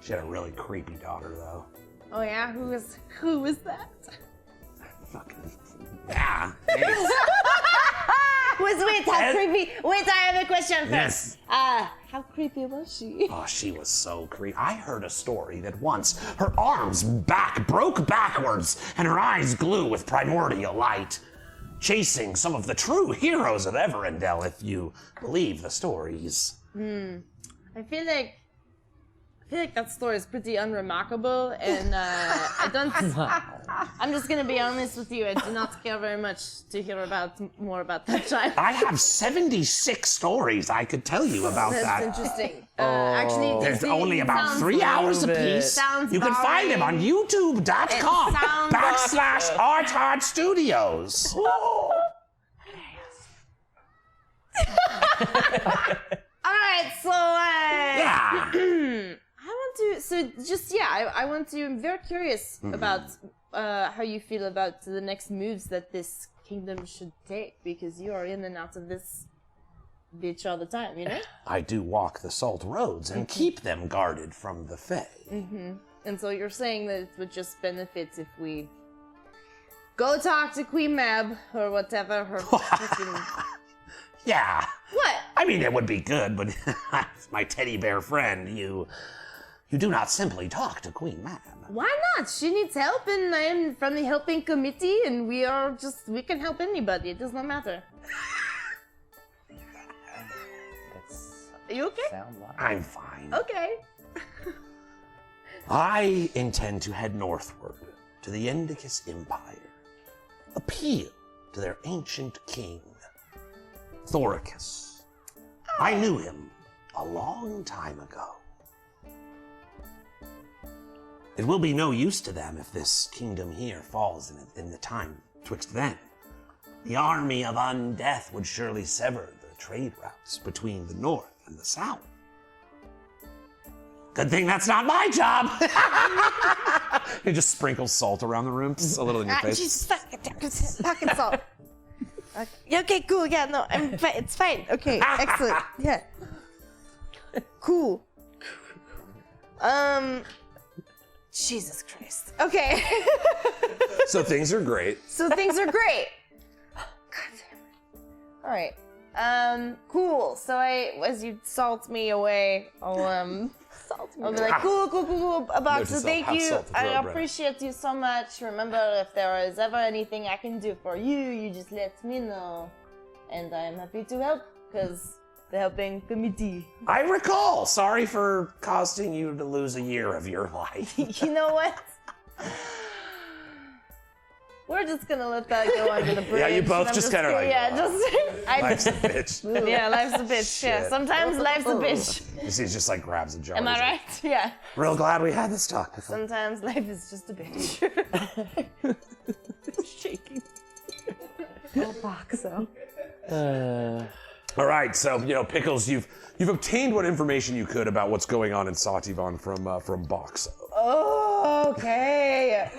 She had a really creepy daughter, though. Oh yeah, who was that? Fucking yeah. Wait, how creepy? Wait, I have a question first. Yes. How creepy was she? Oh, she was so creepy. I heard a story that once her arms broke backwards and her eyes glue with primordial light, chasing some of the true heroes of Everindell, if you believe the stories. I feel like that story is pretty unremarkable, and I don't. I'm just gonna be honest with you. I do not care very much to hear more about that child. I have 76 stories I could tell you about That's that. interesting. Actually, There's it only about sounds 3 hours Prove it. apiece. Sounds You can find them on boring. youtube.com It sounds /Art Studios. All right, so Yeah. I want to. I'm very curious about how you feel about the next moves that this kingdom should take, because you are in and out of this bitch all the time, you know. I do walk the salt roads and keep them guarded from the Fae. And so you're saying that it would just benefit if we go talk to Queen Mab or whatever her freaking... Yeah. What? I mean, it would be good, but as my teddy bear friend, you do not simply talk to Queen Mab. Why not? She needs help, and I am from the helping committee, and we can help anybody. It does not matter. Are you okay? Sound like. I'm fine. Okay. I intend to head northward to the Indicus Empire, appeal to their ancient king, Thoricus. I knew him a long time ago. It will be no use to them if this kingdom here falls in the time twixt then. The army of undeath would surely sever the trade routes between the north and the south. Good thing that's not my job. He just sprinkles salt around the room, just a little in your face. Just fucking salt. Okay, cool. Yeah, no, it's fine. Okay, excellent. Yeah. Cool. Jesus Christ. Okay. So things are great. So things are great. God damn it. All right. Cool. So as you salt me away, I'll be like, cool. About Note to to thank self, have you. salt to I throw bread. appreciate you so much. Remember, if there is ever anything I can do for you, you just let me know. And I'm happy to help, because the helping committee. I recall. Sorry for costing you to lose a year of your life. You know what? We're just gonna let that go under the bridge. Yeah, you both and I'm just kinda like, yeah, Life's a bitch. yeah, life's a bitch. Yeah, Shit. sometimes life's a bitch. He just like grabs a jar. Am I He's like, right? Yeah. Real glad we had this talk. Sometimes life is just a bitch. Shaking. Oh, Boxo. All right, so Pickles, you've obtained what information you could about what's going on in Sativan from Boxo. Oh, okay.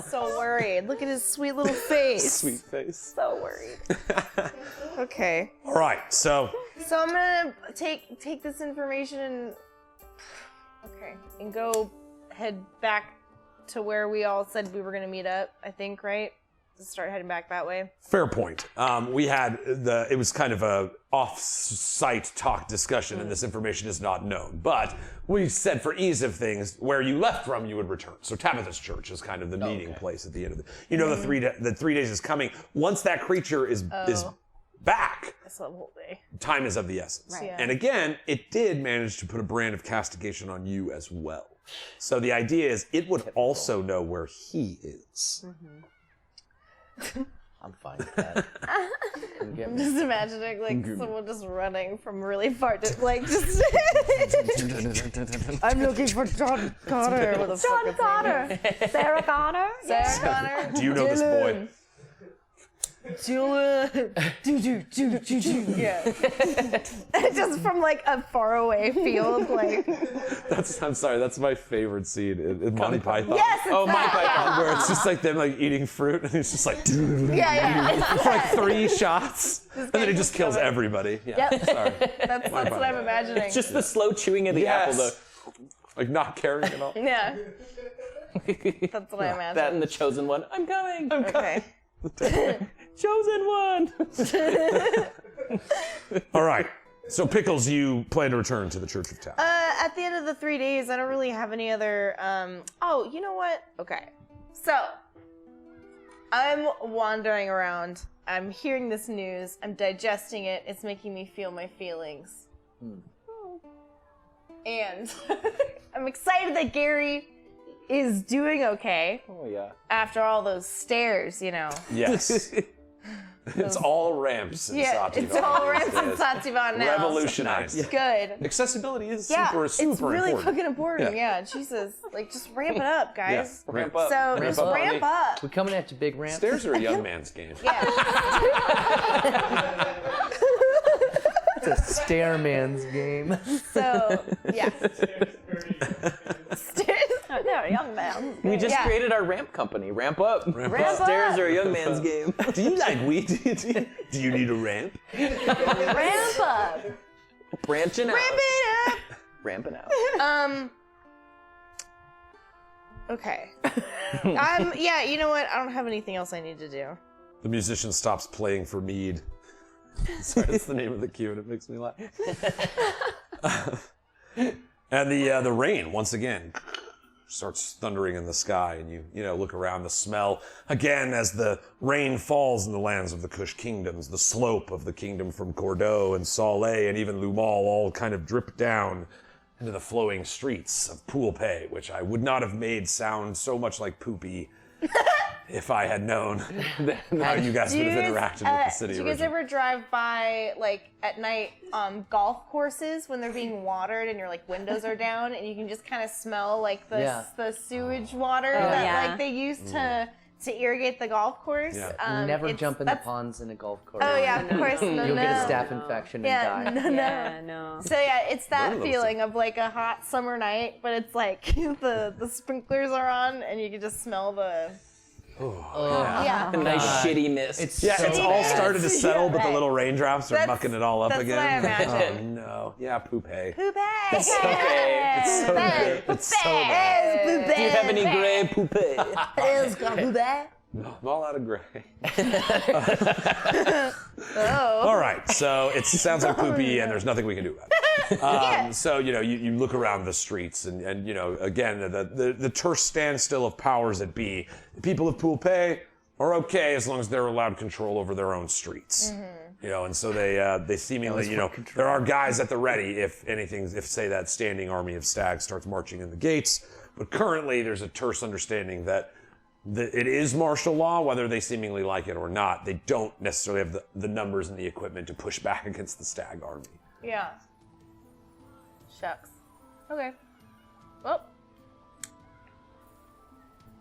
So worried. Look at his sweet little face. Sweet face. So worried. Okay. All right, so So I'm gonna take this information and go head back to where we all said we were gonna meet up. I think, right? To start heading back that way. fair point. We had it was kind of a off-site talk discussion, and this information is not known. But we said for ease of things, where you left from, you would return. So Tabitha's Church is kind of the meeting place at the end of the 3 days is coming. Once that creature is back, That's the whole day. time is of the essence. Right. Yeah. And again, it did manage to put a brand of castigation on you as well. So the idea is it would also know where he is. I'm fine with that. I'm just imagining like someone just running from really far to like just I'm looking for John Connor. What the fuck is Connor. Sarah Connor. Sarah Connor. Do you know this boy? Dylan. Yeah. Just from like a faraway field, like. I'm sorry, that's my favorite scene in Monty Python. Yes, it's Monty that. Python. Where it's just like them like eating fruit, and it's just like Yeah. for like 3 shots, and then he just kills everybody. Yeah, Yep. sorry. That's what I'm imagining. It's just the slow chewing of the apple, though. Like not caring at all. Yeah. That's what I imagine. That and the chosen one. I'm coming. I'm Okay. chosen one. All right. So Pickles, you plan to return to the Church of Town. At the end of the 3 days, I don't really have any other. Oh, you know what? Okay. So, I'm wandering around. I'm hearing this news. I'm digesting it. It's making me feel my feelings. And I'm excited that Gary is doing okay Oh yeah. after all those stairs, you know. Yes. It's all ramps in Yeah, Sativan. it's all ramps in Sativan now. Revolutionized. Good. Accessibility is Yeah, super it's important. really fucking important. Yeah, Jesus. Like, just ramp it up, guys. Yeah. Ramp up. So, Ramp just up, ramp honey. up. We coming at you, big ramp. Stairs are a young man's game. Yeah. It's a stairman's game. So, yeah. Stairs. They're a young man. We just Yeah. created our ramp company. Ramp up. Ramp Ramp up. Stairs up. are a young man's game. Do you like Weed&d? Do you need a ramp? Ramp up. Branching out. Ramp it up. Ramping out. Okay. Yeah, you know what? I don't have anything else I need to do. The musician stops playing for Mead. Sorry, that's the name of the cue, and it makes me laugh. And the rain once again starts thundering in the sky, and you know look around. The smell again as the rain falls in the lands of the Kush kingdoms. The slope of the kingdom from Cordeaux and Salé and even Lumal all kind of drip down into the flowing streets of Poolpay, which I would not have made sound so much like poopy if I had known how you guys would have interacted with the city. Do you guys ever drive by, like, at night, golf courses when they're being watered and your, like, windows are down and you can just kind of smell, like, the sewage water that, like, they use to irrigate the golf course? Yeah. Never jump in the ponds in a golf course. Oh, yeah, of course. You'll get a staph infection and die. Yeah, no. So yeah, it's that feeling of like a hot summer night, but it's like the sprinklers are on and you can just smell the A nice shitty mist. It's It's all started to settle, but the Right. little raindrops are That's- mucking it all up that's again. what I imagine. Oh no. Yeah, Poopay. Poupée. It's so good. It's so good. It's so good. Do you have any gray poupée? No, I'm all out of gray. Oh. All right, so it sounds like poopy, and there's nothing we can do about it. So you know, you look around the streets, and you know, again, the terse standstill of powers that be. The people of Poolpay are okay as long as they're allowed control over their own streets. You know, and so they seemingly, you know, there are guys at the ready if say that standing army of stags starts marching in the gates. But currently, there's a terse understanding that it is martial law, whether they seemingly like it or not. They don't necessarily have the numbers and the equipment to push back against the stag army. Yeah. Shucks. Okay. Well.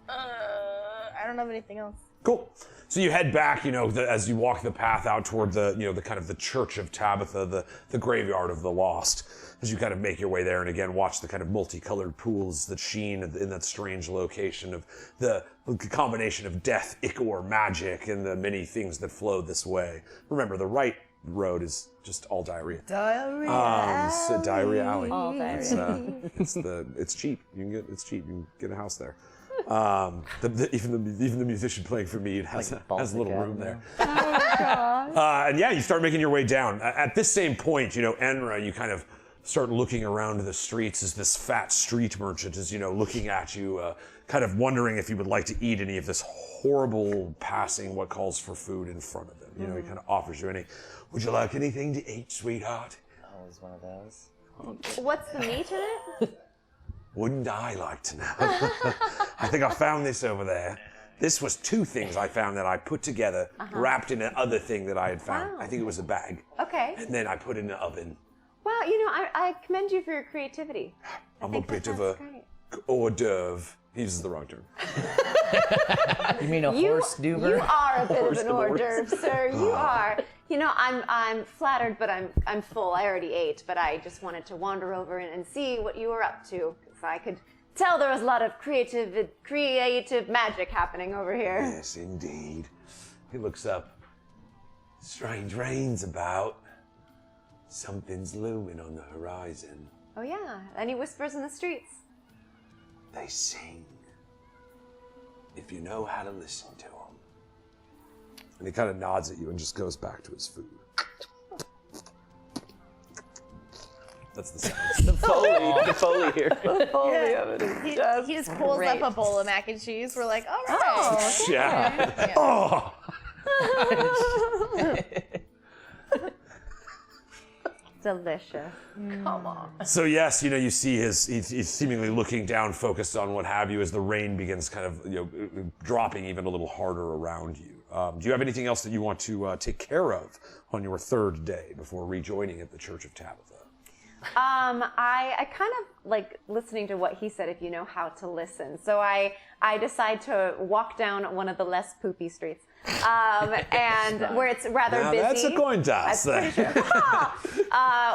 I don't have anything else. Cool. So you head back, you know, as you walk the path out toward the, you know, the kind of the Church of Tabitha, the graveyard of the lost. As you kind of make your way there and again watch the kind of multicolored pools that sheen in that strange location of the combination of death, ichor, magic, and the many things that flow this way. Remember, the right road is just all diarrhea. It's Diarrhea Alley. All diarrhea. It's cheap. It's cheap. You can get a house there. Even the musician playing for me has a little room there. And yeah, you start making your way down. At this same point, you know, Enra, you kind of start looking around the streets as this fat street merchant is, you know, looking at you, kind of wondering if you would like to eat any of this horrible passing what calls for food in front of him. You know, he kind of offers you any. Would you like anything to eat, sweetheart? Oh, it's one of those. What's the meat in it? Wouldn't I like to know? I think I found this over there. This was two things I found that I put together, wrapped in another thing that I had found. Wow. I think it was a bag. Okay. And then I put it in the oven. Well, you know, I commend you for your creativity. I'm a bit of a hors d'oeuvre. He uses the wrong term. You mean a horse duver? You are a bit of an hors horse. d'oeuvre, sir. You are. You know, I'm flattered, but I'm full. I already ate, but I just wanted to wander over and see what you were up to. Because I could tell there was a lot of creative magic happening over here. Yes, indeed. He looks up. Strange rain's about. Something's looming on the horizon. Oh yeah, any whispers in the streets? They sing. If you know how to listen to them. And he kind of nods at you and just goes back to his food. That's the sound. The Foley here. He just pulls great. up a bowl of mac and cheese. We're like, all right. Yeah. Oh. Delicious. Come on. So yes, you know, you see he's seemingly looking down, focused on what have you, as the rain begins kind of, you know, dropping even a little harder around you. Do you have anything else that you want to take care of on your third day before rejoining at the Church of Tabitha? I kind of like listening to what he said, if you know how to listen. So I decide to walk down one of the less poopy streets. And where it's rather Now busy. that's a coin toss. I'm pretty sure.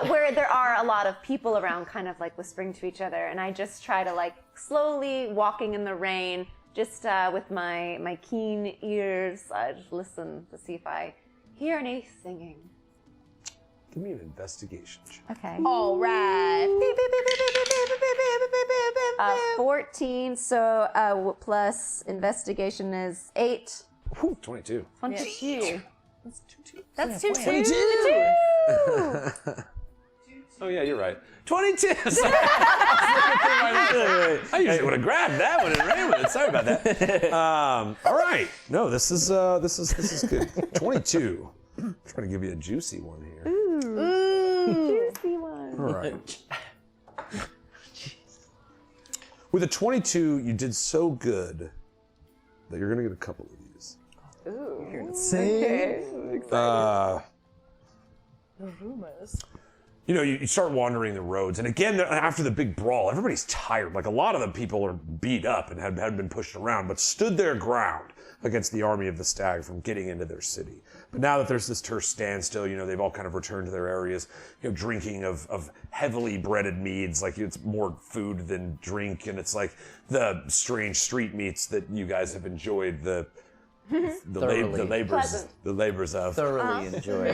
Where there are a lot of people around kind of like whispering to each other. And I just try to like slowly walking in the rain, just with my keen ears, I just listen to see if I hear any singing. Give me an investigation check. Okay. All right. 14, so plus investigation is 8. Whew, 22. 22. That's 2-2. Oh yeah, you're right. 22. Sorry. I usually would have grabbed that one and ran with it. Sorry about that. All right. No, this is good. 22. I'm trying to give you a juicy one here. Juicy one. All right. With a 22, you did so good that you're gonna get a couple of these. Ooh. Same. Rumors. You know, you start wandering the roads, and again, after the big brawl, everybody's tired. Like, a lot of the people are beat up and had been pushed around, but stood their ground against the army of the stag from getting into their city. But now that there's this terse standstill, you know, they've all kind of returned to their areas, you know, drinking of heavily breaded meads, like it's more food than drink, and it's like the strange street meats that you guys have enjoyed the labors of. Thoroughly enjoy.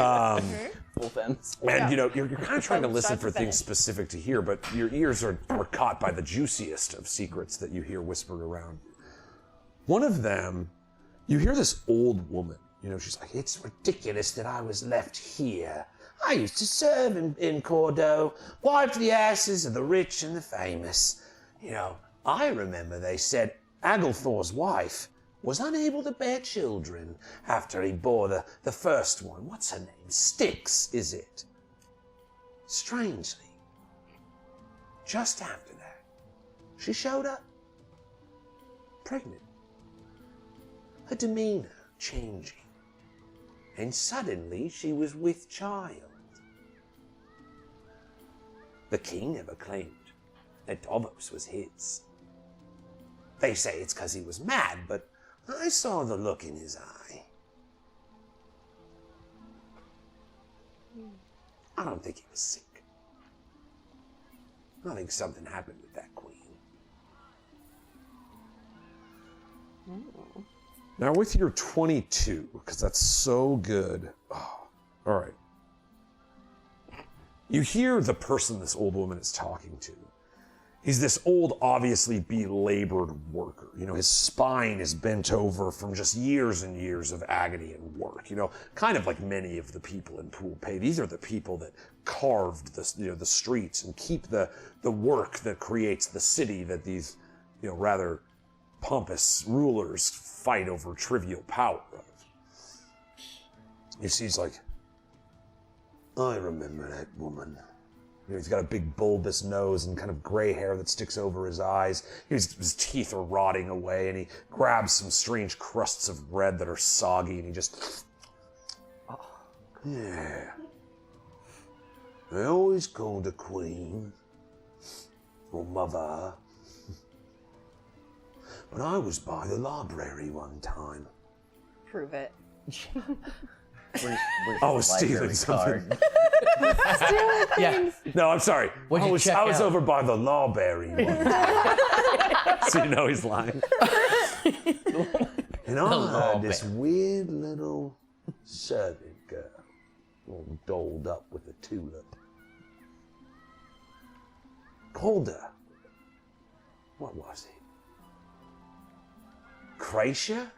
Full fence. And you know, you're kind of trying to listen for things specific to hear, but your ears are caught by the juiciest of secrets that you hear whispered around you. One of them, you hear this old woman. You know, she's like, "It's ridiculous that I was left here. I used to serve in Cordo, wiped the asses of the rich and the famous. You know, I remember they said Aglethor's wife was unable to bear children after he bore the first one. What's her name? Styx, is it? Strangely, just after that, she showed up, pregnant. Her demeanor changing, and suddenly she was with child. The king never claimed that Davos was his. They say it's because he was mad, but I saw the look in his eye. I don't think he was sick. I think something happened with that queen. Now with your 22, because that's so good. Oh, all right. You hear the person this old woman is talking to. He's this old, obviously belabored worker. You know, his spine is bent over from just years and years of agony and work. You know, kind of like many of the people in Pool Pay. These are the people that carved the streets and keep the work that creates the city that these, you know, rather pompous rulers fight over trivial power of. You see, he's like, I remember that woman. You know, he's got a big bulbous nose and kind of gray hair that sticks over his eyes. His teeth are rotting away, and he grabs some strange crusts of bread that are soggy, and he just... Yeah. I always called her queen, or mother. But I was by the library one time. Prove it. I was stealing something. Yeah. No, I'm sorry. What'd you check I was out? over by the lawberry one. So you know he's lying. And I heard this weird little servant girl, all dolled up with a tulip. Called her. What was it? Kracia?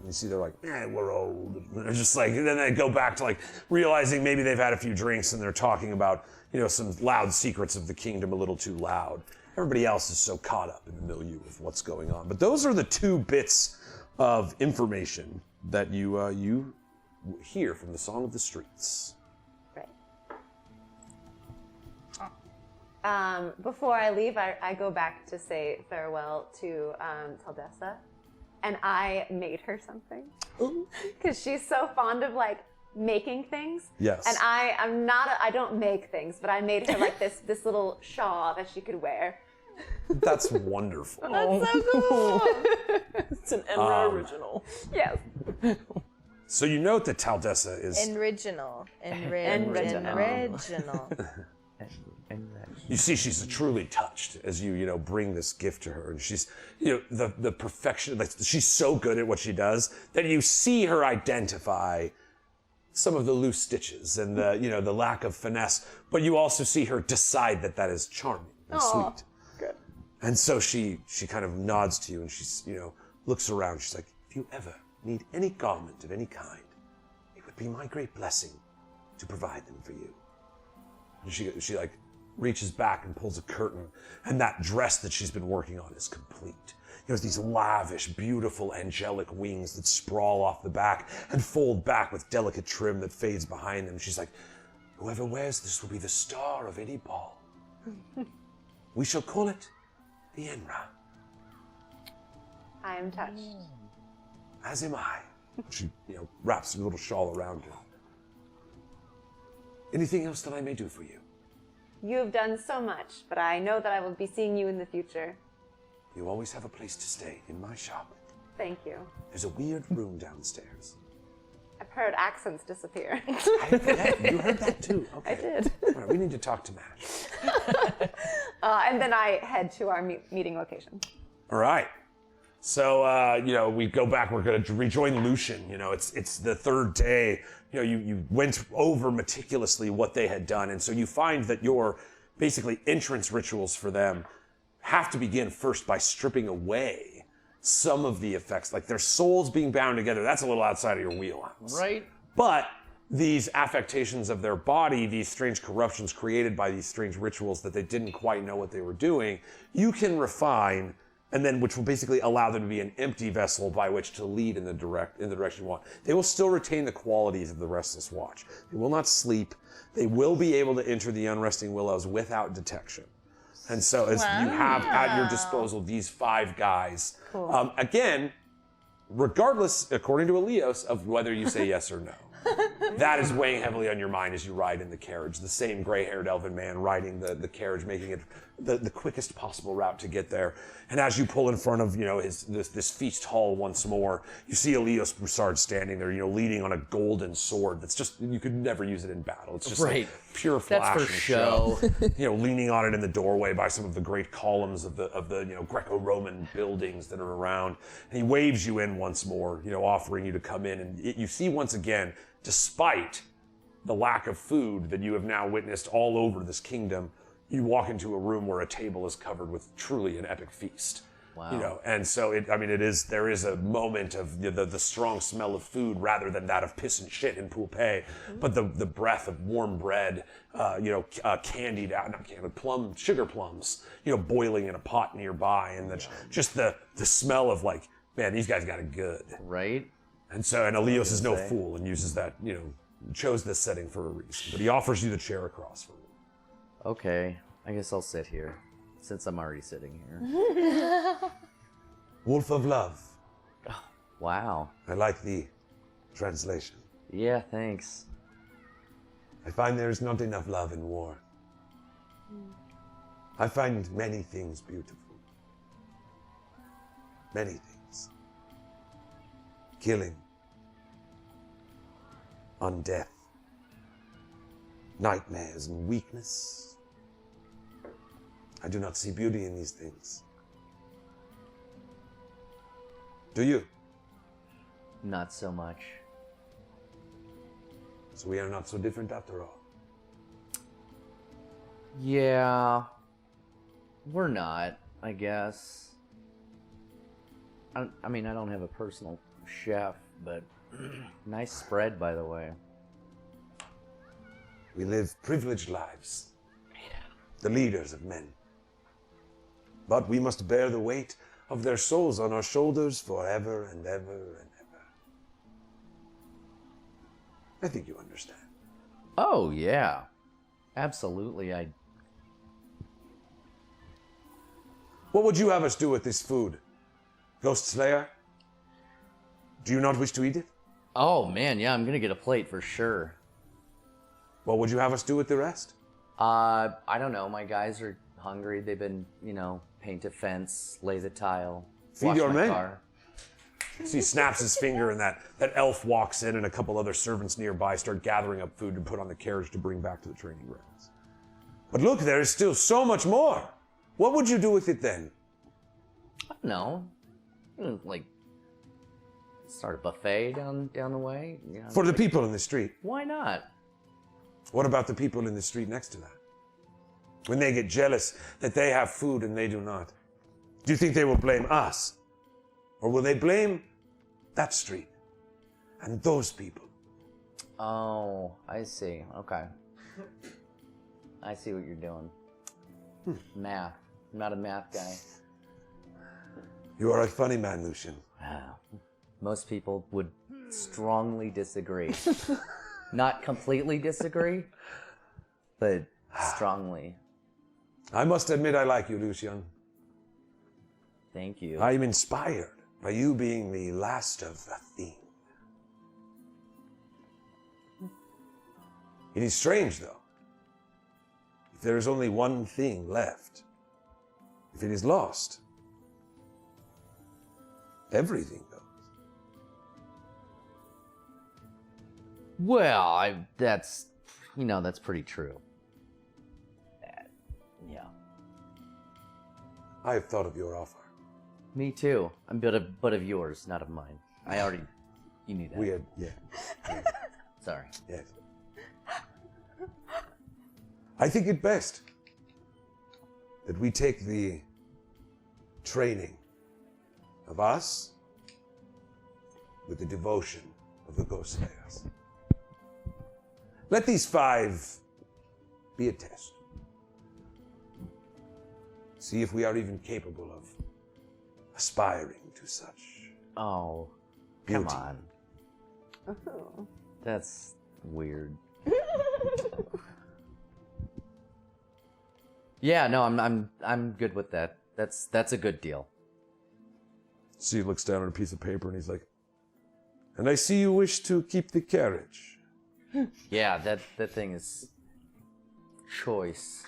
You see, they're like, we're old. And they're just like, and then they go back to like realizing maybe they've had a few drinks and they're talking about, you know, some loud secrets of the kingdom a little too loud. Everybody else is so caught up in the milieu of what's going on. But those are the two bits of information that you hear from the Song of the Streets. Right. Before I leave, I go back to say farewell to Taldessa. And I made her something. Because she's so fond of like making things. Yes. And I don't make things, but I made her like this little shawl that she could wear. That's wonderful. That's so cool. It's an Emra original. Yes. So you note that Taldessa is... Original. You see, she's truly touched as you bring this gift to her, and she's, the perfection. Like, she's so good at what she does that you see her identify some of the loose stitches and the lack of finesse, but you also see her decide that is charming and sweet. Good. And so she kind of nods to you, and she's looks around. She's like, if you ever need any garment of any kind, be my great blessing to provide them for you. And she like reaches back and pulls a curtain, and that dress that she's been working on is complete. There's these lavish, beautiful, angelic wings that sprawl off the back and fold back with delicate trim that fades behind them. She's like, whoever wears this will be the star of any ball. We shall call it the Enra. I am touched. As am I. She, wraps a little shawl around her. Anything else that I may do for you? You have done so much, but I know that I will be seeing you in the future. You always have a place to stay in my shop. Thank you. There's a weird room downstairs. I've heard accents disappear. You heard that too? Okay. I did. All right, we need to talk to Matt. And then I head to our meeting location. All right. So, we go back, we're going to rejoin Lucian. It's the third day. You went over meticulously what they had done. And so you find that your basically entrance rituals for them have to begin first by stripping away some of the effects, like their souls being bound together. That's a little outside of your wheelhouse. Right. But these affectations of their body, these strange corruptions created by these strange rituals that they didn't quite know what they were doing, you can refine, and then which will basically allow them to be an empty vessel by which to lead in the direction you want. They will still retain the qualities of the Restless Watch. They will not sleep. They will be able to enter the Unresting Willows without detection. And so as you have at your disposal these 5 guys, again, regardless, according to Elios, of whether you say yes or no. That is weighing heavily on your mind as you ride in the carriage. The same gray-haired elven man riding the carriage, making it the quickest possible route to get there. And as you pull in front of this feast hall once more, you see Elios Broussard standing there, leaning on a golden sword that's just, you could never use it in battle. It's just like pure flash. That's for and show. Leaning on it in the doorway by some of the great columns of the Greco-Roman buildings that are around. And he waves you in once more, offering you to come in. And you see once again, despite the lack of food that you have now witnessed all over this kingdom, you walk into a room where a table is covered with truly an epic feast. Wow. And so there is a moment of the strong smell of food rather than that of piss and shit in Poupée, but the breath of warm bread, candied out, not candied, sugar plums, boiling in a pot nearby, and just the smell of like, man, these guys got it good. Right. And Elios is no fool and uses that, chose this setting for a reason. But he offers you the chair across from him. Okay, I guess I'll sit here, since I'm already sitting here. Wolf of Love. Oh, wow. I like the translation. Yeah, thanks. I find there is not enough love in war. I find many things beautiful. Many things. Killing. Undeath. Nightmares and weakness. I do not see beauty in these things. Do you? Not so much. So we are not so different after all. Yeah. We're not, I guess. I don't have a personal chef, but nice spread, by the way. We live privileged lives. The leaders of men. But we must bear the weight of their souls on our shoulders forever and ever and ever. I think you understand. Oh, yeah. Absolutely, What would you have us do with this food? Ghost Slayer? Do you not wish to eat it? Oh, man, yeah, I'm gonna get a plate for sure. What would you have us do with the rest? I don't know. My guys are hungry. They've been, paint a fence, lay the tile, Feed wash your my men. car. So he snaps his finger and that elf walks in and a couple other servants nearby start gathering up food to put on the carriage to bring back to the training grounds. But look, there is still so much more. What would you do with it then? I don't know. Like, start a buffet down the way. For the people in the street. Why not? What about the people in the street next to that? When they get jealous that they have food and they do not, do you think they will blame us? Or will they blame that street and those people? Oh, I see. Okay. I see what you're doing. Math. I'm not a math guy. You are a funny man, Lucian. Wow. Most people would strongly disagree. Not completely disagree, but strongly. I must admit I like you, Lucian. Thank you. I am inspired by you being the last of a thing. It is strange, though. If there is only one thing left, if it is lost, everything goes. Well, that's pretty true. Yeah. I have thought of your offer. Me too. I'm but of yours, not of mine. You knew that. We had, yeah. Sorry. Yes. I think it best that we take the training of us with the devotion of the Ghost Slayers. Let these 5 be a test. See if we are even capable of aspiring to such Oh, beauty. come on. That's weird. Yeah, no, I'm good with that. That's a good deal. So he looks down at a piece of paper and he's like, and I see you wish to keep the carriage. Yeah, that thing is choice.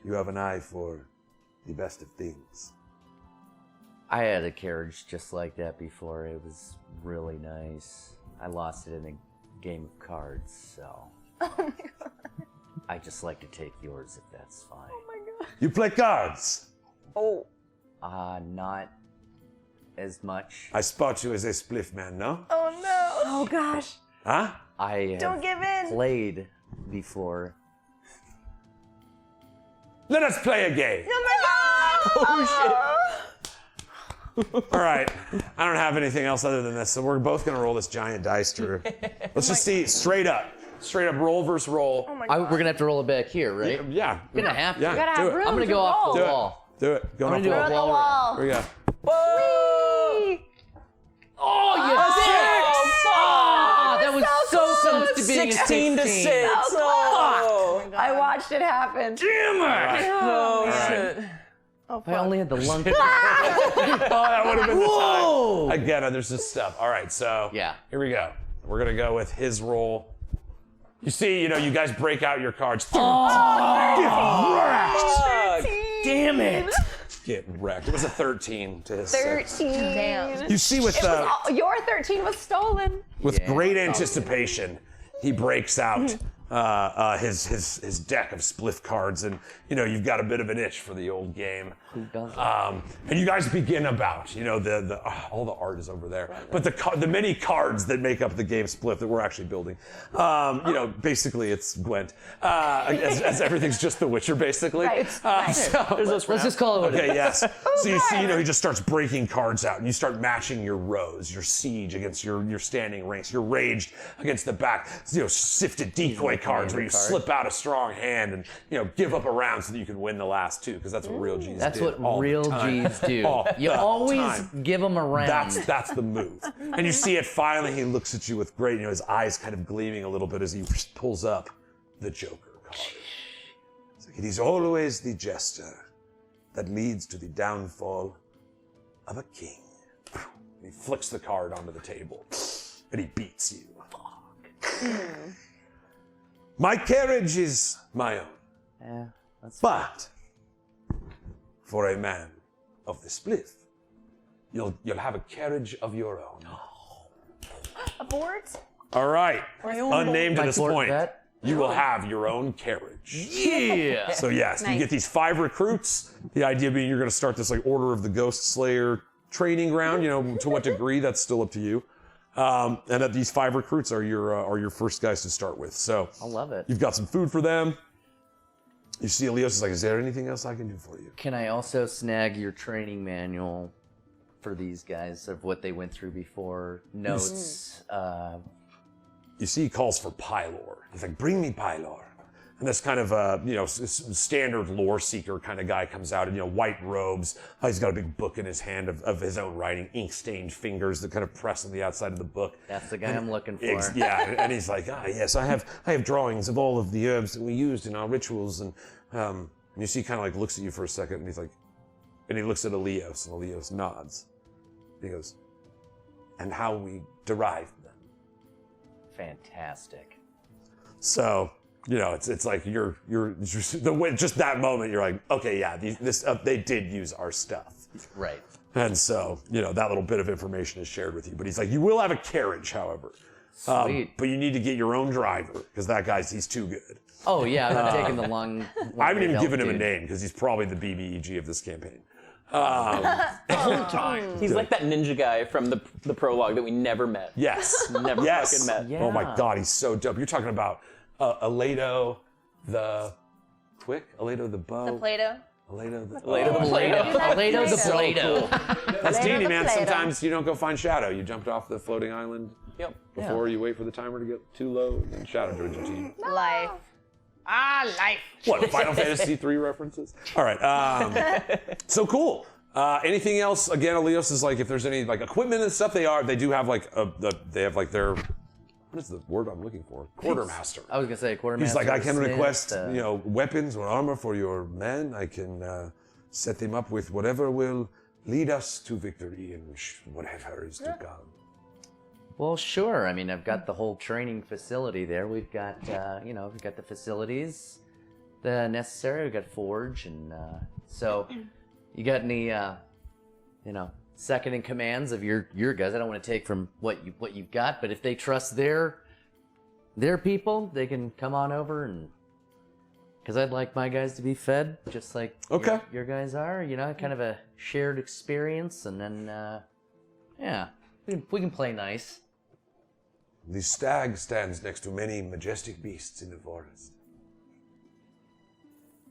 You have an eye for the best of things. I had a carriage just like that before. It was really nice. I lost it in a game of cards, so. Oh my god. I just like to take yours if that's fine. Oh my god. You play cards. Oh. Not as much. I spot you as a spliff man, no? Oh no. Oh gosh. Huh? I Don't give in. played before. Let us play a game. Oh my god. Oh shit. All right. I don't have anything else other than this, so we're both gonna roll this giant dice to. Let's just see straight up roll versus roll. Oh my god. We're gonna have to roll it back here, right? Yeah. We're gonna have to. Yeah. You gotta do have it. room I'm gonna to go off the Do it. wall. Do it. Going I'm off gonna do the a wall. wall. Here we go. Whoa. Oh, you did! Oh, that was so close to being 16 a to 16. 6. Oh. I watched it happen. Oh, shit. If I only had the lung. Oh, that would have been the Whoa! time. Again, there's this stuff. All right, so Yeah. here we go. We're gonna go with his roll. You see, you guys break out your cards. Damn it! Get wrecked. It was a 13 to his 13. Damn. You see, with Your 13 was stolen. great anticipation, he breaks out his deck of spliff cards, and you've got a bit of an itch for the old game. Who doesn't? And you guys begin about the all the art is over there, but the many cards that make up the game spliff that we're actually building. Basically it's Gwent, as everything's just The Witcher basically. Right. Let's just call it. Okay, yes. So you see, he just starts breaking cards out, and you start matching your rows, your siege against your standing ranks, your raged against the back, sifted decoy cards where you slip out a strong hand and give up a round so that you can win the last 2, because that's what real G's That's do what all the real time. G's do. All You the always time. give them a round. That's the move. And you see it finally, he looks at you with great, his eyes kind of gleaming a little bit as he pulls up the Joker card. It's like, it is always the jester that leads to the downfall of a king. He flicks the card onto the table and he beats you. My carriage is my own, Yeah, that's but for a man of the spliff, you'll have a carriage of your own. Abort. All right. Unnamed to My this board point, bet. you will have your own carriage. Yeah. So yes, you get these 5 recruits. The idea being you're going to start this Order of the Ghost Slayer training ground. To what degree, that's still up to you. And that these 5 recruits are your first guys to start with. So I love it. you've got some food for them. You see Elios is like, is there anything else I can do for you? Can I also snag your training manual for these guys of what they went through before. Notes. You see he calls for Pylor. He's like, bring me Pylor. And this kind of, standard lore seeker kind of guy comes out in, white robes. He's got a big book in his hand of his own writing, ink-stained fingers that kind of press on the outside of the book. That's the guy I'm looking for. And he's like, yes, I have drawings of all of the herbs that we used in our rituals. And you see he kind of like looks at you for a second, and he's like, and he looks at Elios, and Elios nods. He goes, and how we derived them. Fantastic. So, it's like you're just that moment you're like, okay, yeah, they did use our stuff. Right. And so, that little bit of information is shared with you. But he's like, you will have a carriage, however. Sweet. But you need to get your own driver, because that he's too good. Oh, yeah, I'm not taking the long I haven't even given him a dude. name, because he's probably the BBEG of this campaign. The whole time. He's like that ninja guy from the prologue that we never met. Yes. Never fucking met. Yeah. Oh my God, he's so dope. You're talking about Aledo the Quick? Aledo the Bow? The Play-Doh. Aledo the Aledo the Play-Doh. That's D&D, man. Play-Doh. Sometimes you don't go find Shadow. You jumped off the floating island before you wait for the timer to get too low, and then Shadow joins your team. Life. Life. What, Final Fantasy 3 references? All right. So cool. Anything else? Again, Elios is like, if there's any like equipment and stuff, they do have like their, what is the word I'm looking for? Quartermaster. I was gonna say quartermaster. He's like, I can smith, request, weapons or armor for your men. I can set them up with whatever will lead us to victory and whatever is to come. Well, sure. I mean, I've got the whole training facility there. We've got, we've got the facilities, the necessary. We've got forge, and so you got any, second in commands of your guys? I don't want to take from what you've got, but if they trust their people, they can come on over, and because I'd like my guys to be fed just like your guys are. Kind of a shared experience, and then we can play nice. The stag stands next to many majestic beasts in the forest.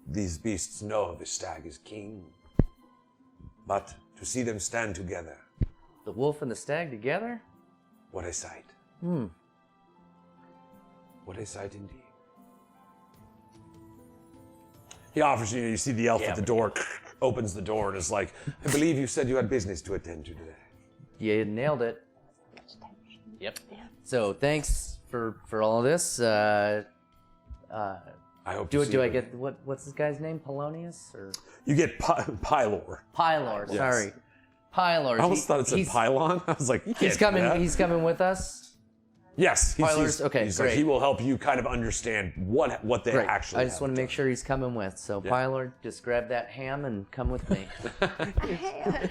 These beasts know the stag is king, but to see them stand together. The wolf and the stag together? What a sight. What a sight indeed. He offers you see the elf at the door, opens the door, and is like, I believe you said you had business to attend to today. You nailed it. Yep. So thanks for all of this. I hope to see do I you get what's this guy's name? Polonius or You get Pylor. Pylor? Yes. Sorry, Pylor. I almost thought it said pylon. I was like, He's coming. He's coming with us. Yes, Pylor's okay. He's Great. like, he will help you kind of understand what they Great. actually. I just want to make sure he's coming with. So Pylor, just grab that ham and come with me.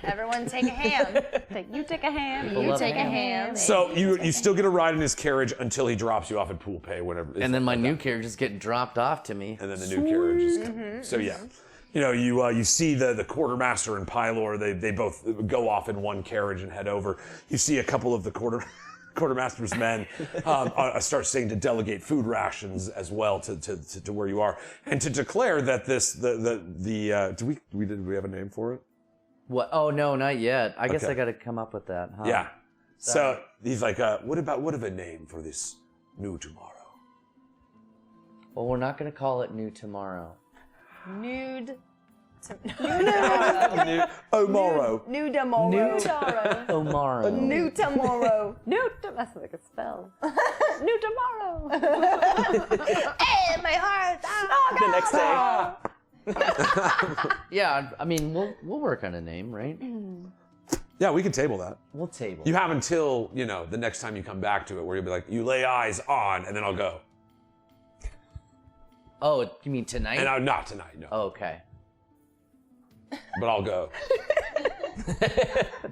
Everyone take a ham. You take a ham. People You love take a ham. ham. So you still get a ride in his carriage until he drops you off at pool pay, whenever. And then my new carriage is getting dropped off to me. And then the new carriage is coming. So yeah. You see the quartermaster and Pylor, they both go off in one carriage and head over. You see a couple of the quartermaster's men start saying to delegate food rations as well to where you are, and to declare that do we have a name for it? What? Oh no, not yet. I guess Okay. I got to come up with that. Huh? Yeah. So he's like, what of a name for this new tomorrow? Well, we're not going to call it New Tomorrow. Nude. Omorrow. New tomorrow. Tomorrow. New tomorrow. That's like a spell. New tomorrow. Hey, my heart. The next day. Yeah, I mean, we'll work on a name, right? Yeah, we can table that. We'll table. You have until, the next time you come back to it, where you'll be like, you lay eyes on, and then I'll go. Oh, you mean tonight? And not tonight, no. Oh, okay. But I'll go.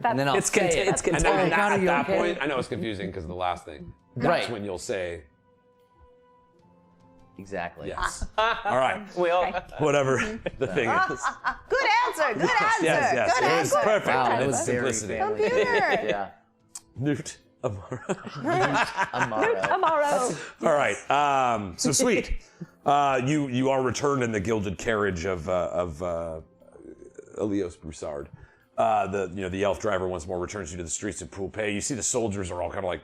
And then I'll It's say it. it's And then contained. God, are at you that okay? point, I know it's confusing because of the last thing. That's Right. when you'll say, Exactly. yes. All right. We all. Whatever the thing is. Good answer. Good answer. Yes. Good It was answer. perfect. Wow, in that its was very simplicity. family. Computer. Yeah. Newt Amara. Tomorrow. Tomorrow. All right. So sweet. You are returned in the gilded carriage of Elios Broussard. the elf driver once more returns you to the streets of Poolpay. You see the soldiers are all kind of like,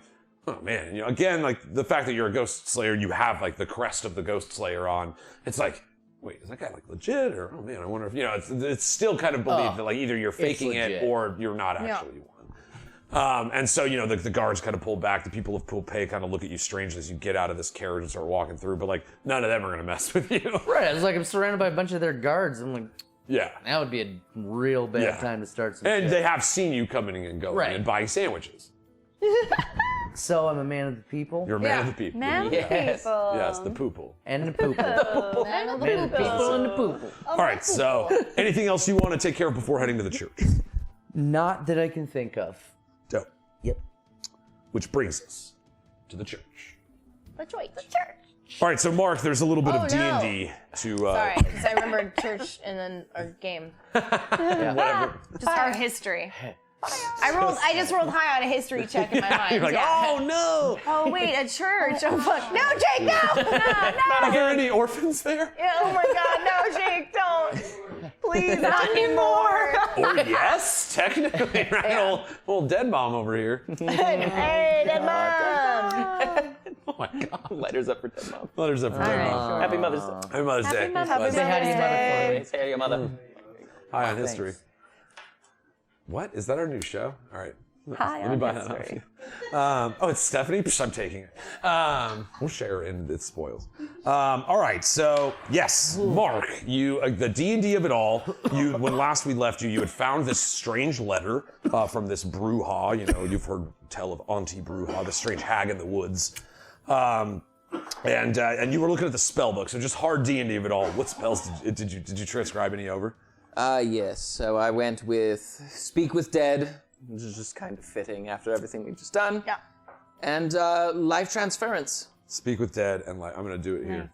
oh man, again, like the fact that you're a ghost slayer, you have like the crest of the ghost slayer on. It's like, wait, is that guy like legit? Or, oh man, I wonder if, it's still kind of believed that like either you're faking it or you're not actually one. And so, the guards kind of pull back. The people of Poolpay kind of look at you strangely as you get out of this carriage and start walking through, but like none of them are going to mess with you. Right, it's like I'm surrounded by a bunch of their guards. I'm like, yeah. That would be a real bad time to start some And shit. they have seen you coming and going and buying sandwiches. So I'm a man of the people? You're a man of the people. Man of the people. Yes, the poople. And the poople. Man of the Man of the people and the poople. All right, so anything else you want to take care of before heading to the church? Not that I can think of. Dope. Yep. Which brings us to the church. The church. All right, so Mark, there's a little bit of no. D&D to... Sorry, because I remembered church and then our game. Whatever. Just our history. I just rolled high on a history check in my mind. You're like, oh no! Oh wait, a church. Oh fuck. No, Jake, no! Are there any orphans there? Yeah, oh my god, no, Jake, don't. Please, not anymore. Or yes, technically, right? Old dead mom over here. Hey, dead mom. Oh my god. Letters up for dead mom. Letters up for dead mom. Happy Mother's Day. Happy Mother's Day. Happy Say hi to your mother for me. Say hi to your mother. High on history. What? Is that our new show? All right. Hi Let me on buy that history. off you. Oh, it's Stephanie? Psh, I'm taking it. We'll share in its spoils. All right, so yes, Mark, you the D&D of it all. When last we left you, you had found this strange letter from this Brujah. You've heard tell of Auntie Brujah, the strange hag in the woods. And you were looking at the spell book, so just hard D&D of it all. What spells did you transcribe any over? Yes. So I went with Speak with Dead, which is just kind of fitting after everything we've just done. Yeah. And Life Transference. Speak with Dead, and I'm gonna do it here.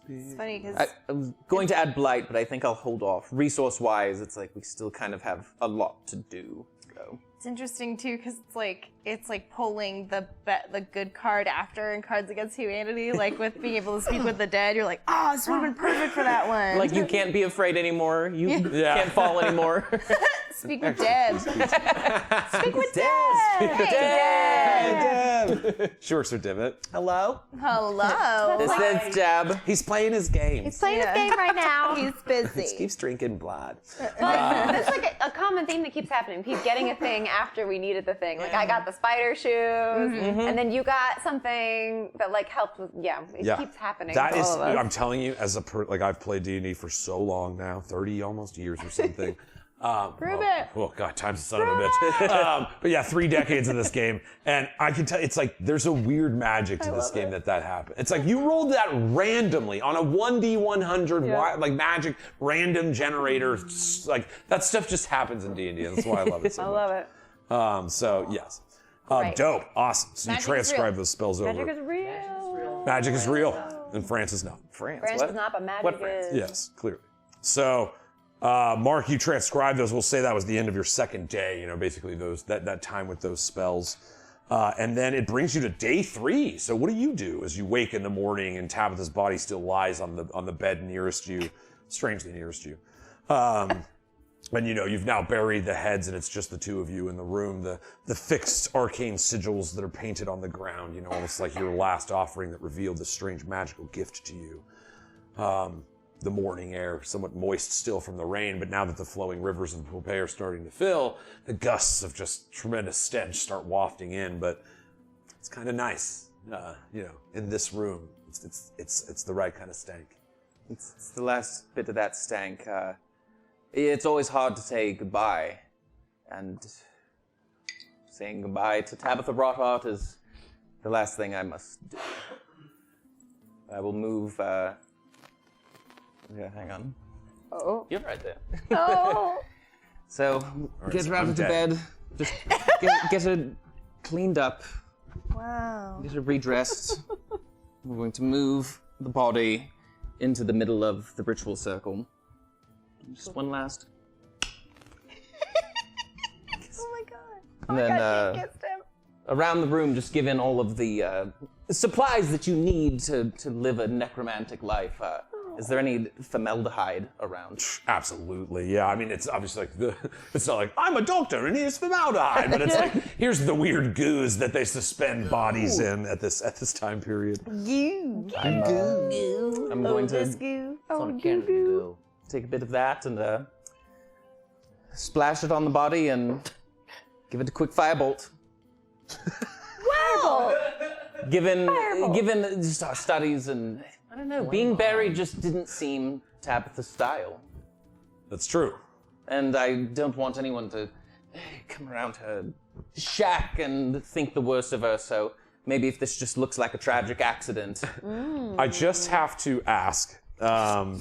It's funny because I was going to add Blight, but I think I'll hold off. Resource-wise, it's like we still kind of have a lot to do. So. it's interesting too because it's like pulling the good card after in Cards Against Humanity, like with being able to speak with the dead. You're like, oh, this would have been perfect for that one. Like you can't be afraid anymore. You can't fall anymore. Speak with dead. Speak with dead. Sure, Sir Dimmitt. Hello? Hello. This is Jab. He's playing his game. He's playing his game right now. He's busy. Keeps drinking blood. But that's like a common theme that keeps happening. We keep getting a thing after we needed the thing. Like I got the spider shoes, and then you got something that like helped with. It keeps happening. That to is, all of us. I'm telling you, as I've played D&D for so long now, 30 almost years or something. Prove it. Oh God, time's a son of a bitch. But yeah, 3 decades of this game, and I can tell it's like there's a weird magic to this game that happened. It's like you rolled that randomly on a 1d100 like magic random generator. Like that stuff just happens in D&D, and that's why I love it so much. I love it. So yes, Right. dope, awesome. So Magic you is transcribe real. those spells Magic over. is real. Magic is real, and France is not. France. France what? is not, but magic What France? is. Yes, clearly. So, Mark, you transcribed those. We'll say that was the end of your second day. Basically that time with those spells, and then it brings you to day 3. So, what do as you wake in the morning and Tabitha's body still lies on the bed nearest you, strangely nearest you, and you've now buried the heads, and it's just the two of you in the room. The fixed arcane sigils that are painted on the ground, almost like your last offering that revealed this strange magical gift to you. The morning air, somewhat moist still from the rain, but now that the flowing rivers of Poolpay are starting to fill, the gusts of just tremendous stench start wafting in. But it's kind of nice, in this room. It's the right kind of stank. It's the last bit of that stank. It's always hard to say goodbye, and saying goodbye to Tabitha Rothart is the last thing I must do. I will move. Yeah, hang on. Oh. You're right there. Oh. So, get her out of bed. Just get her cleaned up. Wow. Get her redressed. We're going to move the body into the middle of the ritual circle. Just one last. Oh my god. And then around the room, just give in all of the supplies that you need to live a necromantic life. Is there any formaldehyde around? Absolutely, yeah. I mean, it's obviously like it's not like I'm a doctor and here's formaldehyde, but it's like here's the weird goos that they suspend bodies in at this time period. I'm going to It's on a Canada Goo. take a bit of that and splash it on the body and give it a quick firebolt. Given just our studies and I don't know, being buried just didn't seem Tabitha's style. That's true. And I don't want anyone to come around her shack and think the worst of her, so maybe if this just looks like a tragic accident. I just have to ask, are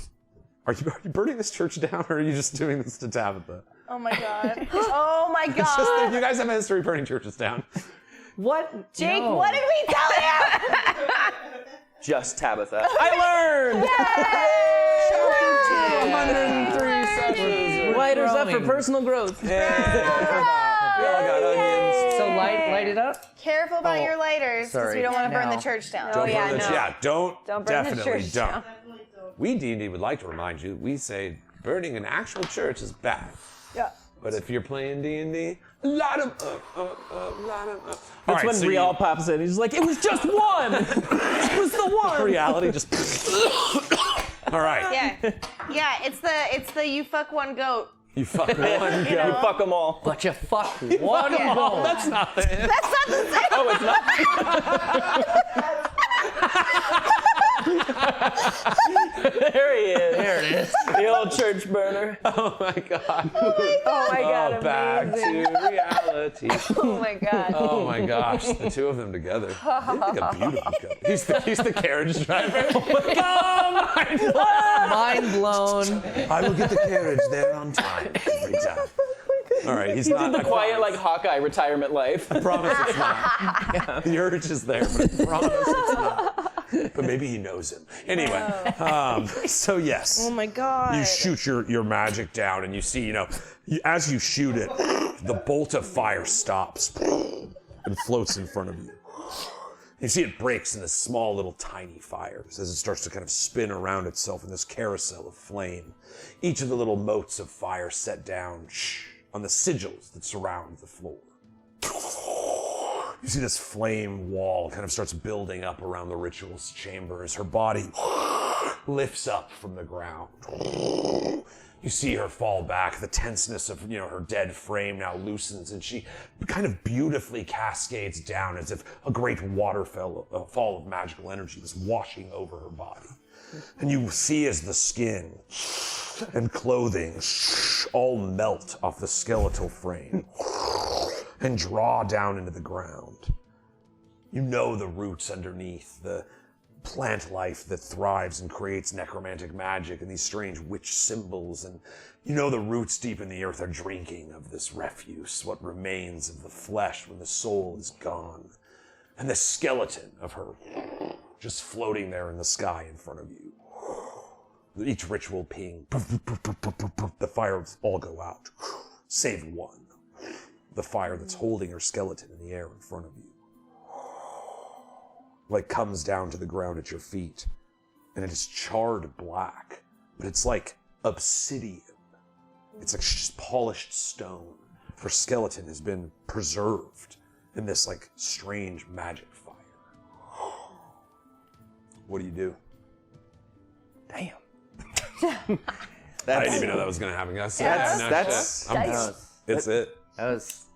you burning this church down or are you just doing this to Tabitha? Oh my god. Oh my It's just god. that you guys have a history of burning churches down. What? Jake, No. what did we tell you? Just Tabitha. I learned! Yay! 103 sessions. Lighters up for growing. personal growth. We all got onions. So light it up? Careful about your lighters, because sorry. we don't want to burn Now. the church down. Don't yeah, burn the no. yeah, don't Don't burn the definitely church don't. down. WeeDnD would like to remind you, we say burning an actual church is bad. Yeah. But if you're playing D&D, light 'em up, light 'em up. All That's right, when so Rial pops in. He's like, it was just one! It was the one! reality just. All right. Yeah, it's the you fuck one goat. You fuck one go. know? You fuck them all. But you fuck one Yeah. goal. That's not it. That's not the same. Oh, it's not? There he is. There it is. The old church burner. Oh my god. Oh my god, Oh, back amazing. to reality. Oh my god. Oh my gosh, the two of them together. They make a beautiful couple. He's the carriage driver. Mind blown. I will get the carriage there on time every time. All right, he's not The I quiet, promise. like Hawkeye retirement life. I promise it's not. The urge is there, but I promise it's not. But maybe he knows him. Anyway, so yes. Oh my god. You shoot your magic down, and you see, as you shoot it, the bolt of fire stops and floats in front of you. You see it breaks into small little tiny fires as it starts to kind of spin around itself in this carousel of flame. Each of the little motes of fire set down on the sigils that surround the floor. You see this flame wall kind of starts building up around the ritual's chamber as her body lifts up from the ground. You see her fall back. The tenseness of her dead frame now loosens, and she kind of beautifully cascades down as if a great waterfall of magical energy was washing over her body. And you see as the skin and clothing all melt off the skeletal frame and draw down into the ground. You know the roots underneath, the plant life that thrives and creates necromantic magic and these strange witch symbols, and you know the roots deep in the earth are drinking of this refuse, what remains of the flesh when the soul is gone, and the skeleton of her just floating there in the sky in front of you. Each ritual ping, the fires all go out, save one. The fire that's holding her skeleton in the air in front of you. Like comes down to the ground at your feet, and it is charred black, but it's like obsidian. It's like just polished stone. Her skeleton has been preserved in this like strange magic fire. What do you do? Damn. I didn't even know that was gonna happen, guys. That's It's it.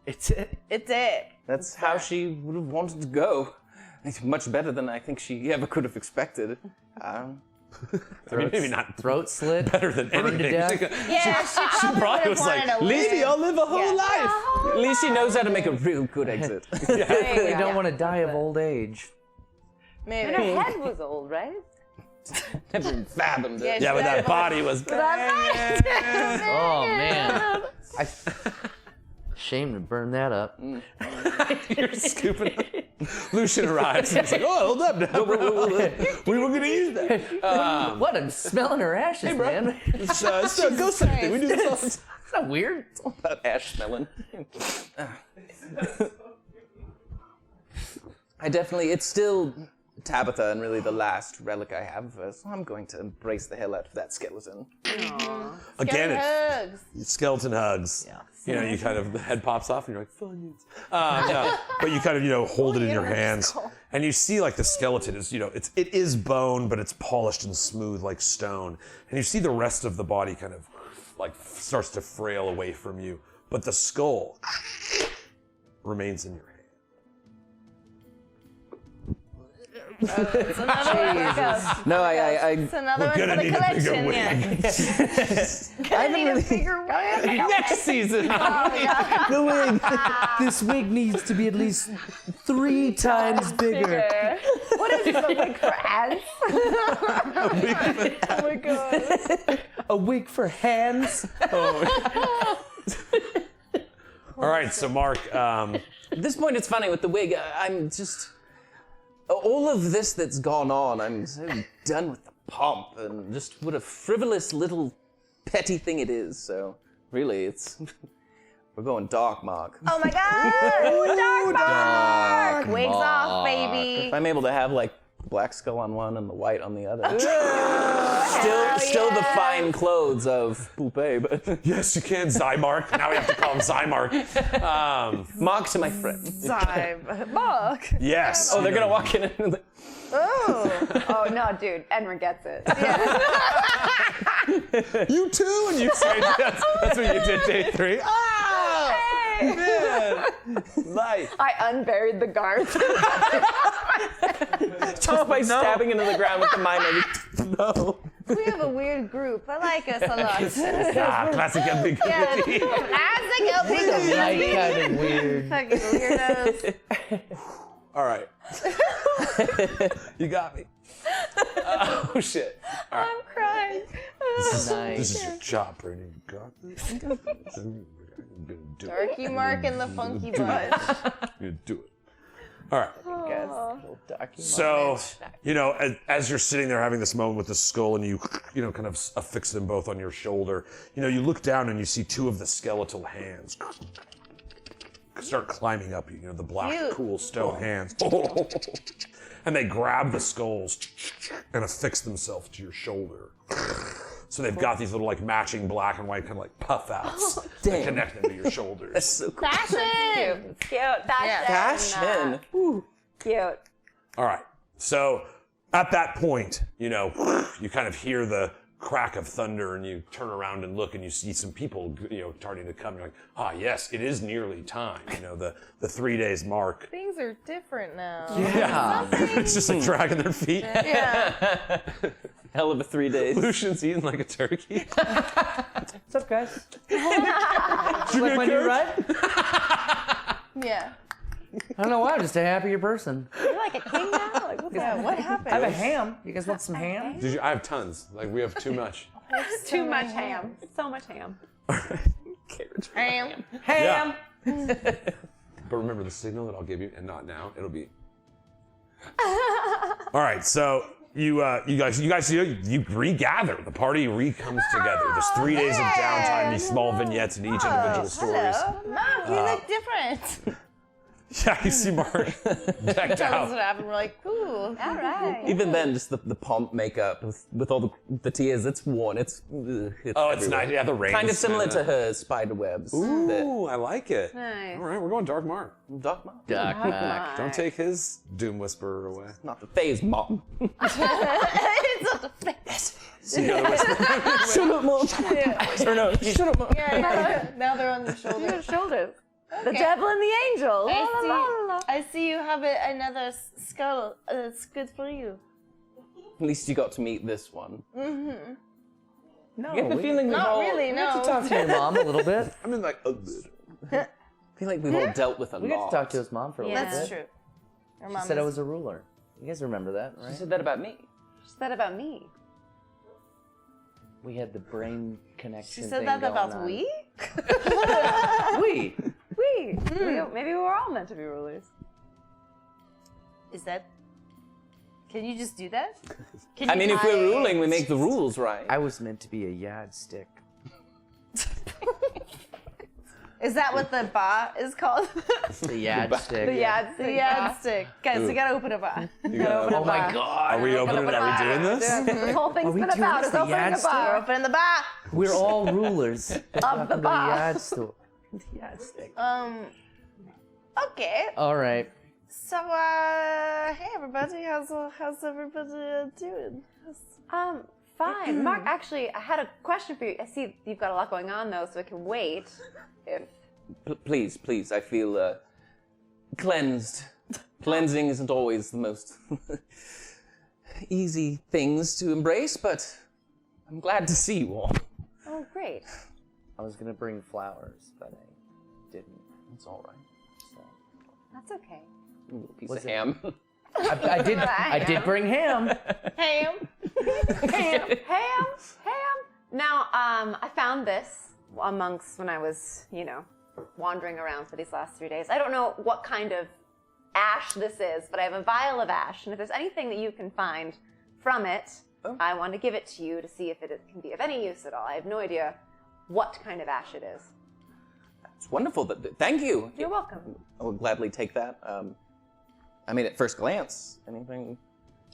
It's it. It's it. That's how she would have wanted to go. It's much better than I think she ever could have expected. I mean, maybe not Throat slit. better than burned to anything. death. Yeah, she Probably was like, Lizzie, I'll live a whole life. At least she knows how to make a real good exit. They don't want to die of old age. Maybe. And her head was old, right? Never fathomed it. Yeah, but that body was. Oh man. Shame to burn that up. You're scooping it. Lucian arrives and he's like, oh, hold up now. We were going to use that. What? I'm smelling her ashes, man. It's a ghost hunting. We do this all the time. Is that weird? About ash smelling. I definitely, it's still Tabitha and really the last relic I have of her, so I'm going to embrace the hell out of that skeleton. Again, Hugs. it's skeleton hugs. Yeah. You know, you kind of, the head pops off and you're like, Funyuns. No, but you kind of, hold it in your hands. And you see like the skeleton is, it is bone, but it's polished and smooth like stone. And you see the rest of the body kind of like starts to frail away from you. But the skull remains in your hand. It's another No, It's another one for the collection. I haven't really. Bigger wig. Next season. The wig. This wig needs to be at least 3 times bigger. What is this, a wig for ants? Oh my god. A wig for hands. All right, so Mark, At this point, it's funny with the wig. I'm just. All of this that's gone on, I'm so done with the pomp and just what a frivolous little petty thing it is. So, really, it's. We're going dark, Mark. Oh my god. Dark. Wigs off, baby. If I'm able to have, like, black skull on one and the white on the other. Still the fine clothes of Poupée, but. yes, you can, Zymark. Now we have to call him Zymark. Mark to my friend. Mark. Yes. Oh, they're gonna walk in and. Oh no, dude, Enra gets it. You too? And you say that's what you did day 3. Ah! Man! Life. I unburied the guards. Just by stabbing into the ground with the miner. No. We have a weird group. I like us a lot. Classic ambiguity. Classic LP Like kind of weird. Fucking weirdos. All right. You got me. Oh, shit. All right. I'm crying. This is your job, Brandon. You got this? Darky Mark and the Funky Bunch. You do it. All right. Darky So, as you're sitting there having this moment with the skull and you kind of affix them both on your shoulder, you look down and you see 2 of the skeletal hands start climbing up you, the black, Cute. cool stone hands. And they grab the skulls and affix themselves to your shoulder. So they've got these little like matching black and white kind of like puff outs that connect them to your shoulders. That's so cool. Fashion. It's cute. Fashion. Cute. All right. So at that point, you kind of hear the crack of thunder and you turn around and look and you see some people, starting to come. You're like, yes, it is nearly time. The 3 days mark. Things are different now. Yeah. It's just like dragging their feet. Yeah. Hell of a 3 days. Lucian's eating like a turkey. What's up, guys? Did you Like my new ride? Yeah. I don't know why, I'm just a happier person. You're like a king now? Like, what's Yeah, what happened? I have a ham. You guys want some ham? I have tons. Like we have too much. too much ham. So much ham. Ham. Ham! But remember the signal that I'll give you, and not now. It'll be. All right. So you guys regather. The party comes together. There's 3 days of downtime. These small vignettes in each individual stories. Mark, you look different. Yeah, you see Mark decked Tell us out. what happened. We're like, cool. All right. Even then, just the pomp makeup with all the tears, it's worn. It's It's everywhere. nice. Yeah, the rain. Kind of similar to her spider webs. Ooh, I like it. Nice. All right, we're going Dark Mark. Dark Mom. Don't take his Doom Whisperer away. Not the phase mom. It's not the face. See the other whisperer? Shut up, mom. Or no, shut up, mom. Yeah, now they're on your shoulders. Your shoulders. The devil and the angel. I see you have another skull. That's good for you. At least you got to meet this one. No, I get the feeling we've Not all, really, We get to no. talk to your mom a little bit. I mean, like a little. I feel like we've all dealt with a We lot. get to talk to his mom for a little bit. That's true. Your She mom said I is- was a ruler. You guys remember that, She right? said that about me. What's that about me? We had the brain connection. She said thing that going about on. we? We. Maybe we were all meant to be rulers. Is that? Can you just do that? I mean, if we're ruling, we make the rules, right? I was meant to be a yardstick. Is that what the ba is called? The yardstick. The yardstick. The yardstick. Guys, we gotta open a ba. Oh my god. Are we opening? Are we doing this? The whole thing's we been doing about this, is the opening a yardstick? bar. Open the ba. We're all rulers Of the bar. yardstick. Yardstick. Okay. All right. So, hey everybody, how's everybody doing? Fine. Mark, actually, I had a question for you. I see you've got a lot going on, though, so I can wait. If Please, I feel cleansed. Cleansing isn't always the most easy things to embrace, but I'm glad to see you all. Oh, great. I was gonna bring flowers, but I didn't. It's all right. So. That's okay. A little piece Was of it- ham. I did bring ham. Ham. Ham. Now, I found this amongst when I was, wandering around for these last 3 days. I don't know what kind of ash this is, but I have a vial of ash, and if there's anything that you can find from it, I want to give it to you to see if it can be of any use at all. I have no idea what kind of ash it is. It's wonderful. Thank you. You're welcome. I would gladly take that. I mean, at first glance, anything.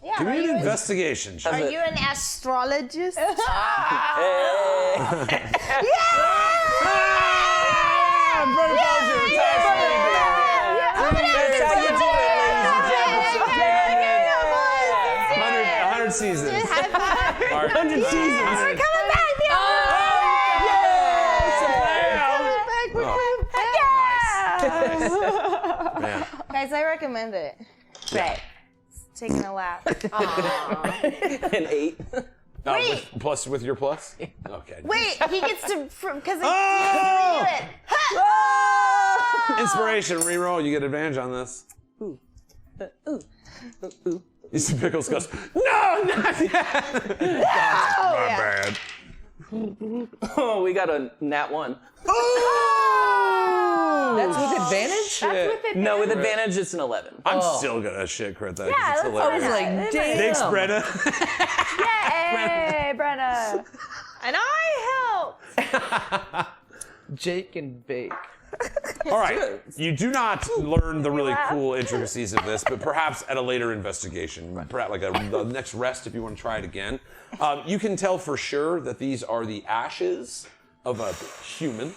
Yeah, Give are me you an an, investigation. are you an astrologist? Brother Bulger, retired celebrity. That's how you do it, ladies and gentlemen. 100 seasons. Mark, 100 seasons. We're coming back, Man. Guys, I recommend it. Great. Taking a lap. An 8. Wait. With your plus? Okay. Wait, he gets to because Oh! he gets to redo it. Inspiration, reroll. You get advantage on this. You see Pickles goes, no, not yet. That's my bad. Oh, we got a nat 1. That's with advantage? That's with advantage. No, with advantage, it's an 11. I'm still gonna shit crit that. 'cause Yeah, it's let's hilarious. always Like, damn. Thanks, Brenna. Yay, Brenna. And I helped. Jake and Bake. All right, you do not learn the really cool intricacies of this, but perhaps at a later investigation, perhaps like the next rest, if you want to try it again, you can tell for sure that these are the ashes of a human.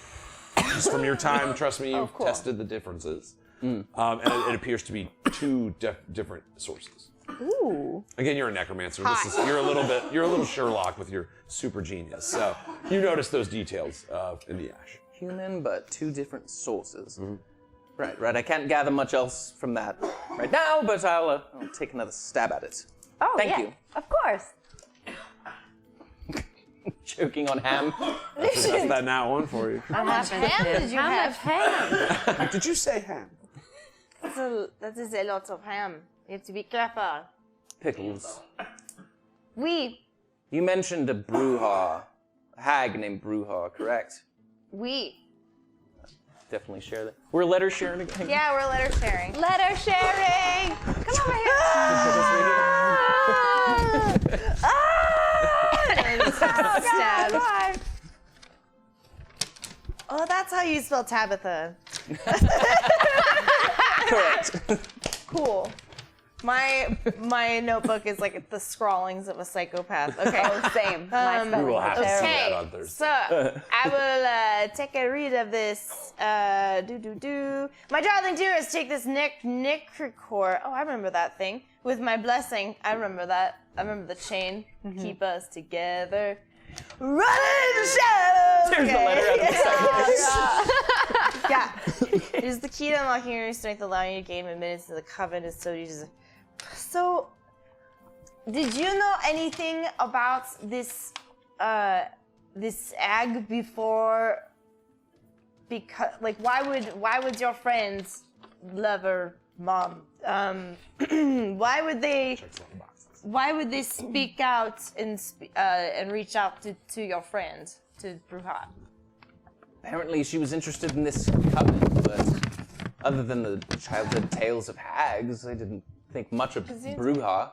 Just from your time, trust me, you've tested the differences, and it appears to be two different sources. Ooh. Again, you're a necromancer. You're a little Sherlock with your super genius. So you notice those details in the ash. Human, but 2 different sources. Right. I can't gather much else from that right now, but I'll take another stab at it. Oh, Thank yeah. you. Of course. Choking on ham. That's that nat 1 for you. How much ham did you How have? much ham? Did you say ham? That is a lot of ham. You have to be careful. Pickles. We You mentioned a Bruja, a hag named Bruja, correct? Definitely share that. We're letter sharing again. Yeah, we're letter sharing. Letter sharing. Come over here. Stab. God. Oh, that's how you spell Tabitha. Correct. Cool. My notebook is like the scrawlings of a psychopath. Okay. Oh, same. My We spelling will is have to see terrible. that Okay, on Thursday. so I will take a read of this. My darling dearest, take this necrocore. Oh, I remember that thing. With my blessing. I remember that. I remember the chain. Keep us together. Running in the shadows. There's the letter out of the second. Yeah. It is the key to unlocking your strength, allowing you to gain admittance to the covenant. So, did you know anything about this egg before? Because, like, why would your friends, lover, mom, why would they speak out and reach out to your friend, to Bruja? Apparently she was interested in this coven, but other than the childhood tales of hags, I didn't think much of Bruja.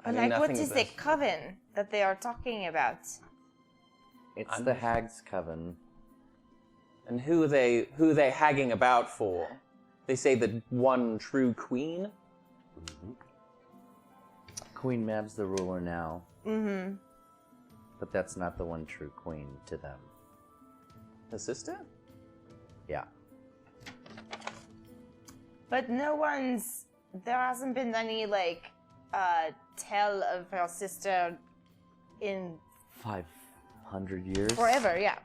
I knew Like, what nothing is of the this. coven that they are talking about? It's the Hag's Coven. And who are they hagging about for? They say the one true queen. Queen Mab's the ruler now. Mm-hmm. But that's not the one true queen to them. The sister? Yeah. But there hasn't been any, tale of her sister in 500 years? forever, yeah.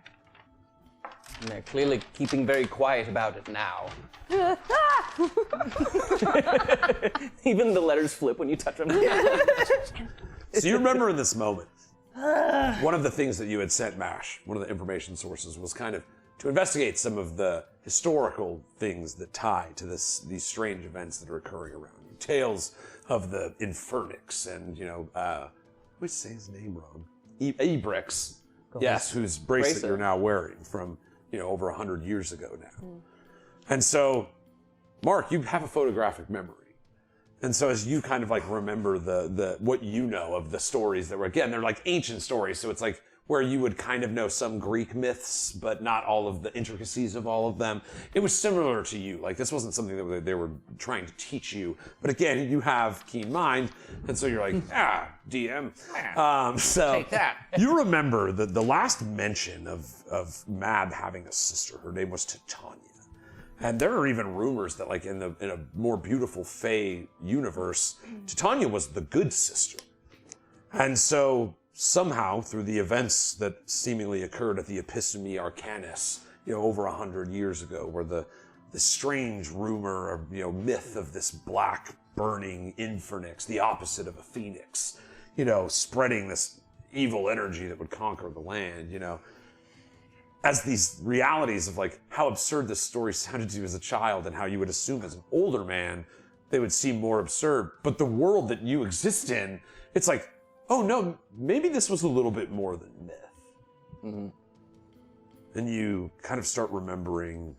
And they're clearly keeping very quiet about it now. Even the letters flip when you touch them. So you remember in this moment, one of the things that you had sent MASH, one of the information sources, was kind of to investigate some of the historical things that tie to these strange events that are occurring around you. Tales of the Infernix and, I always say his name wrong. Ebrix. Yes, whose bracelet you're now wearing from, over 100 years ago now. And so, Mark, you have a photographic memory. And so as you kind of remember the what you know of the stories that were, again, they're like ancient stories. So it's like where you would kind of know some Greek myths, but not all of the intricacies of all of them. It was similar to you. Like, this wasn't something that they were trying to teach you. But again, you have keen mind. And so you're like, DM. So Take that. You remember the last mention of Mab having a sister. Her name was Titania. And there are even rumors that, in a more beautiful Fey universe, Titania was the good sister. And so somehow, through the events that seemingly occurred at the Episteme Arcanis, over 100 years ago, where the strange rumor or myth of this black burning infernix, the opposite of a phoenix, spreading this evil energy that would conquer the land, as these realities of how absurd this story sounded to you as a child and how you would assume as an older man they would seem more absurd. But the world that you exist in, it's like, oh no, maybe this was a little bit more than myth. Mm-hmm. And you kind of start remembering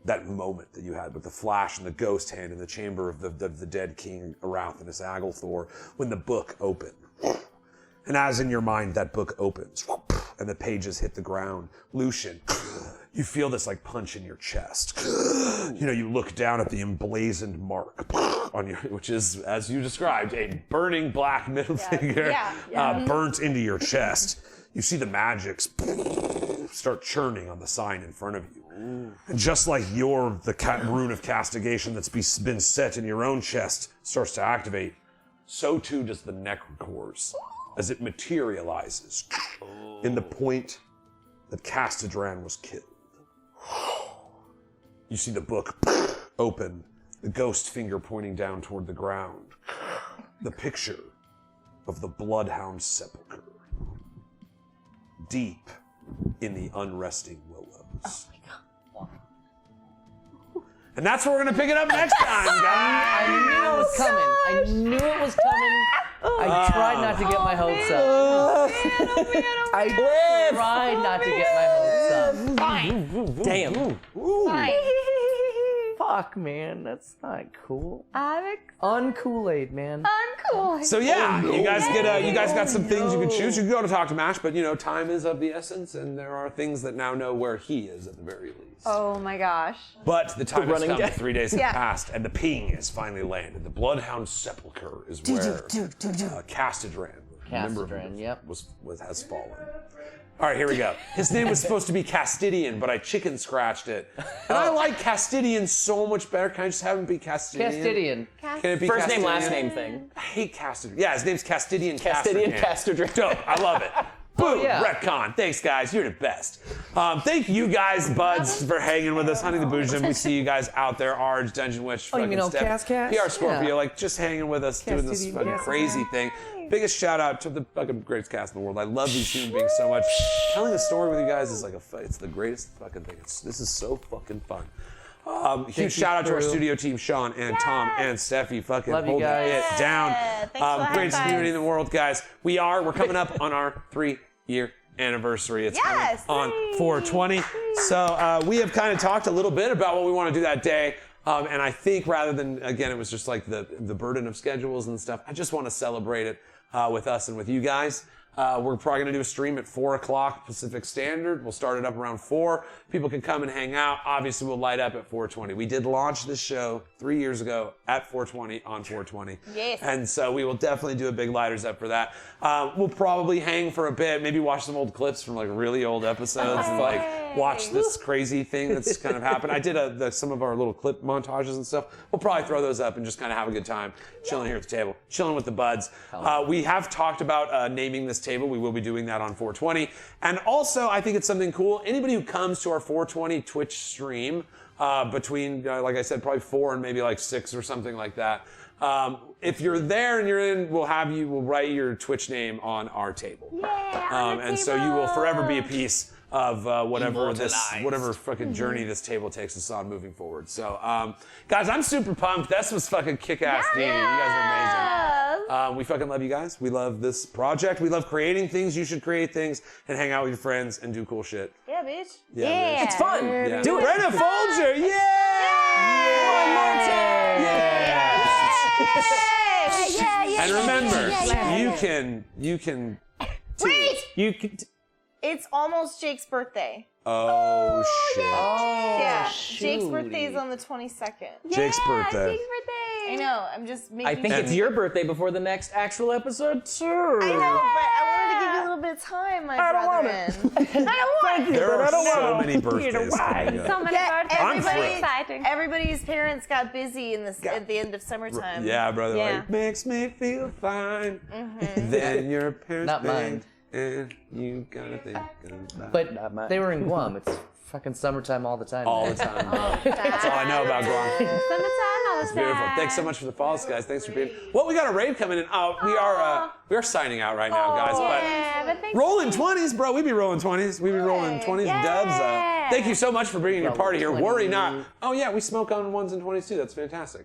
that moment that you had with the flash and the ghost hand in the chamber of the dead king Arathenis Aglthor when the book opened. And as in your mind that book opens and the pages hit the ground, Lucian, you feel this punch in your chest. You look down at the emblazoned mark on you, which is, as you described, a burning black middle finger burnt into your chest. You see the magics start churning on the sign in front of you. And just like the rune of castigation that's been set in your own chest starts to activate, so too does the necrocore's as it materializes in the point that Castedran was killed. You see the book open, the ghost finger pointing down toward the ground, the picture of the bloodhound sepulcher, deep in the unresting willows. And that's where we're gonna pick it up next time, guys. I knew it was coming. I tried not to get my hopes up. I tried not to get my hopes up. Fine. Damn. Fine. Fuck, man, that's not cool. Unkool-Aid, man. Uncool. So yeah, you guys got some things you can choose. You can go to Talk to Mash, but time is of the essence, and there are things that now know where he is at the very least. Oh my gosh. But the time has come, dead. 3 days have passed, and the ping has finally landed. The Bloodhound Sepulcher is where Castedran, a member of it, has fallen. All right, here we go. His name was supposed to be Castidian, but I chicken scratched it. And I like Castidian so much better. Can I just have him be Castidian? Castidian. Can it be First name, Castidian? last name thing. I hate Castidian. Yeah, his name's Castidian Castidian Castedran. Castedran. Dope. I love it. Boom, yeah. retcon. Thanks, guys. You're the best. Thank you guys, buds, for hanging with us. Hunting the Boojum. We see you guys out there. Arj, Dungeon Witch, Oh, you mean old Steph, Cass? PR Scorpio, Yeah. just hanging with us, doing this Cassidy, fucking Cass. crazy thing. Biggest shout out to the fucking greatest cast in the world. I love these human beings so much. Telling a story with you guys is it's the greatest fucking thing. This is so fucking fun. Huge shout out to our studio team, Sean and Tom and Steffi. Fucking Love you holding guys. it down. Thanks for the Greatest high community in fives. the world, guys. We're coming up on our 3-year anniversary. It's coming on 4/20. So we have kind of talked a little bit about what we want to do that day. And I think rather than, again, it was just the burden of schedules and stuff, I just want to celebrate it with us and with you guys. We're probably going to do a stream at 4 o'clock Pacific Standard. We'll start it up around 4. People can come and hang out. Obviously, we'll light up at 420. We did launch this show 3 years ago at 420 on 420. Yes. And so we will definitely do a big lighters up for that. We'll probably hang for a bit, maybe watch some old clips from like really old episodes and like watch this crazy thing that's kind of happened. I did some of our little clip montages and stuff. We'll probably throw those up and just kind of have a good time chilling here at the table, chilling with the buds. We have talked about naming this table. We will be doing that on 420. And also, I think it's something cool. Anybody who comes to our 420 Twitch stream between, like I said, probably 4 and maybe like 6 or something like that. If you're there and you're in, we'll write your Twitch name on our table. Yeah, and so you will forever be a piece of whatever Immortalized. fucking journey this table takes us on moving forward. So, guys, I'm super pumped. This was fucking kick-ass D&D. You guys are amazing. We fucking love you guys. We love this project. We love creating things. You should create things and hang out with your friends and do cool shit. Yeah, bitch. Yeah. It's fun. Yeah. Do it. Brenna Folger, One more time. And remember, you can. Wait! You can. It's almost Jake's birthday. Oh shit! Yeah, Jake's shoot. birthday is on the 22nd. Jake's birthday. Jake's birthday. I know. I'm just making. I think sure. it's your birthday before the next actual episode too. I know, but I wanted to give you a little bit of time, my brethren. I don't want it. There are so many birthdays coming up. So many Yeah, birthdays. free. Exciting. Everybody's parents got busy at the end of summertime. Yeah, brother. Yeah. Like, makes me feel fine. Then your parents Not mine. bang, and you gotta think about But Not mine. they were in Guam. It's fucking summertime all the time. all the time. That's all I know about Guam. Summertime all the It's beautiful. time. Thanks so much for the follows, guys. Thanks for being. Well, we got a rave coming in. We are signing out right now, guys. Yeah, but thanks. But rolling 20s, bro. We be rolling 20s. We be rolling 20s dubs. Thank you so much for bringing your party here. Worry not. Oh yeah, we smoke on 1s and 20s too. That's fantastic.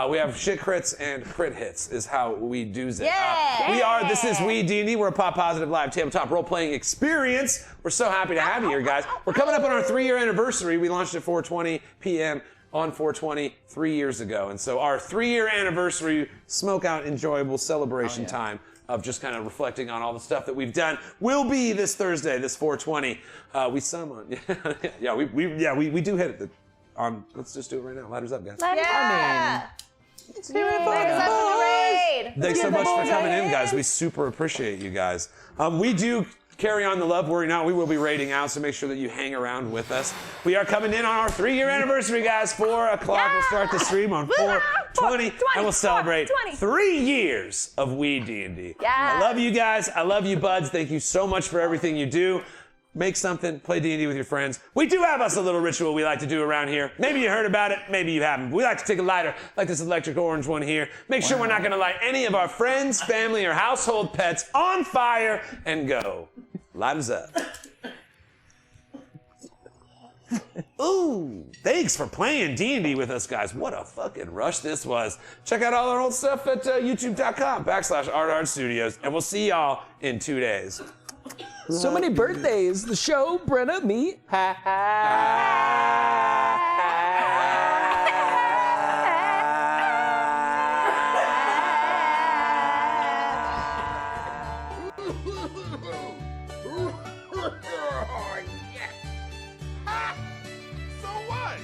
We have shit crits and crit hits is how we do it. Yeah. This is WeeDnD. We're a pop positive live tabletop role-playing experience. We're so happy to have you here, guys. We're coming up on our 3-year anniversary. We launched at 4:20 p.m. on 420 3 years ago. And so our 3-year anniversary smoke out enjoyable celebration time of just kind of reflecting on all the stuff that we've done will be this Thursday, this 420. We summon. We do hit it. Let's just do it right now. Ladders up, guys. Yeah. Let's do it. Raid. Thanks so much for coming in, guys. We super appreciate you guys. We do carry on the love. Worry not. We will be raiding out, so make sure that you hang around with us. We are coming in on our 3-year anniversary, guys. 4 o'clock. We'll start the stream on 4:20, and we'll celebrate 3 years of WeeDnD. I love you guys. I love you, buds. Thank you so much for everything you do. Make something, play D&D with your friends. We do have us a little ritual we like to do around here. Maybe you heard about it, maybe you haven't. We like to take a lighter, like this electric orange one here. Make sure we're not gonna light any of our friends, family, or household pets on fire and go. Lighters up. Ooh, thanks for playing D&D with us, guys. What a fucking rush this was. Check out all our old stuff at youtube.com/ArtArtStudios, and we'll see y'all in 2 days. So many birthdays. The show, Brenna, me. Ha So what?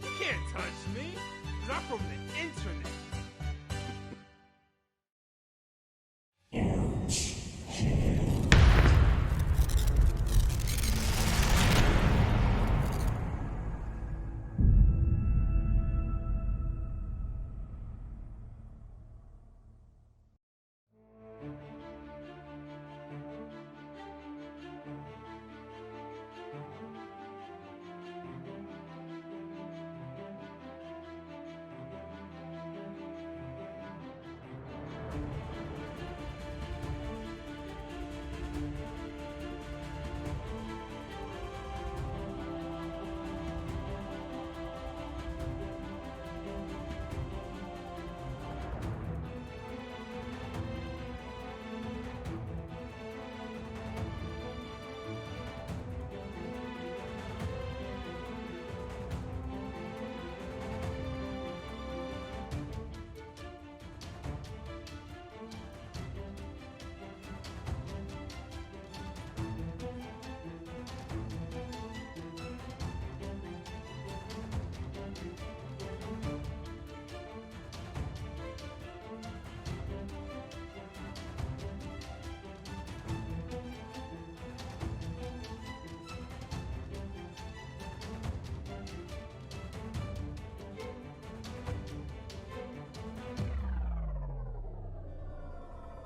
You can't touch me, 'cause I'm from the internet.